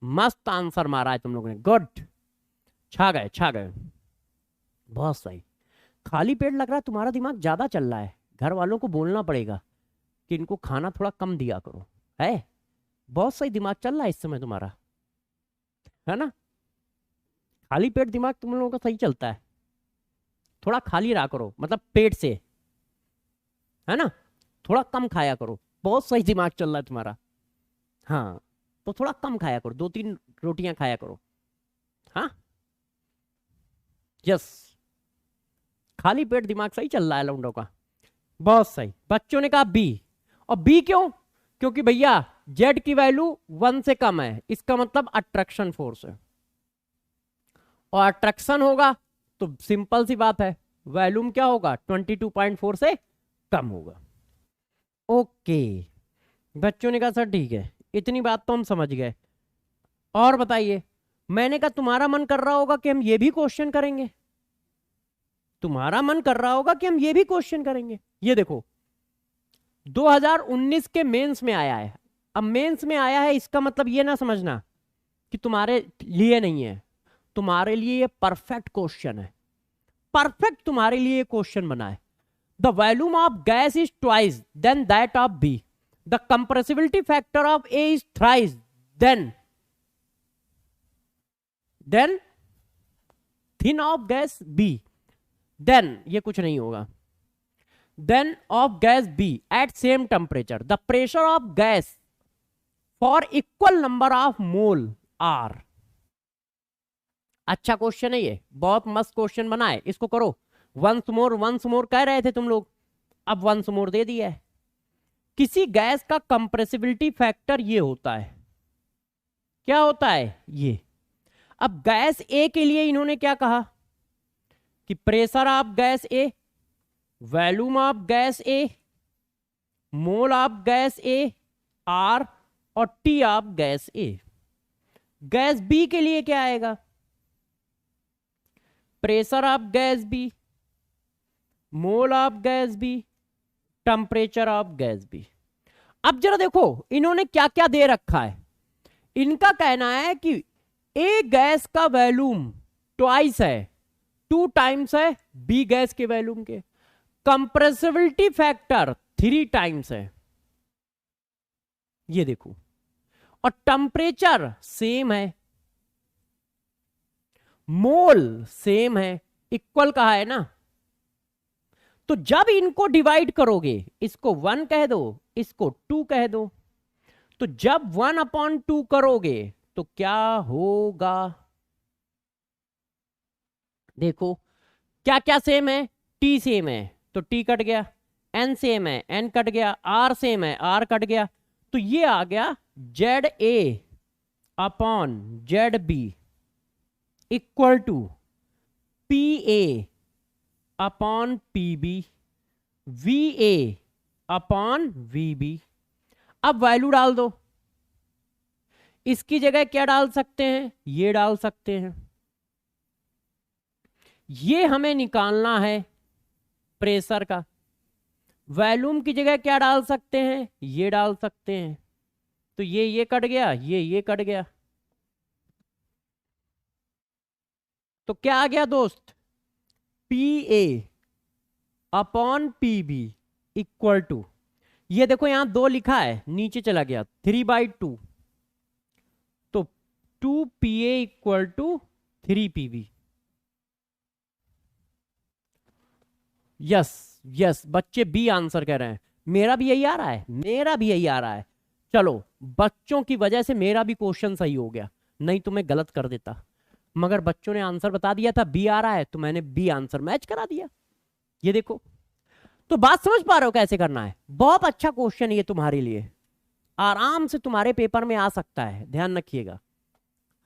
मस्त आंसर मारा है तुम लोगों ने, गुड, छा गए छा गए, बहुत सही। खाली पेट लग रहा है तुम्हारा दिमाग ज्यादा चल रहा है, घर वालों को बोलना पड़ेगा कि इनको खाना थोड़ा कम दिया करो। है, बहुत सही दिमाग चल रहा है इस समय तुम्हारा, है ना? खाली पेट दिमाग तुम लोगों का सही चलता है, थोड़ा खाली रहा करो, मतलब पेट से, है ना? थोड़ा कम खाया करो, बहुत सही दिमाग चल रहा है तुम्हारा। हाँ, तो थोड़ा कम खाया करो, 2-3 रोटियां खाया करो। हाँ, यस, खाली पेट दिमाग सही चल रहा है लौंडों का, बहुत सही। बच्चों ने कहा बी, और बी क्यों? क्योंकि भैया जेड की वैल्यू 1 से कम है, इसका मतलब अट्रैक्शन फोर्स है, और अट्रैक्शन होगा तो सिंपल सी बात है, वॉल्यूम क्या होगा? 22.4 से कम होगा। ओके, बच्चों ने कहा सर ठीक है, इतनी बात तो हम समझ गए, और बताइए। मैंने कहा तुम्हारा मन कर रहा होगा कि हम ये भी क्वेश्चन करेंगे, तुम्हारा मन कर रहा होगा कि हम ये भी क्वेश्चन करेंगे। ये देखो 2019 के मेंस में आया है। अब मेंस में आया है इसका मतलब ये ना समझना कि तुम्हारे लिए नहीं है, तुम्हारे लिए ये परफेक्ट क्वेश्चन है, परफेक्ट तुम्हारे लिए क्वेश्चन बना है। The volume of gas is twice than that of B, the compressibility factor of A is thrice than thin of gas B, then ये कुछ नहीं होगा, then of gas B at same temperature the pressure of gas for equal number of mole are. अच्छा question है ये, बहुत मस्त question बना है, इसको करो। वंस मोर कह रहे थे तुम लोग, अब वंस मोर दे दिया है। किसी गैस का कंप्रेसिबिलिटी फैक्टर ये होता है, क्या होता है ये? अब गैस ए के लिए इन्होंने क्या कहा कि pressure of gas A, volume of gas A, mole of gas A R, और T of gas A. Gas B के लिए क्या आएगा? Pressure of gas B, mole of gas B, temperature of gas B. अब जरा देखो इन्होंने क्या क्या दे रखा है। इनका कहना है कि ए गैस का वॉल्यूम ट्वाइस है, 2 टाइम्स है बी गैस के वॉल्यूम के, कंप्रेसिबिलिटी फैक्टर 3 टाइम्स है, ये देखो, और टेम्परेचर सेम है, मोल सेम है, इक्वल कहा है ना। तो जब इनको डिवाइड करोगे, इसको 1 कह दो, इसको 2 कह दो, तो जब 1/2 करोगे तो क्या होगा? देखो क्या क्या सेम है? टी सेम है तो टी कट गया, एन सेम है एन कट गया, आर सेम है आर कट गया, तो ये आ गया Z A upon Z B equal to P A upon P B, V A upon V B. अब वैल्यू डाल दो। इसकी जगह क्या डाल सकते हैं, ये डाल सकते हैं। ये हमें निकालना है प्रेशर का। वॉल्यूम की जगह क्या डाल सकते हैं, ये डाल सकते हैं। तो ये कट गया, ये कट गया। तो क्या आ गया दोस्त, P A upon P B equal to, ये देखो यहां 2 लिखा है, नीचे चला गया 3/2, तो 2PA equal to 3PB। Yes yes, बच्चे बी आंसर कह रहे हैं। मेरा भी यही आ रहा है, मेरा भी यही आ रहा है। चलो, बच्चों की वजह से मेरा भी क्वेश्चन सही हो गया, नहीं तो मैं गलत कर देता। मगर बच्चों ने आंसर बता दिया था बी आ रहा है, तो मैंने बी आंसर मैच करा दिया। ये देखो, तो बात समझ पा रहे हो कैसे करना है। बहुत अच्छा क्वेश्चन ये तुम्हारे लिए, आराम से तुम्हारे पेपर में आ सकता है, ध्यान रखिएगा।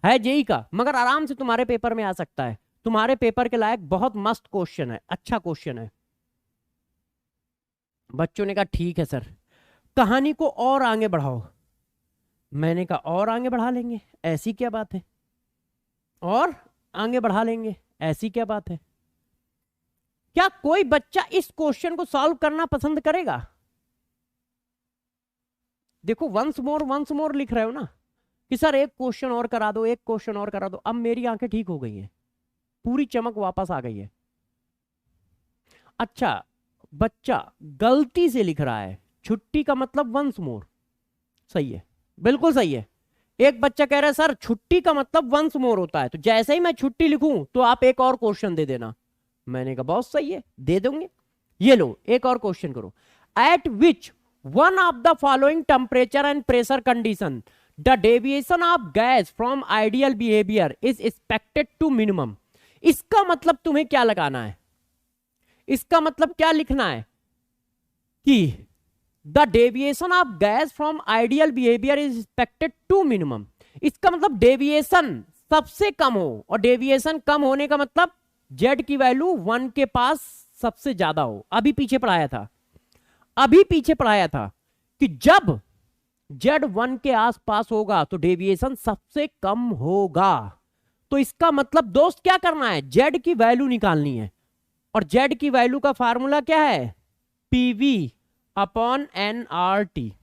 है जेई का, मगर आराम से तुम्हारे पेपर में आ सकता है। तुम्हारे पेपर के लायक बहुत मस्त क्वेश्चन है, अच्छा क्वेश्चन है। बच्चों ने कहा ठीक है सर, कहानी को और आगे बढ़ाओ। मैंने कहा और आगे बढ़ा लेंगे, ऐसी क्या बात है, और आगे बढ़ा लेंगे, ऐसी क्या बात है। क्या कोई बच्चा इस क्वेश्चन को सॉल्व करना पसंद करेगा? देखो वंस मोर लिख रहे हो ना कि सर एक क्वेश्चन और करा दो, एक क्वेश्चन और करा दो। अब मेरी आंखें ठीक हो गई हैं, पूरी चमक वापस आ गई है। अच्छा, बच्चा गलती से लिख रहा है छुट्टी का मतलब वंस मोर, सही है, बिल्कुल सही है। एक बच्चा कह रहा है सर छुट्टी का मतलब वंस मोर होता है, तो जैसे ही मैं छुट्टी लिखूं तो आप एक और क्वेश्चन दे देना। मैंने कहा बहुत सही है, दे दूंगे। ये लो एक और क्वेश्चन करो। At which one of the following temperature and pressure condition the deviation of gas from ideal behaviour is expected to minimum. इसका मतलब तुम्हें क्या लगाना है, इसका मतलब क्या लिखना है कि the deviation of gas from ideal behaviour is expected to minimum. इसका मतलब डेविएशन सबसे कम हो, और डेविएशन कम होने का मतलब जेड की वैल्यू 1 के पास सबसे ज्यादा हो। अभी पीछे पढ़ाया था कि जब जेड 1 के आसपास होगा तो डेविएशन सबसे कम होगा। तो इसका मतलब दोस्त क्या करना है, जेड की वैल्यू निकालनी है, और जेड की वैल्यू का फार्मूला क्या है, पीवी अपॉन एनआरटी।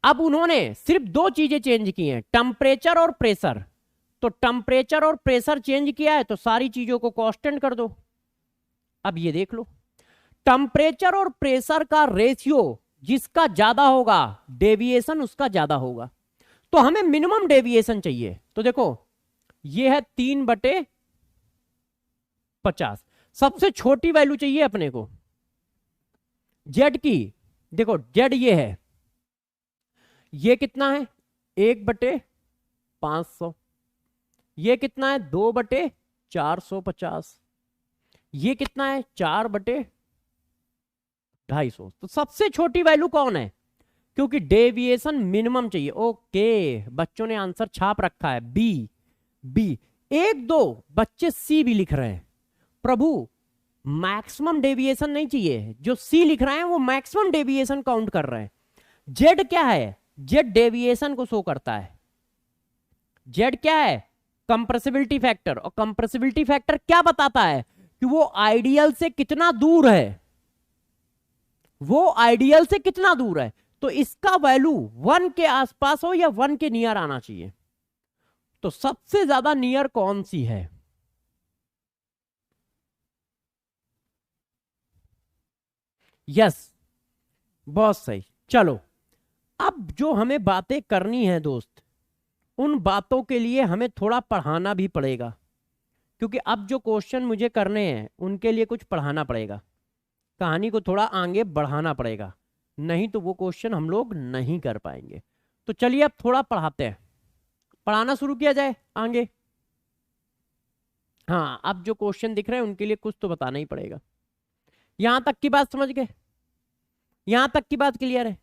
अब उन्होंने सिर्फ 2 चीजें चेंज की हैं, टेम्परेचर और प्रेशर। तो टेम्परेचर और प्रेशर चेंज किया है तो सारी चीजों को कांस्टेंट कर दो। अब ये देख लो, टेम्परेचर और प्रेशर का रेशियो जिसका ज्यादा होगा डेविएशन उसका ज्यादा होगा। तो हमें मिनिमम डेविएशन चाहिए। तो देखो ये है 3/50, सबसे छोटी वैल्यू चाहिए अपने को जेड की। देखो जेड ये है, ये कितना है 1/500, ये कितना है 2/450, ये कितना है 4/250। तो सबसे छोटी वैल्यू कौन है, क्योंकि डेविएशन मिनिमम चाहिए। ओके, बच्चों ने आंसर छाप रखा है बी। 1-2 बच्चे सी भी लिख रहे हैं। प्रभु मैक्सिमम डेविएशन नहीं चाहिए, जो सी लिख रहे हैं वो मैक्सिमम डेविएशन काउंट कर रहे हैं। जेड क्या है, जेड डेविएशन को शो करता है। जेड क्या है, कंप्रेसिबिलिटी फैक्टर, और कंप्रेसिबिलिटी फैक्टर क्या बताता है कि वो आइडियल से कितना दूर है, वो आइडियल से कितना दूर है। तो इसका वैल्यू 1 के आसपास हो या 1 के नियर आना चाहिए। तो सबसे ज्यादा नियर कौन सी है, यस बहुत सही। चलो अब जो हमें बातें करनी है दोस्त, उन बातों के लिए हमें थोड़ा पढ़ाना भी पड़ेगा, क्योंकि अब जो क्वेश्चन मुझे करने हैं उनके लिए कुछ पढ़ाना पड़ेगा, कहानी को थोड़ा आगे बढ़ाना पड़ेगा, नहीं तो वो क्वेश्चन हम लोग नहीं कर पाएंगे। तो चलिए अब थोड़ा पढ़ाते हैं, पढ़ाना शुरू किया जाए आगे। हाँ, अब जो क्वेश्चन दिख रहे हैं उनके लिए कुछ तो बताना ही पड़ेगा। यहां तक की बात समझ गए, यहां तक की बात क्लियर है।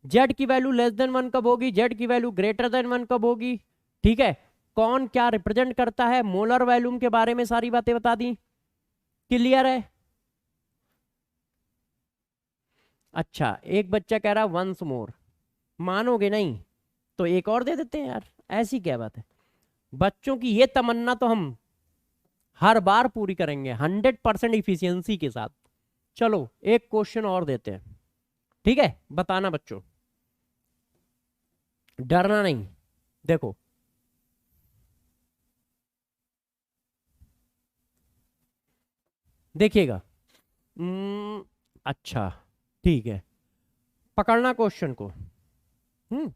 जेड की वैल्यू लेस देन 1 कब होगी, जेड की वैल्यू ग्रेटर देन 1 कब होगी, ठीक है। कौन क्या रिप्रेजेंट करता है, मोलर वॉल्यूम के बारे में सारी बातें बता दी। क्लियर है? अच्छा, एक बच्चा कह रहा वंस मोर, मानोगे नहीं तो एक और दे देते हैं यार, ऐसी क्या बात है। बच्चों की ये तमन्ना तो हम हर बार पूरी करेंगे 100% इफिशियंसी के साथ। चलो एक क्वेश्चन और देते हैं, ठीक है? बताना बच्चों, डरना नहीं। देखो देखिएगा। अच्छा ठीक है, पकड़ना क्वेश्चन को। Hmm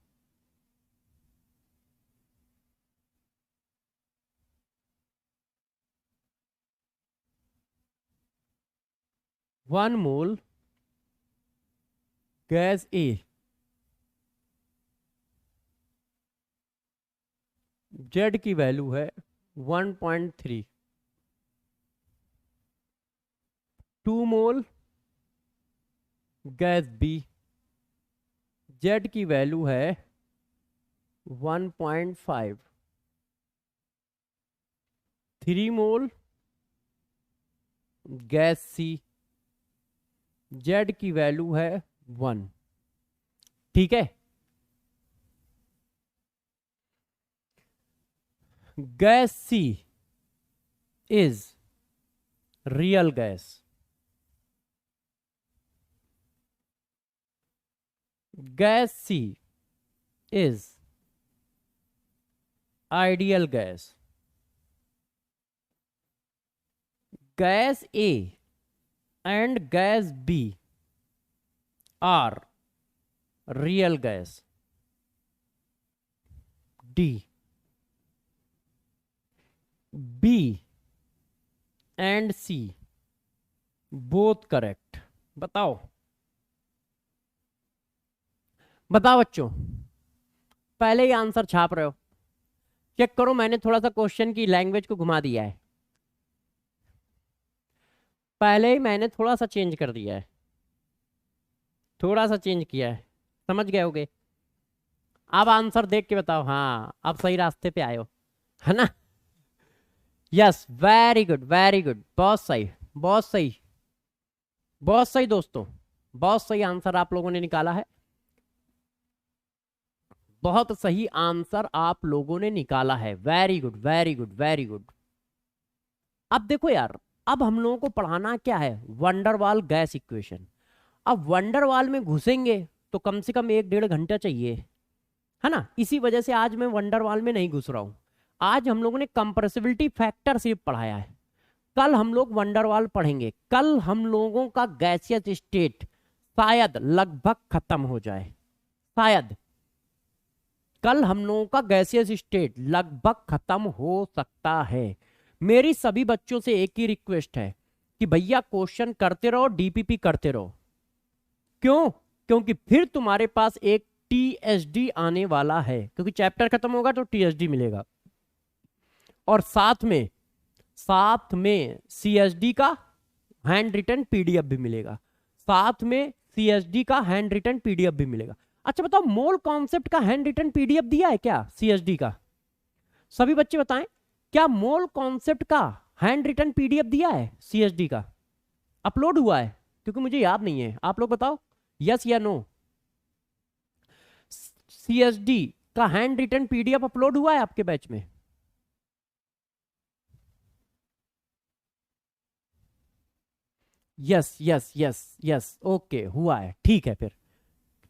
1 mole gas A, Z की वैल्यू है 1.3। 2 मोल गैस बी, जेड की वैल्यू है 1.5। 3 मोल गैस सी, जेड की वैल्यू है 1। ठीक है? Gas C is real gas, gas C is ideal gas, gas A and gas B are real gas. D, B and C both correct. बताओ बताओ बच्चों, पहले ही आंसर छाप रहे हो? चेक करो, मैंने थोड़ा सा क्वेश्चन की लैंग्वेज को घुमा दिया है, पहले ही मैंने थोड़ा सा चेंज कर दिया है, थोड़ा सा चेंज किया है, समझ गए होगे? अब आंसर देख के बताओ, हाँ अब सही रास्ते पे आए हो, है ना? Yes, very good very good, बहुत सही बहुत सही बहुत सही दोस्तों, बहुत सही आंसर आप लोगों ने निकाला है, बहुत सही आंसर आप लोगों ने निकाला है, very good very good very good. अब देखो यार, अब हम लोगों को पढ़ाना क्या है, वंडरवाल गैस इक्वेशन। अब वंडरवाल में घुसेंगे तो कम से कम 1-1.5 घंटा चाहिए, है ना? इसी वजह से आज मैं वंडरवाल में नहीं घुस रहा हूं। आज हम लोगों ने कंप्रेसिबिलिटी फैक्टर सिर्फ पढ़ाया है, कल हम लोग वंडरवाल पढ़ेंगे। कल हम लोगों का गैसियस स्टेट शायद लगभग खत्म हो जाए, शायद कल हम लोगों का गैसियस स्टेट लगभग खत्म हो सकता है। मेरी सभी बच्चों से एक ही रिक्वेस्ट है कि भैया क्वेश्चन करते रहो, डीपीपी करते रहो। क्यों? क्योंकि फिर तुम्हारे पास एक टीएसडी आने वाला है, क्योंकि चैप्टर खत्म होगा तो टीएसडी मिलेगा, और साथ में सीएसडी का हैंड रिटन पीडीएफ भी मिलेगा, साथ में सीएसडी का हैंड रिटन पीडीएफ भी मिलेगा। अच्छा बताओ, मोल कॉन्सेप्ट का हैंड रिटन पीडीएफ दिया है क्या सीएसडी का? सभी बच्चे बताएं, क्या मोल कॉन्सेप्ट का हैंड रिटन पीडीएफ दिया है सीएसडी का? अपलोड हुआ है? क्योंकि मुझे याद नहीं है, आप लोग बताओ यस या नो। सीएसडी का हैंड रिटन पीडीएफ अपलोड हुआ है आपके बैच में? Yes yes yes yes, okay हुआ है, ठीक है फिर,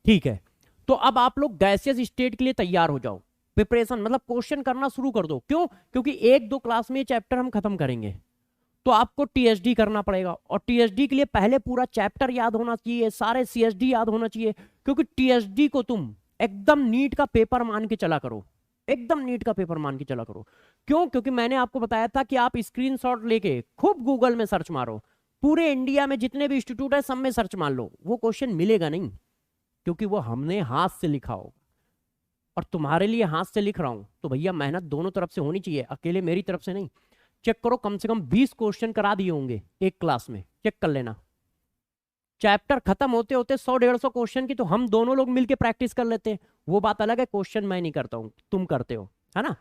ठीक है। तो अब आप लोग गैसियस स्टेट के लिए तैयार हो जाओ, प्रिपरेशन मतलब क्वेश्चन करना शुरू कर दो। क्यों? क्योंकि 1-2 क्लास में ये चैप्टर हम खत्म करेंगे, तो आपको टीएसडी करना पड़ेगा, और टीएसडी के लिए पहले पूरा चैप्टर याद होना चाहिए, सारे सीएसडी याद होना चाहिए, क्योंकि टीएसडी को तुम एकदम नीट का पेपर मान के चला करो, एकदम नीट का पेपर मान के चला करो। क्यों? क्योंकि मैंने आपको बताया था कि आप स्क्रीनशॉट लेके खूब गूगल में सर्च मारो, पूरे इंडिया में जितने भी इंस्टीट्यूट है सब में सर्च मार लो, वो क्वेश्चन मिलेगा नहीं, क्योंकि वो हमने हाथ से लिखा होगा, और तुम्हारे लिए हाथ से लिख रहा हूं, तो भैया मेहनत दोनों तरफ से होनी चाहिए, अकेले मेरी तरफ से नहीं। चेक करो, कम से कम 20 क्वेश्चन करा दिए होंगे एक क्लास में, चेक कर लेना। चैप्टर खत्म होते होते 100-150 क्वेश्चन की तो हम दोनों लोग मिलके प्रैक्टिस कर लेते हैं, वो बात अलग है, क्वेश्चन मैं नहीं करता हूं, तुम करते हो, है ना?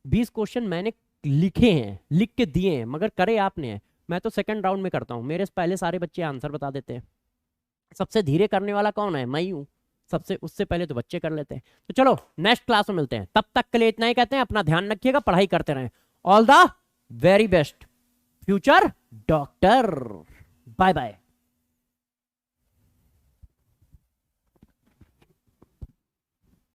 20 क्वेश्चन मैंने लिखे हैं, लिख के दिए हैं, मगर करे आपने हैं। मैं तो सेकंड राउंड में करता हूँ, मेरे से पहले सारे बच्चे आंसर बता देते हैं। सबसे धीरे करने वाला कौन है? मैं ही हूँ। सबसे उससे पहले तो बच्चे कर लेते हैं। तो चलो नेक्स्ट क्लास में मिलते हैं, तब तक के लिए इतना ही कहते हैं, अपना ध्यान रखिएगा, पढ़ाई करते रहें। All the very best future doctor. Bye bye.